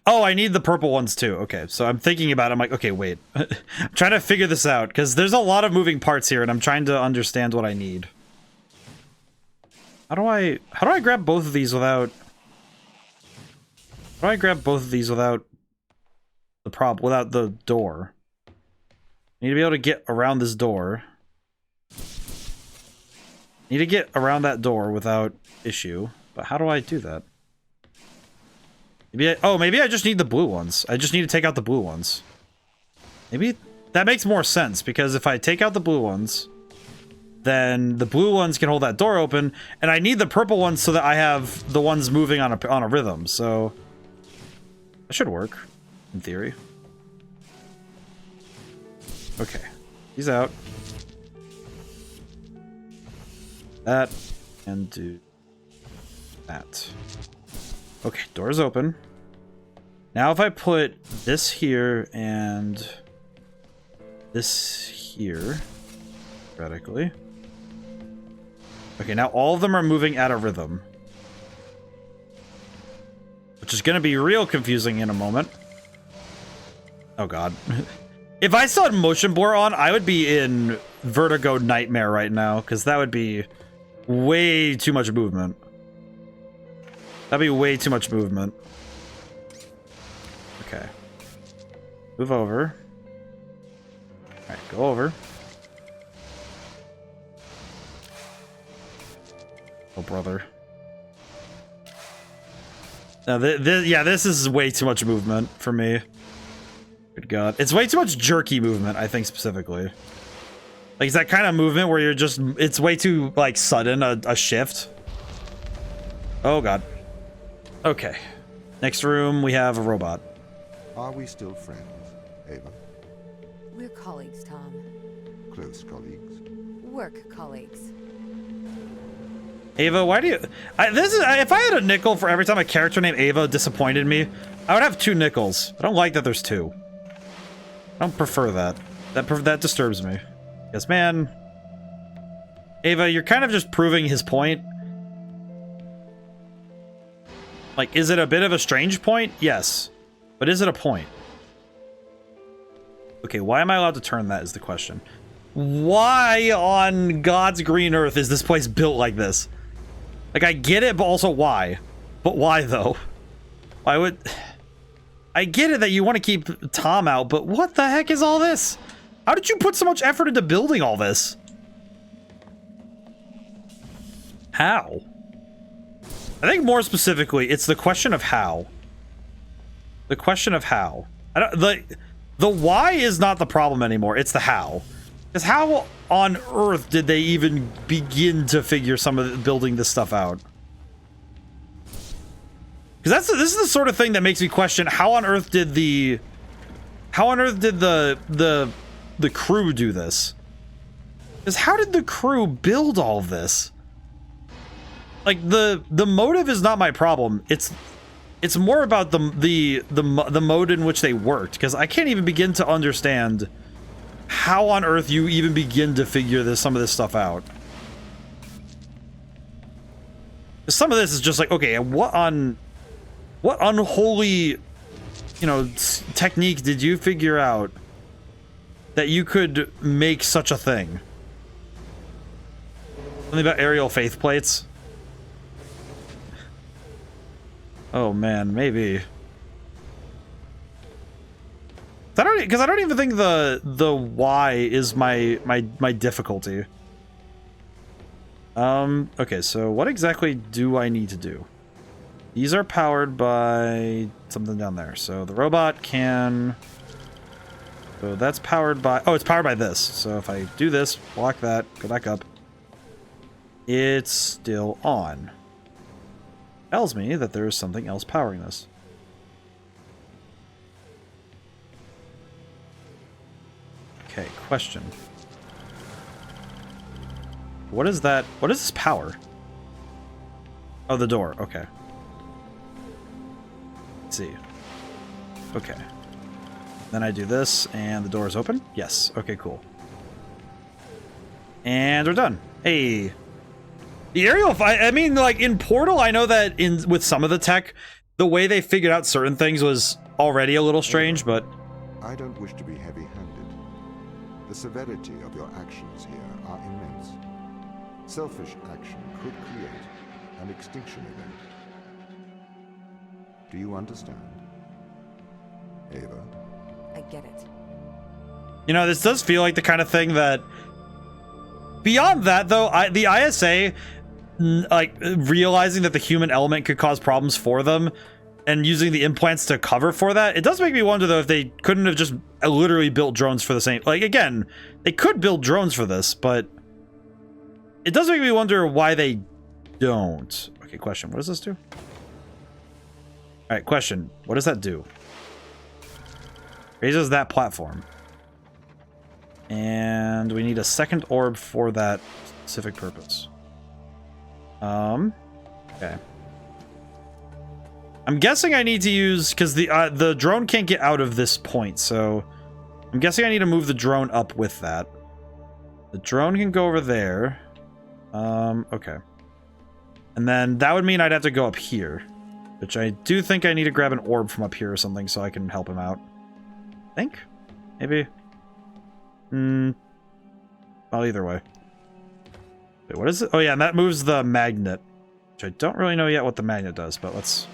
Oh, I need the purple ones too. Okay, so I'm thinking about it. I'm like, okay, wait. I'm trying to figure this out, because there's a lot of moving parts here, and I'm trying to understand what I need. How do I grab both of these without... How do I grab both of these without without the door? I need to be able to get around this door. Need to get around that door without issue. But how do I do that? Maybe I just need the blue ones. I just need to take out the blue ones. Maybe that makes more sense, because if I take out the blue ones, then the blue ones can hold that door open, and I need the purple ones so that I have the ones moving on a rhythm. So that should work, in theory. Okay, he's out. That, and do that. Okay, door's open. Now if I put this here and this here, theoretically. Okay, now all of them are moving at a rhythm. which is going to be real confusing in a moment. Oh god. If I still had motion blur on, I would be in vertigo nightmare right now, because that would be way too much movement. That'd be way too much movement. Okay. Move over. Alright, go over. Oh, brother. Now, yeah, this is way too much movement for me. Good god. It's way too much jerky movement, I think, specifically. Like, it's that kind of movement where you're just... It's way too, like, sudden, a shift. Oh, god. Okay. Next room, we have a robot. Are we still friends, Ava? We're colleagues, Tom. Close colleagues? Work colleagues. Ava, why do you... if I had a nickel for every time a character named Ava disappointed me, I would have 2 nickels. I don't like that there's 2. I don't prefer that. That disturbs me. Yes, man. Ava, you're kind of just proving his point. Like, is it a bit of a strange point? Yes. But is it a point? Okay, why am I allowed to turn that is the question. Why on God's green earth is this place built like this? Like, I get it, but also why? But why, though? Why would... I get it that you want to keep Tom out, but what the heck is all this? How did you put so much effort into building all this? How? I think more specifically, it's the question of how. The question of how. I don't, the why is not the problem anymore, it's the how. Because how on earth did they even begin to figure some of building this stuff out? Because this is the sort of thing that makes me question how on earth did the crew do this? Because how did the crew build all of this? Like the motive is not my problem. It's more about the mode in which they worked. Because I can't even begin to understand how on earth you even begin to figure some of this stuff out. Some of this is just like, okay, what unholy, you know, technique did you figure out that you could make such a thing? Something about aerial faith plates? Oh man, maybe. Because I don't even think the why is my difficulty. Okay, so what exactly do I need to do? These are powered by something down there. So the robot can... So that's powered by... Oh, it's powered by this. So if I do this, block that, go back up. It's still on. Tells me that there is something else powering this. Okay, question. What is that? What is this power? Oh, the door. Okay. Let's see. Okay. Then I do this, and the door is open? Yes. Okay, cool. And we're done. Hey. The aerial... I mean, like, in Portal, I know that with some of the tech, the way they figured out certain things was already a little strange, but... I don't wish to be heavy-handed. The severity of your actions here are immense. Selfish action could create an extinction event. Do you understand, Ava? I get it. You know, this does feel like the kind of thing that... Beyond that, though, the ISA, like, realizing that the human element could cause problems for them and using the implants to cover for that, it does make me wonder, though, if they couldn't have just literally built drones for the same... Like, again, they could build drones for this, but it does make me wonder why they don't. Okay, question. What does this do? Alright, question. What does that do? Raises that platform. And we need a second orb for that specific purpose. Okay. I'm guessing I need to use... Because the drone can't get out of this point, so... I'm guessing I need to move the drone up with that. The drone can go over there. Okay. And then that would mean I'd have to go up here. Which I do think I need to grab an orb from up here or something so I can help him out. Think? Maybe? Well, either way. Wait, what is it? Oh yeah, and that moves the magnet. Which I don't really know yet what the magnet does, but let's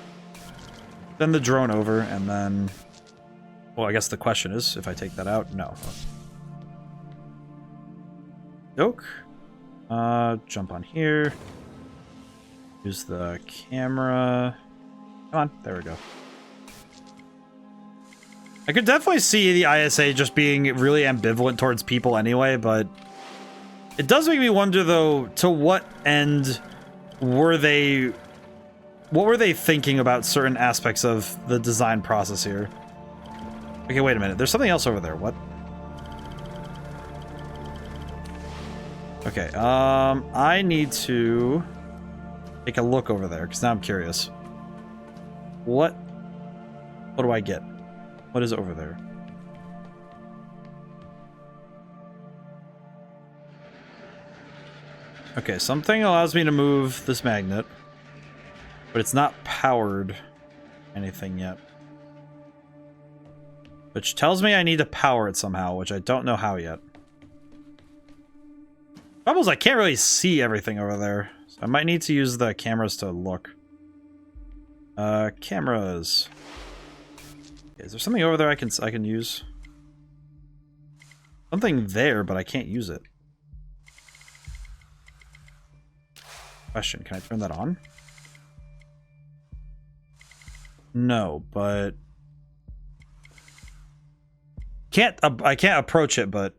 send the drone over and then... Well, I guess the question is, if I take that out, no. Doke. Jump on here. Use the camera. Come on, there we go. I could definitely see the ISA just being really ambivalent towards people anyway, but it does make me wonder though, to what end were they... What were they thinking about certain aspects of the design process here? Okay, wait a minute. There's something else over there. What? Okay, I need to take a look over there, because now I'm curious. What do I get? What is over there? Okay, something allows me to move this magnet, but it's not powered anything yet. Which tells me I need to power it somehow, which I don't know how yet. Trouble is I can't really see everything over there, so I might need to use the cameras to look. Cameras. Okay, is there something over there I can use? Something there, but I can't use it. Question, can I turn that on? No, but... I can't approach it, but...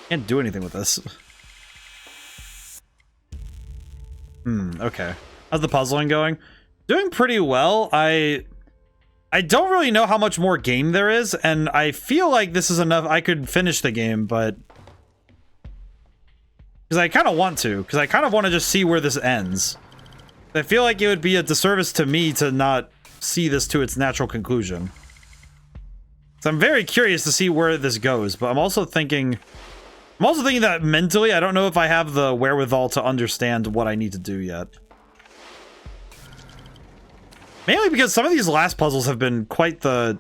Can't do anything with this. Okay. How's the puzzling going? Doing pretty well. I don't really know how much more game there is, and I feel like this is enough. I could finish the game, but... Because I kind of want to. Because I kind of want to just see where this ends. I feel like it would be a disservice to me to not see this to its natural conclusion. So I'm very curious to see where this goes, but I'm also thinking that mentally, I don't know if I have the wherewithal to understand what I need to do yet. Mainly because some of these last puzzles have been quite the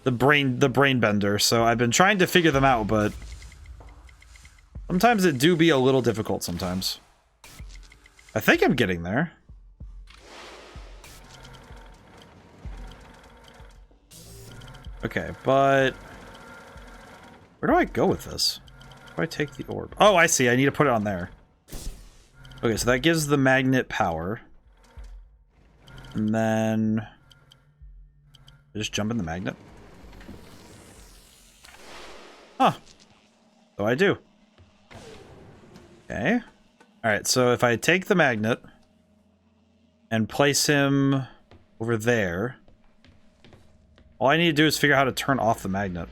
brain bender, so I've been trying to figure them out, but sometimes it do be a little difficult sometimes. I think I'm getting there. Okay, but where do I go with this? Where do I take the orb? Oh, I see. I need to put it on there. Okay, so that gives the magnet power. And then I just jump in the magnet. Huh. So I do. Okay. Alright, so if I take the magnet and place him over there, all I need to do is figure out how to turn off the magnet.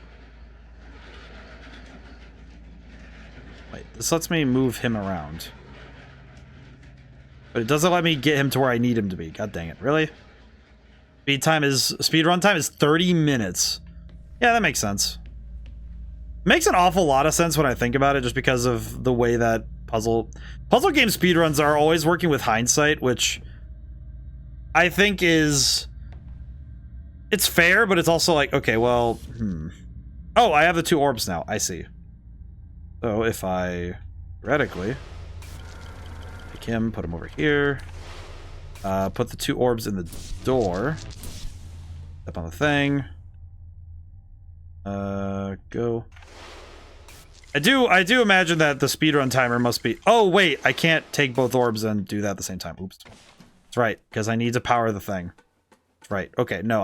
Wait, this lets me move him around. But it doesn't let me get him to where I need him to be. God dang it. Really? Speed run time is 30 minutes. Yeah, that makes sense. Makes an awful lot of sense when I think about it, just because of the way that puzzle game speedruns are always working with hindsight, which I think is... It's fair, but it's also like, okay, well, Oh, I have the two orbs now. I see. So if I theoretically pick him, put him over here, put the two orbs in the door, step on the thing, go. I do imagine that the speedrun timer must be... Oh, wait, I can't take both orbs and do that at the same time. Oops. That's right, because I need to power the thing. That's right. Okay, no,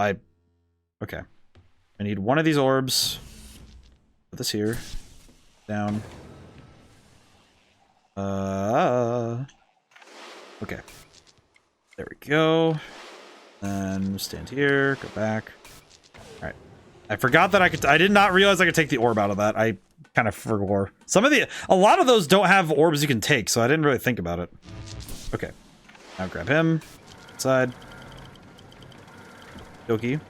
Okay. I need one of these orbs. Put this here. Down. Okay. There we go. Then stand here, go back. Alright. I forgot that I did not realize I could take the orb out of that. I kind of forgot. A lot of those don't have orbs you can take, so I didn't really think about it. Okay. Now grab him. Side. Dokie.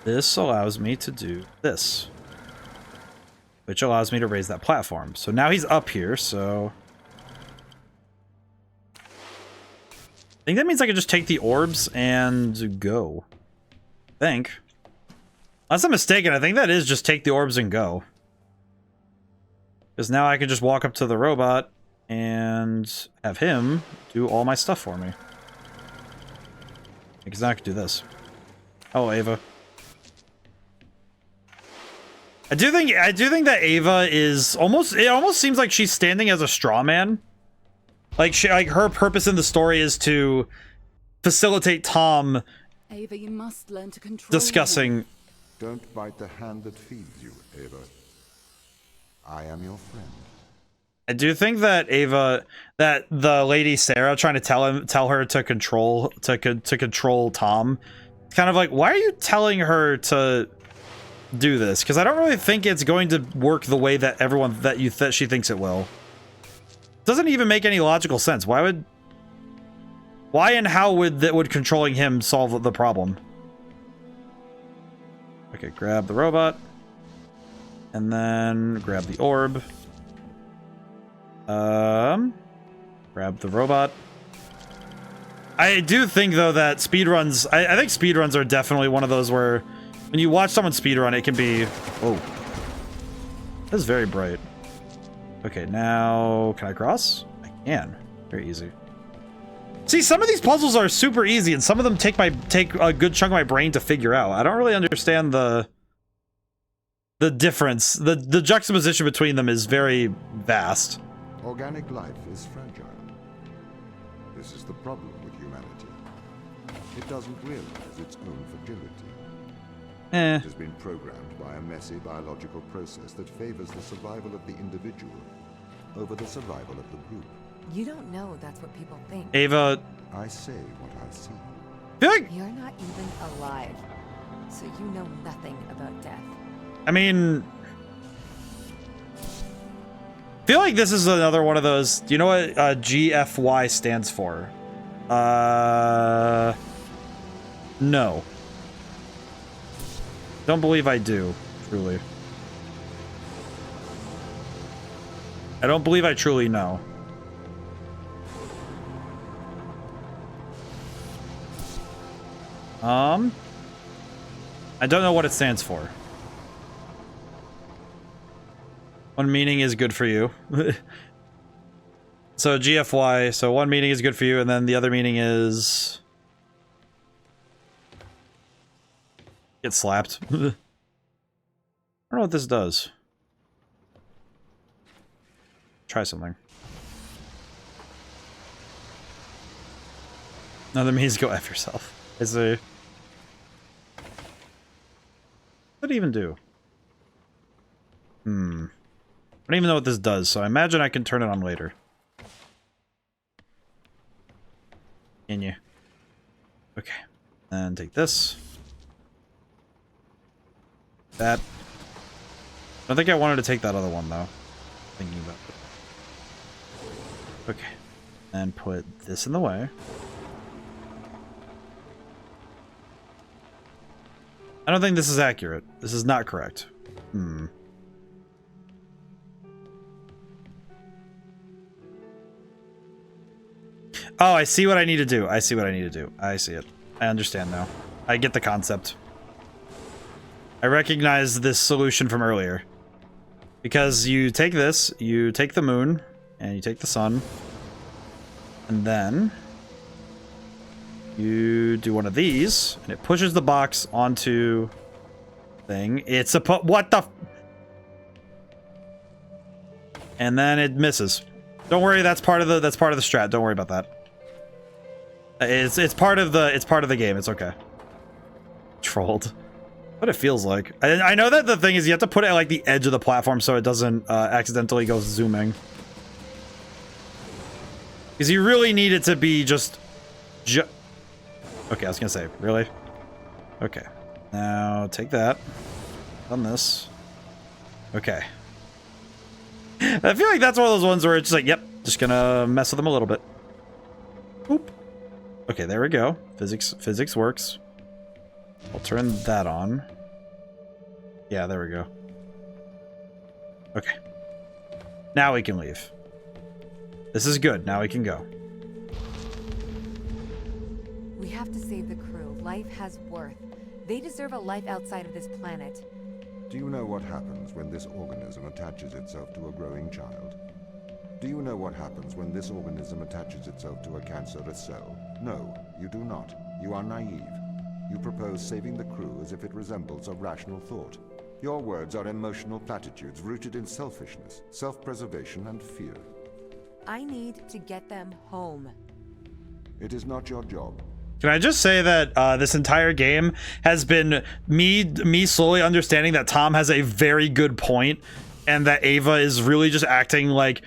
This allows me to do this, which allows me to raise that platform. So now he's up here, so think that means I can just take the orbs and go. I think. Unless I'm mistaken, I think that is just take the orbs and go. Because now I can just walk up to the robot and have him do all my stuff for me. Because now I can do this. Oh, Ava. I do think that Ava is almost, it almost seems like she's standing as a straw man. Like her purpose in the story is to facilitate Tom Ava, you must learn to control discussing. him. Don't bite the hand that feeds you, Ava. I am your friend. I do think that Ava, that the lady Sarah trying to tell her to control Tom, it's kind of like, why are you telling her to do this? Because I don't really think it's going to work the way that that she thinks it will. Doesn't even make any logical sense. Why and how would controlling him solve the problem? Okay, grab the robot. And then grab the orb. Grab the robot. I do think, though, that speedruns... I think speedruns are definitely one of those where... when you watch someone speedrun, it can be... Oh. This is very bright. Okay, now... Can I cross? I can. Very easy. See, some of these puzzles are super easy, and some of them take a good chunk of my brain to figure out. I don't really understand the difference. The juxtaposition between them is very vast. Organic life is fragile. This is the problem with humanity. It doesn't realize its own fragility. It has been programmed by a messy biological process that favors the survival of the individual over the survival of the group. You don't know that's what people think. Ava... I say what I see. I feel like... You're not even alive, so you know nothing about death. I mean... I feel like this is another one of those... Do you know what GFY stands for? No. Don't believe I do, truly. I don't believe I truly know. I don't know what it stands for. One meaning is good for you. So GFY, so one meaning is good for you, and then the other meaning is... Get slapped. I don't know what this does. Try something. Another means go F yourself. Is a... What did it even do? I don't even know what this does, so I imagine I can turn it on later. Can you? Okay. And take this. That. I don't think I wanted to take that other one, though. Thinking about it. Okay. And put this in the way. I don't think this is accurate. This is not correct. Oh, I see what I need to do. I see what I need to do. I see it. I understand now. I get the concept. I recognize this solution from earlier. Because you take this, you take the moon, and you take the sun, and then you do one of these, and it pushes the box onto thing. It's a what the? And then it misses. Don't worry, that's part of the strat. Don't worry about that. It's part of the game. It's okay. Trolled. What it feels like. I know that the thing is you have to put it at like the edge of the platform so it doesn't accidentally go zooming. Because you really need it to be just... Okay, I was gonna say, really? Okay. Now, take that. Done this. Okay. I feel like that's one of those ones where it's just like, yep, just gonna mess with them a little bit. Boop. Okay, there we go. Physics works. I'll turn that on. Yeah, there we go. Okay. Now we can leave. This is good. Now we can go. have to save the crew. Life has worth. They deserve a life outside of this planet. Do you know what happens when this organism attaches itself to a growing child? Do you know what happens when this organism attaches itself to a cancerous cell? No, you do not. You are naive. You propose saving the crew as if it resembles a rational thought. Your words are emotional platitudes rooted in selfishness, self-preservation, and fear. I need to get them home. It is not your job. Can I just say that this entire game has been me slowly understanding that Tom has a very good point, and that Ava is really just acting like,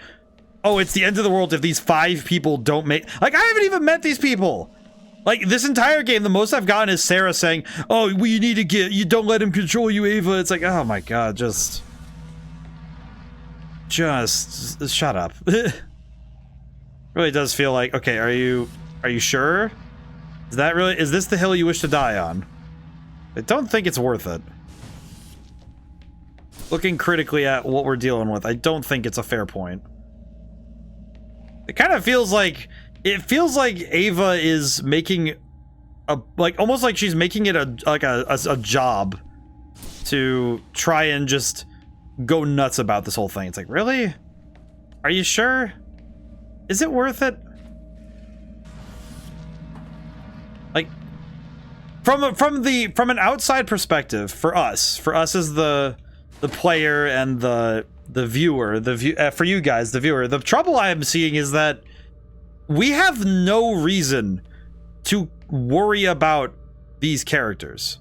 oh, it's the end of the world if these 5 people don't make... Like, I haven't even met these people! Like, this entire game, the most I've gotten is Sarah saying, oh, well, you need to get... You don't let him control you, Ava. It's like, oh my god, just shut up. Really does feel like, okay, are you sure? Is this the hill you wish to die on? I don't think it's worth it. Looking critically at what we're dealing with, I don't think it's a fair point. It kind of feels like... It feels like Ava is making a... Like, almost like she's making it a job to try and just go nuts about this whole thing. It's like, really? Are you sure? Is it worth it? Like, from an outside perspective, for us as the player and the viewer, for you guys, the viewer, the trouble I am seeing is that we have no reason to worry about these characters.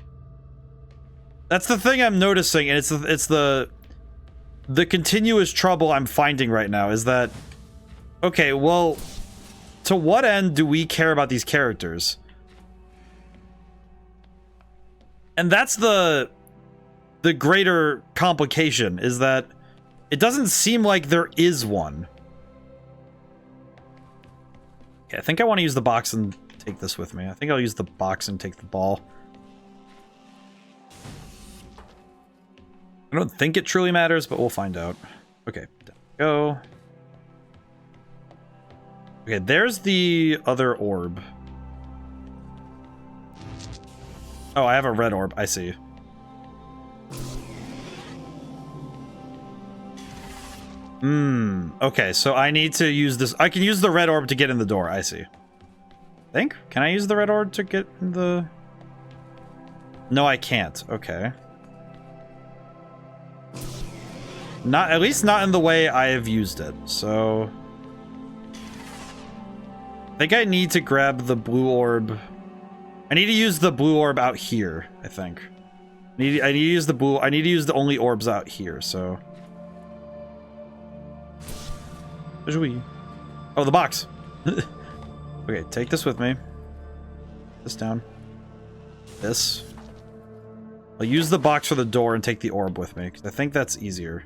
That's the thing I'm noticing, and it's the continuous trouble I'm finding right now is that, okay, well, to what end do we care about these characters? And that's the greater complication, is that it doesn't seem like there is one. Okay, I think I want to use the box and take this with me. I think I'll use the box and take the ball. I don't think it truly matters, but we'll find out. Okay, go. Okay, there's the other orb. Oh, I have a red orb. I see. Okay, so I need to use this. I can use the red orb to get in the door. I see. Think? Can I use the red orb to get in the... No, I can't. Okay. Not, at least not in the way I have used it, so... I think I need to grab the blue orb. I need to use the blue orb out here, I think. I need to use the blue... I need to use the only orbs out here, so... Oh, the box. Okay, take this with me. This down. This. I'll use the box for the door and take the orb with me, because I think that's easier.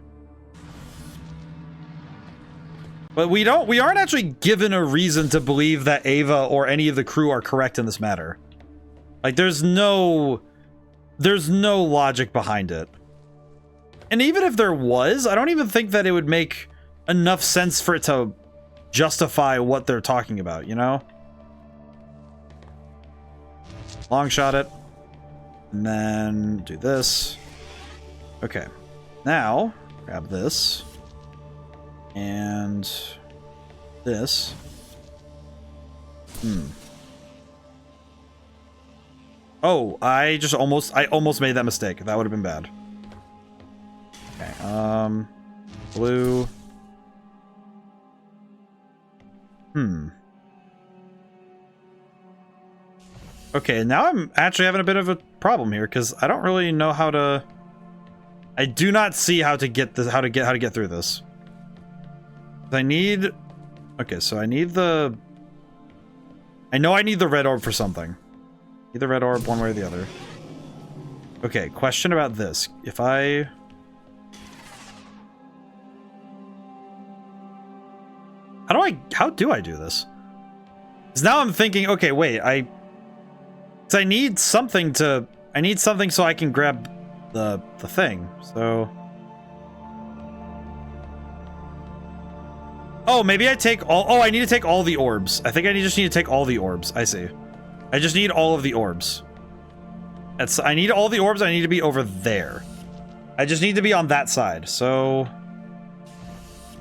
But we aren't actually given a reason to believe that Ava or any of the crew are correct in this matter. Like, there's no logic behind it. And even if there was, I don't even think that it would make enough sense for it to justify what they're talking about, you know? Long shot it. And then do this. Okay. Now, grab this. And this. Oh, I almost made that mistake. That would have been bad. Okay, blue. Okay, now I'm actually having a bit of a problem here because I don't really know how to... I do not see how to get this, how to get through this. I need... Okay, so I need the... I know I need the red orb for something. Need the red orb one way or the other. Okay, question about this. If I... How do I do this? Because now I'm thinking, okay, wait, I need something so I can grab the thing, so... Oh, maybe I take all... Oh, I need to take all the orbs. I think I just need to take all the orbs. I see. I just need all of the orbs. I need all the orbs. I need to be over there. I just need to be on that side. So,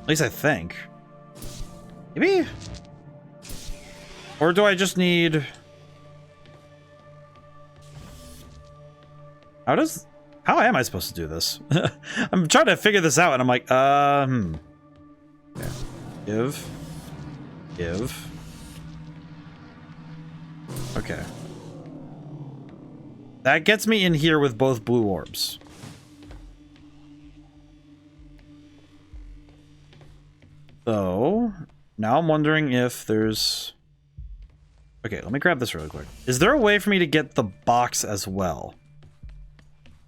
at least I think. Maybe? Or do I just need... How am I supposed to do this? I'm trying to figure this out, and I'm like, Yeah. Give. Okay. That gets me in here with both blue orbs. So, now I'm wondering if there's... Okay, let me grab this really quick. Is there a way for me to get the box as well?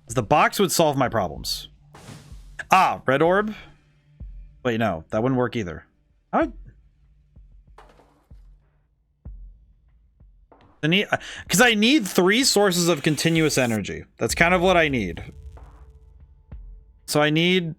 The box would solve my problems. Ah, red orb? Wait, no, that wouldn't work either. Because I need 3 sources of continuous energy. That's kind of what I need. So I need...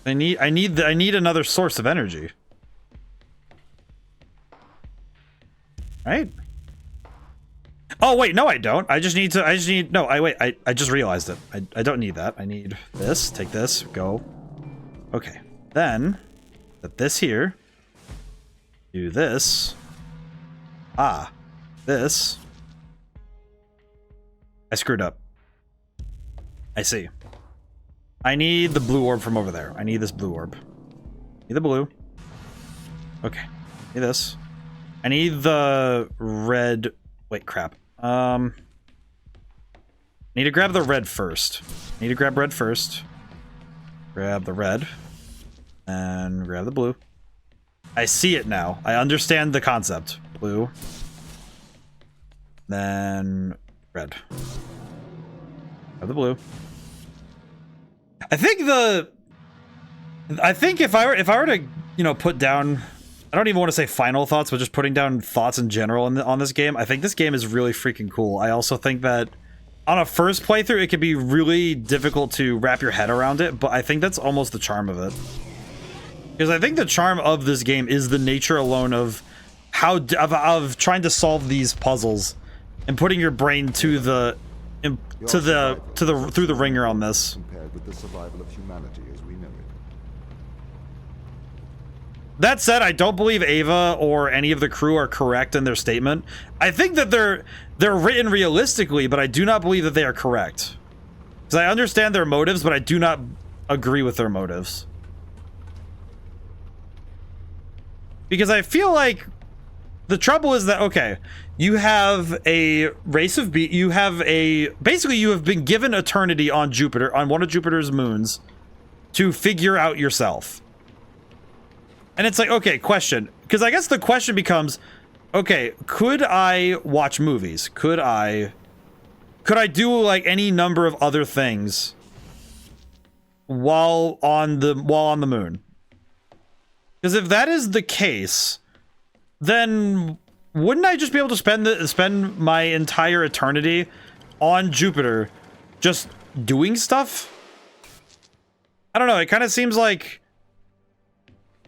I need another source of energy. Right? Oh wait, no I don't. I just need no, I just realized it. I don't need that. I need this, take this, go. Okay. Then put this here. Do this. Ah. This. I screwed up. I see. I need the blue orb from over there. I need this blue orb. Need the blue. Okay. Need this. I need the red. Wait, crap. Need to grab the red first. Need to grab red first. Grab the red. And grab the blue. I see it now. I understand the concept. Blue. Then red. Grab the blue. I think if I were to, you know, put down, I don't even want to say final thoughts, but just putting down thoughts in general on this game, I think this game is really freaking cool. I also think that on a first playthrough, it could be really difficult to wrap your head around it, but I think that's almost the charm of it. Because I think the charm of this game is the nature alone of how of trying to solve these puzzles and putting your brain to the through the ringer on this. With the survival of humanity as we know it. That said, I don't believe Ava or any of the crew are correct in their statement. I think that they're written realistically, but I do not believe that they are correct. Because I understand their motives, but I do not agree with their motives. Because I feel like the trouble is that, okay, you have a race of basically you have been given eternity on Jupiter, on one of Jupiter's moons, to figure out yourself. And it's like, okay, question. Because I guess the question becomes, okay, could I watch movies? Could I do like any number of other things while on the moon? Because if that is the case, then wouldn't I just be able to spend my entire eternity on Jupiter just doing stuff? I don't know, it kind of seems like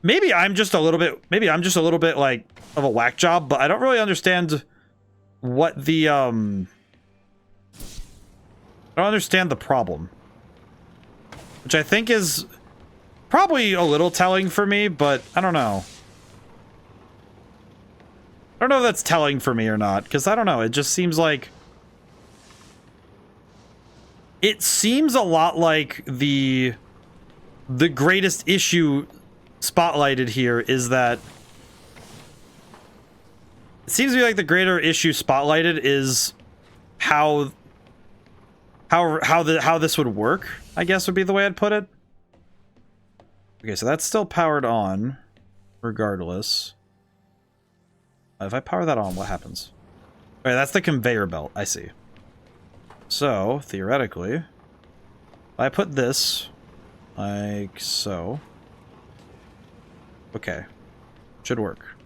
maybe I'm just a little bit like of a whack job, but I don't really understand what the I don't understand the problem. Which I think is probably a little telling for me, but I don't know. I don't know if that's telling for me or not, because I don't know, it just seems like... It seems a lot like the greatest issue spotlighted here is that... It seems to be like the greater issue spotlighted is how this would work, I guess would be the way I'd put it. Okay, so that's still powered on, regardless. If I power that on, what happens? Okay, that's the conveyor belt. I see. So, theoretically, if I put this like so. Okay. Should work.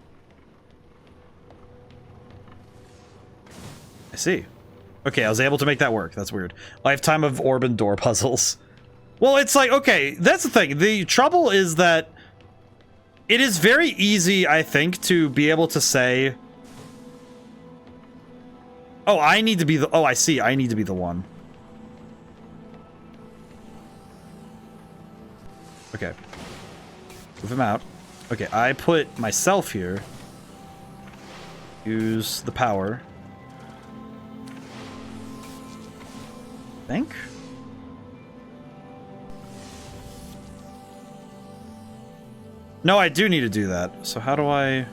I see. Okay, I was able to make that work. That's weird. Lifetime of orb and door puzzles. Well, it's like, okay, that's the thing. The trouble is that it is very easy, I think, to be able to say, oh, I need to be the... Oh, I see. I need to be the one. Okay. Move him out. Okay, I put myself here. Use the power. Think? No, I do need to do that. So how do I...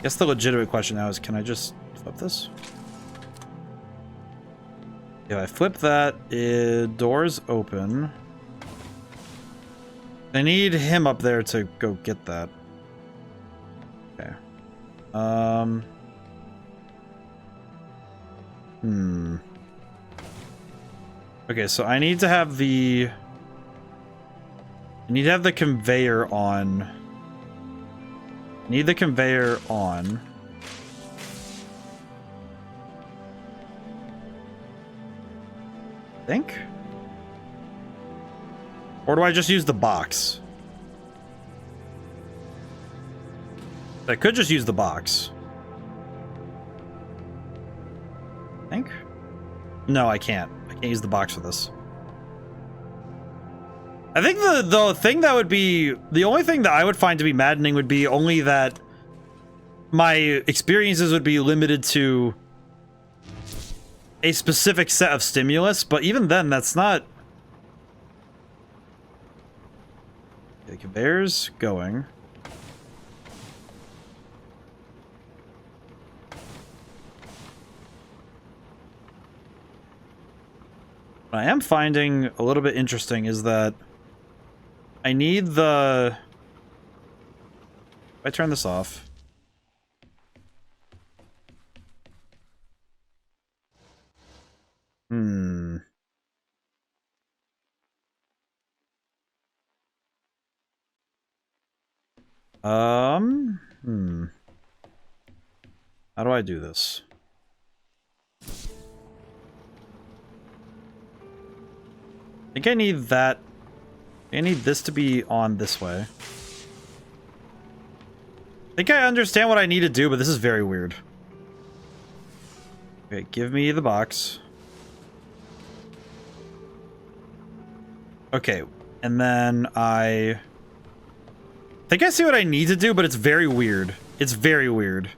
Guess the legitimate question now is, can I just flip this? If I flip that, doors open. I need him up there to go get that. Okay. Okay, so I need to have the... I need to have the conveyor on. I need the conveyor on. Think? Or do I just use the box? I could just use the box. Think? No, I can't. I can't use the box for this. I think the thing that would be... The only thing that I would find to be maddening would be only that my experiences would be limited to a specific set of stimulus, but even then, that's not... The conveyor's going. What I am finding a little bit interesting is that I need the... If I turn this off. How do I do this? I think I need that. I need this to be on this way. I think I understand what I need to do, but this is very weird. Okay, give me the box. Okay, and then I think I see what I need to do, but it's very weird. It's very weird.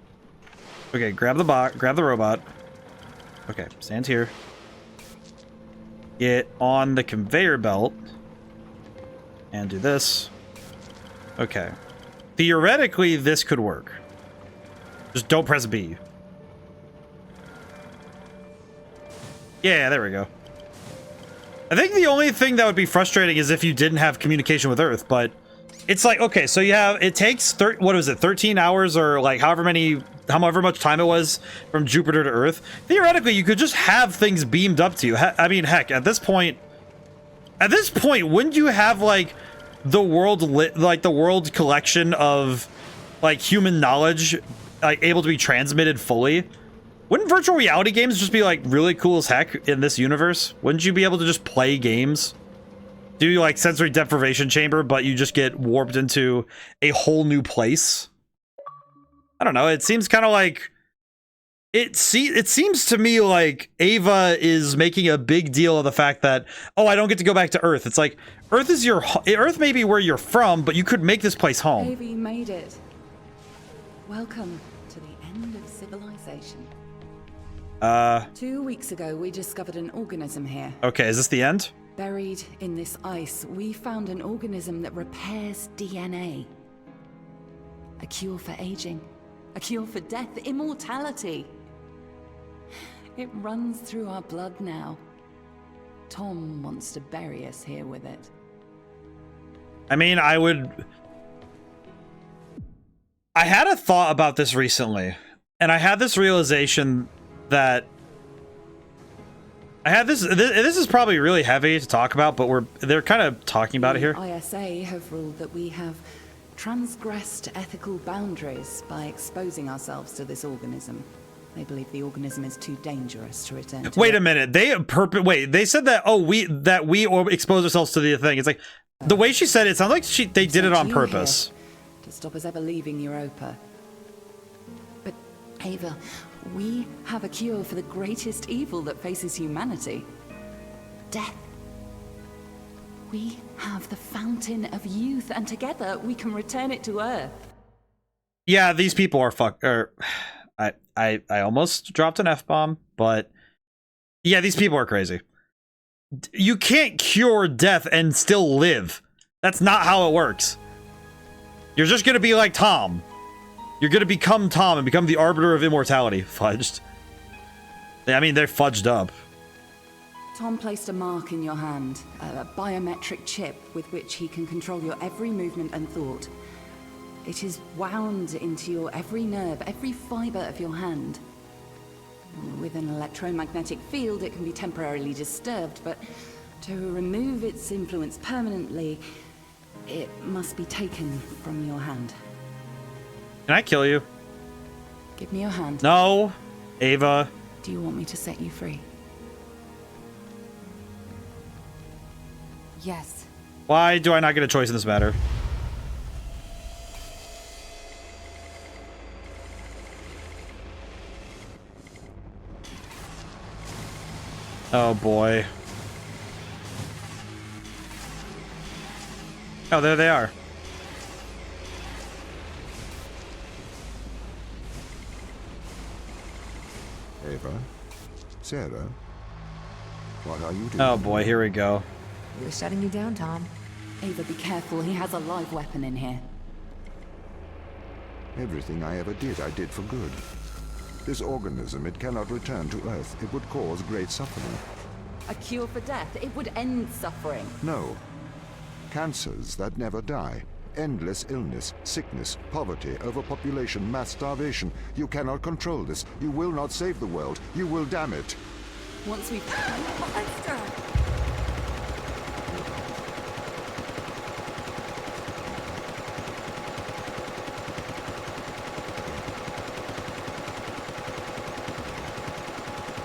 Okay, grab the box, grab the robot. Okay, stand here. Get on the conveyor belt. And do this. Okay. Theoretically, this could work. Just don't press B. Yeah, there we go. I think the only thing that would be frustrating is if you didn't have communication with Earth, but it's like, okay, so you have, it takes, what was it, 13 hours or like however much time it was from Jupiter to Earth. Theoretically, you could just have things beamed up to you. I mean, heck, at this point, wouldn't you have like the world collection of like human knowledge like able to be transmitted fully? Wouldn't virtual reality games just be like really cool as heck in this universe? Wouldn't you be able to just play games? Do like sensory deprivation chamber, but you just get warped into a whole new place? I don't know. It seems kind of like it seems to me like Ava is making a big deal of the fact that, oh, I don't get to go back to Earth. It's like Earth may be where you're from, but you could make this place home. Ava, you made it. Welcome to the end of civilization. 2 weeks ago, we discovered an organism here. Okay, is this the end? Buried in this ice, we found an organism that repairs DNA. A cure for aging. A cure for death. Immortality. It runs through our blood now. Tom wants to bury us here with it. I mean, I had a thought about this recently, and I had this realization that this is probably really heavy to talk about, but they're kind of talking about it here. ISA have ruled that we have transgressed ethical boundaries by exposing ourselves to this organism. They believe the organism is too dangerous to return to Wait it. a minute. They said that we expose ourselves to the thing. It's like the way she said it sounds like they did it on You purpose. here to stop us ever leaving Europa. But Ava, we have a cure for the greatest evil that faces humanity. Death. We have the fountain of youth, and together we can return it to Earth. Yeah, these people are I almost dropped an F-bomb, but yeah, these people are crazy. You can't cure death and still live. That's not how it works. You're just gonna be like Tom. You're gonna become Tom and become the arbiter of immortality. Fudged. I mean, they're fudged up. Tom placed a mark in your hand, a biometric chip with which he can control your every movement and thought. It is wound into your every nerve, every fiber of your hand. With an electromagnetic field, it can be temporarily disturbed, but to remove its influence permanently, it must be taken from your hand. Can I kill you? Give me your hand. No, Ava. Do you want me to set you free? Yes. Why do I not get a choice in this matter? Oh boy. Oh, there they are. Ava? Sarah? What are you doing? Oh boy, here we go. We're shutting you down, Tom. Ava, be careful. He has a live weapon in here. Everything I ever did, I did for good. This organism, it cannot return to Earth. It would cause great suffering. A cure for death. It would end suffering. No. Cancers that never die. Endless illness, sickness, poverty, overpopulation, mass starvation. You cannot control this. You will not save the world. You will damn it. Once we've... Monster!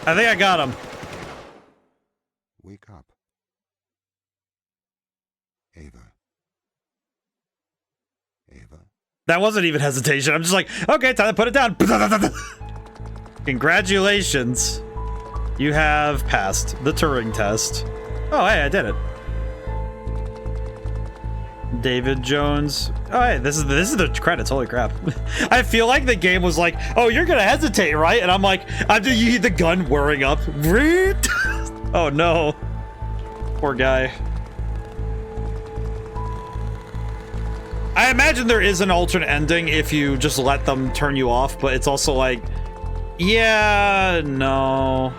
I think I got him. Wake up. Ava. Ava. That wasn't even hesitation. I'm just like, okay, time to put it down. Congratulations. You have passed the Turing test. Oh, hey, I did it. David Jones. Oh, hey, this is the credits. Holy crap. I feel like the game was like, oh, you're gonna hesitate, right? And I'm like, you hear the gun whirring up. Oh no. Poor guy. I imagine there is an alternate ending if you just let them turn you off, but it's also like, yeah, no.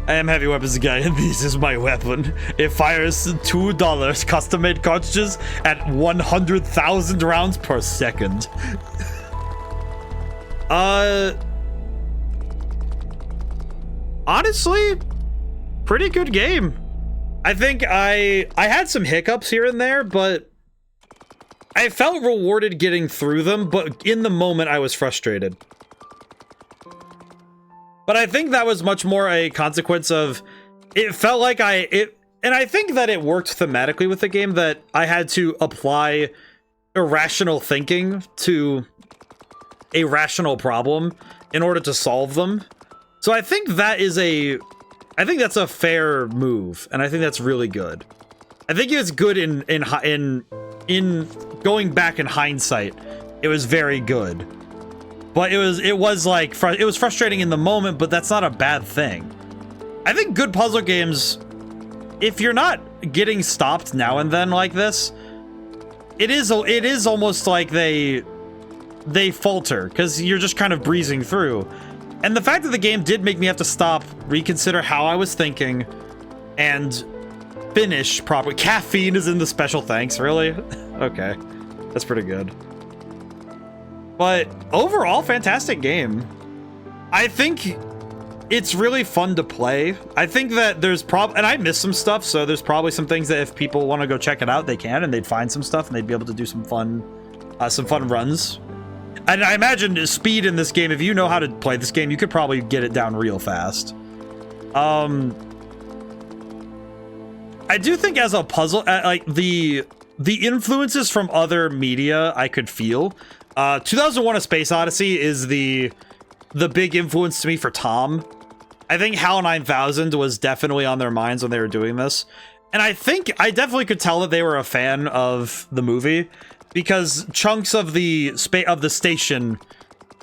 I am heavy weapons guy, and this is my weapon. It fires $2 custom-made cartridges at 100,000 rounds per second. Honestly, pretty good game. I think I had some hiccups here and there, but I felt rewarded getting through them, but in the moment I was frustrated. But I think that was much more a consequence of, it felt like and I think that it worked thematically with the game, that I had to apply irrational thinking to a rational problem in order to solve them. So I think that is I think that's a fair move, and I think that's really good. I think it's good in going back in hindsight. It was very good. But it was like, it was frustrating in the moment, but that's not a bad thing. I think good puzzle games, if you're not getting stopped now and then like this, it is almost like they falter, because you're just kind of breezing through. And the fact that the game did make me have to stop, reconsider how I was thinking, and finish properly. Caffeine is in the special thanks, really? Okay, that's pretty good. But overall, fantastic game. I think it's really fun to play. I think that there's and I missed some stuff, so there's probably some things that if people want to go check it out, they can, and they'd find some stuff, and they'd be able to do some fun runs. And I imagine speed in this game, if you know how to play this game, you could probably get it down real fast. I do think as a puzzle, like the influences from other media I could feel. 2001: A Space Odyssey is the big influence to me for Tom. I think HAL 9000 was definitely on their minds when they were doing this. And I think I definitely could tell that they were a fan of the movie because chunks of the station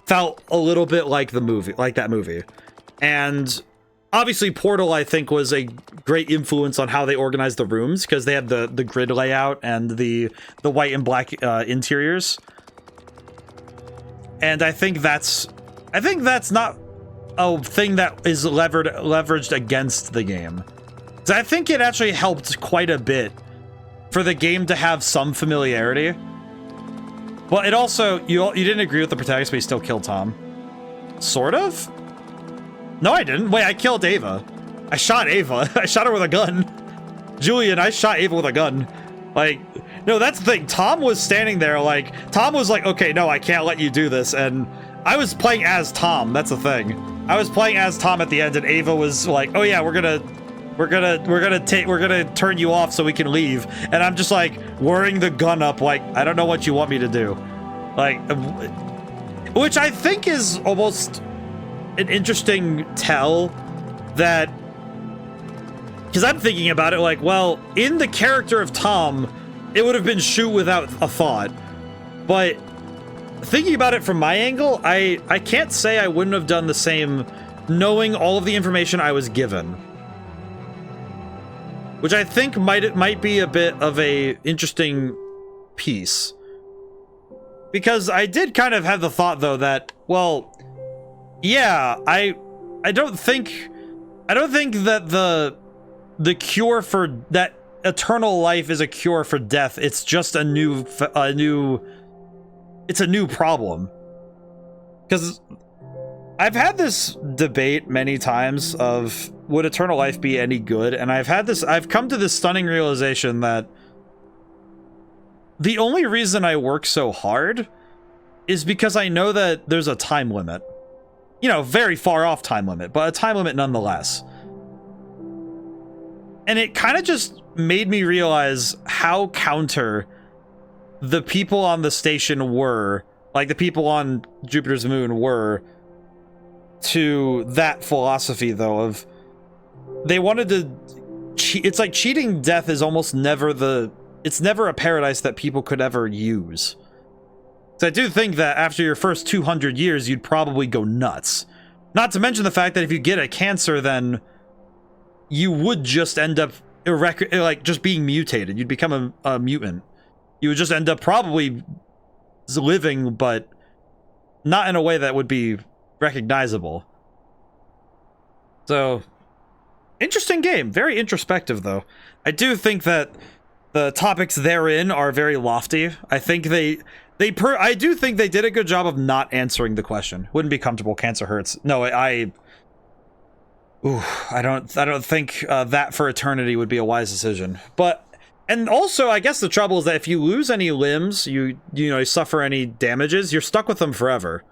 felt a little bit like the movie, like that movie. And obviously Portal, I think, was a great influence on how they organized the rooms because they had the grid layout and the white and black interiors. And I think that's not a thing that is leveraged against the game. So I think it actually helped quite a bit for the game to have some familiarity. But it also, you didn't agree with the protagonist, but you still killed Tom. Sort of? No, I didn't. Wait, I killed Ava. I shot Ava. I shot her with a gun. Julian, I shot Ava with a gun. Like, no, that's the thing. Tom was standing there like, Tom was like, okay, no, I can't let you do this. And I was playing as Tom. That's the thing. I was playing as Tom at the end, and Ava was like, oh yeah, we're gonna turn you off so we can leave. And I'm just like whirring the gun up like, I don't know what you want me to do. Like, which I think is almost an interesting tell that, because I'm thinking about it like, well, in the character of Tom, it would have been shoot without a thought. But thinking about it from my angle, I can't say I wouldn't have done the same knowing all of the information I was given. Which I think might be a bit of a interesting piece. Because I did kind of have the thought though that, well, yeah, I don't think that the cure for that eternal life is a cure for death. It's just a new problem. Because I've had this debate many times of, would eternal life be any good? And I've come to this stunning realization that the only reason I work so hard is because I know that there's a time limit. You know, very far off time limit, but a time limit nonetheless. And it kind of just made me realize how counter the people on the station were, like the people on Jupiter's moon were, to that philosophy though of they wanted to cheat. It's like cheating death is almost never it's never a paradise that people could ever use. So I do think that after your first 200 years, you'd probably go nuts. Not to mention the fact that if you get a cancer, then you would just end up just being mutated. You'd become a mutant. You would just end up probably living, but not in a way that would be recognizable. So, interesting game. Very introspective, though. I think that the topics therein are very lofty. I think I do think they did a good job of not answering the question. Wouldn't be comfortable. Cancer hurts. No, I don't think that for eternity would be a wise decision. But, and also, I guess the trouble is that if you lose any limbs, you suffer any damages, you're stuck with them forever.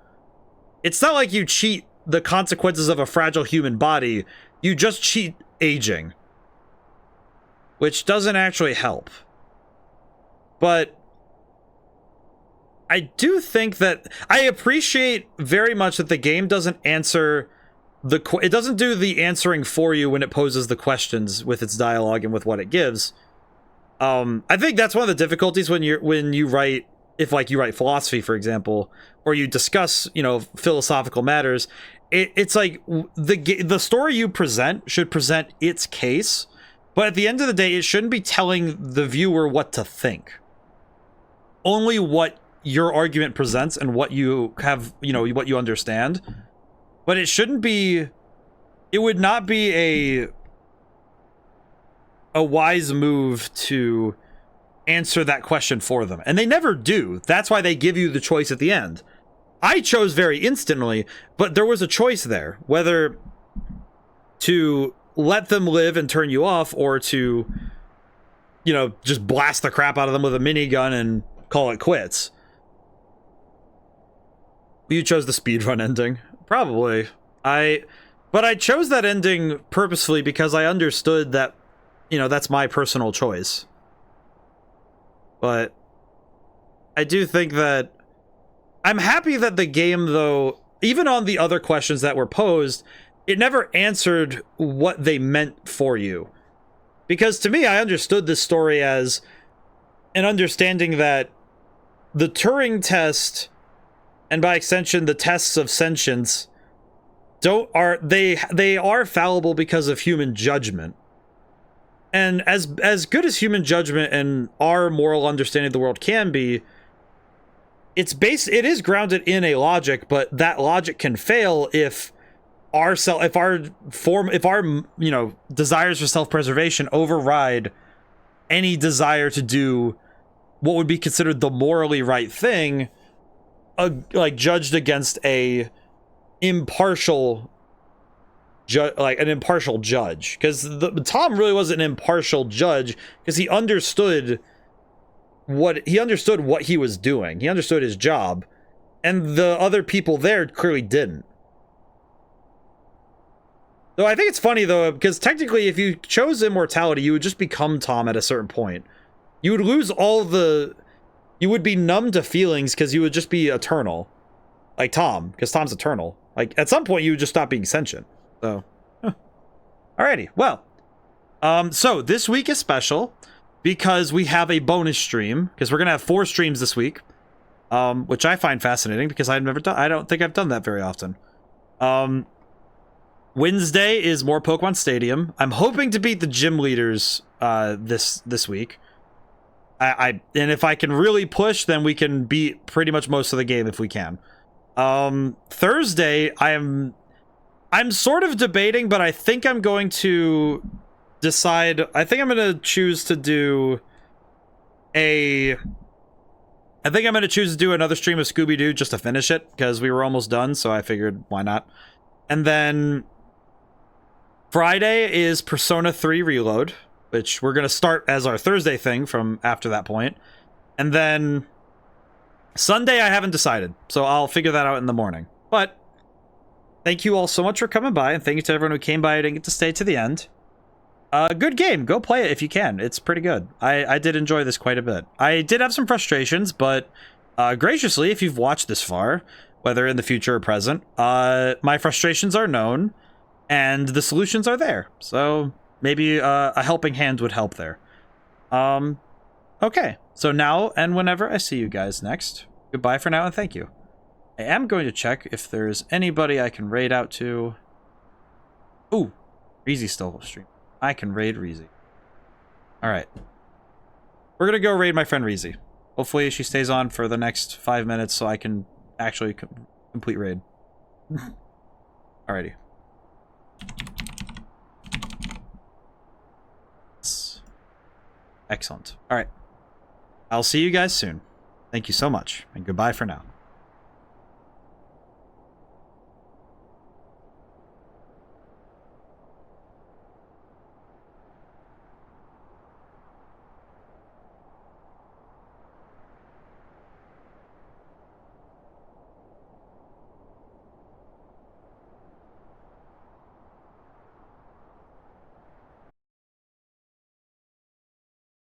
It's not like you cheat the consequences of a fragile human body. You just cheat aging, which doesn't actually help. But I do think that I appreciate very much that the game doesn't answer it doesn't do the answering for you when it poses the questions with its dialogue and with what it gives. I think that's one of the difficulties when you write, if like you write philosophy, for example, or you discuss, philosophical matters. It's like the story you present should present its case, but at the end of the day, it shouldn't be telling the viewer what to think. Only what your argument presents and what you have, what you understand. But it would not be a wise move to answer that question for them. And they never do. That's why they give you the choice at the end. I chose very instantly, but there was a choice there, whether to let them live and turn you off or to, just blast the crap out of them with a minigun and call it quits. You chose the speedrun ending. Probably. But I chose that ending purposefully because I understood that, you know, that's my personal choice. But I do think that I'm happy that the game, though, even on the other questions that were posed, it never answered what they meant for you. Because to me, I understood this story as an understanding that the Turing test, and by extension, the tests of sentience, they are fallible because of human judgment. And as good as human judgment and our moral understanding of the world can be, it is grounded in a logic, but that logic can fail if our you know, desires for self-preservation override any desire to do what would be considered the morally right thing, like judged against a impartial an impartial judge. Because Tom really was an impartial judge because he understood what he was doing. He understood his job, and the other people there clearly didn't. Though I think it's funny, though, because technically if you chose immortality, you would just become Tom at a certain point. You would lose you would be numb to feelings because you would just be eternal. Like Tom, because Tom's eternal. Like, at some point, you would just stop being sentient. So, alrighty. Well, so this week is special because we have a bonus stream, because we're going to have 4 streams this week, which I find fascinating because I don't think I've done that very often. Wednesday is more Pokemon Stadium. I'm hoping to beat the gym leaders this week. And if I can really push, then we can beat pretty much most of the game if we can. Thursday, I'm sort of debating, but I think I'm going to decide. I think I'm going to choose to do another stream of Scooby-Doo just to finish it, because we were almost done, so I figured why not. And then Friday is Persona 3 Reload, which we're going to start as our Thursday thing from after that point. And then Sunday, I haven't decided, so I'll figure that out in the morning. But thank you all so much for coming by, and thank you to everyone who came by and didn't get to stay to the end. Good game. Go play it if you can. It's pretty good. I did enjoy this quite a bit. I did have some frustrations, but graciously, if you've watched this far, whether in the future or present, my frustrations are known, and the solutions are there. So maybe a helping hand would help there. Okay, so now and whenever I see you guys next, goodbye for now and thank you. I am going to check if there's anybody I can raid out to. Ooh, Reezy's still stream. I can raid Reezy. Alright. We're gonna go raid my friend Reezy. Hopefully she stays on for the next 5 minutes so I can actually complete raid. Alrighty. Excellent. Alright. I'll see you guys soon. Thank you so much, and goodbye for now.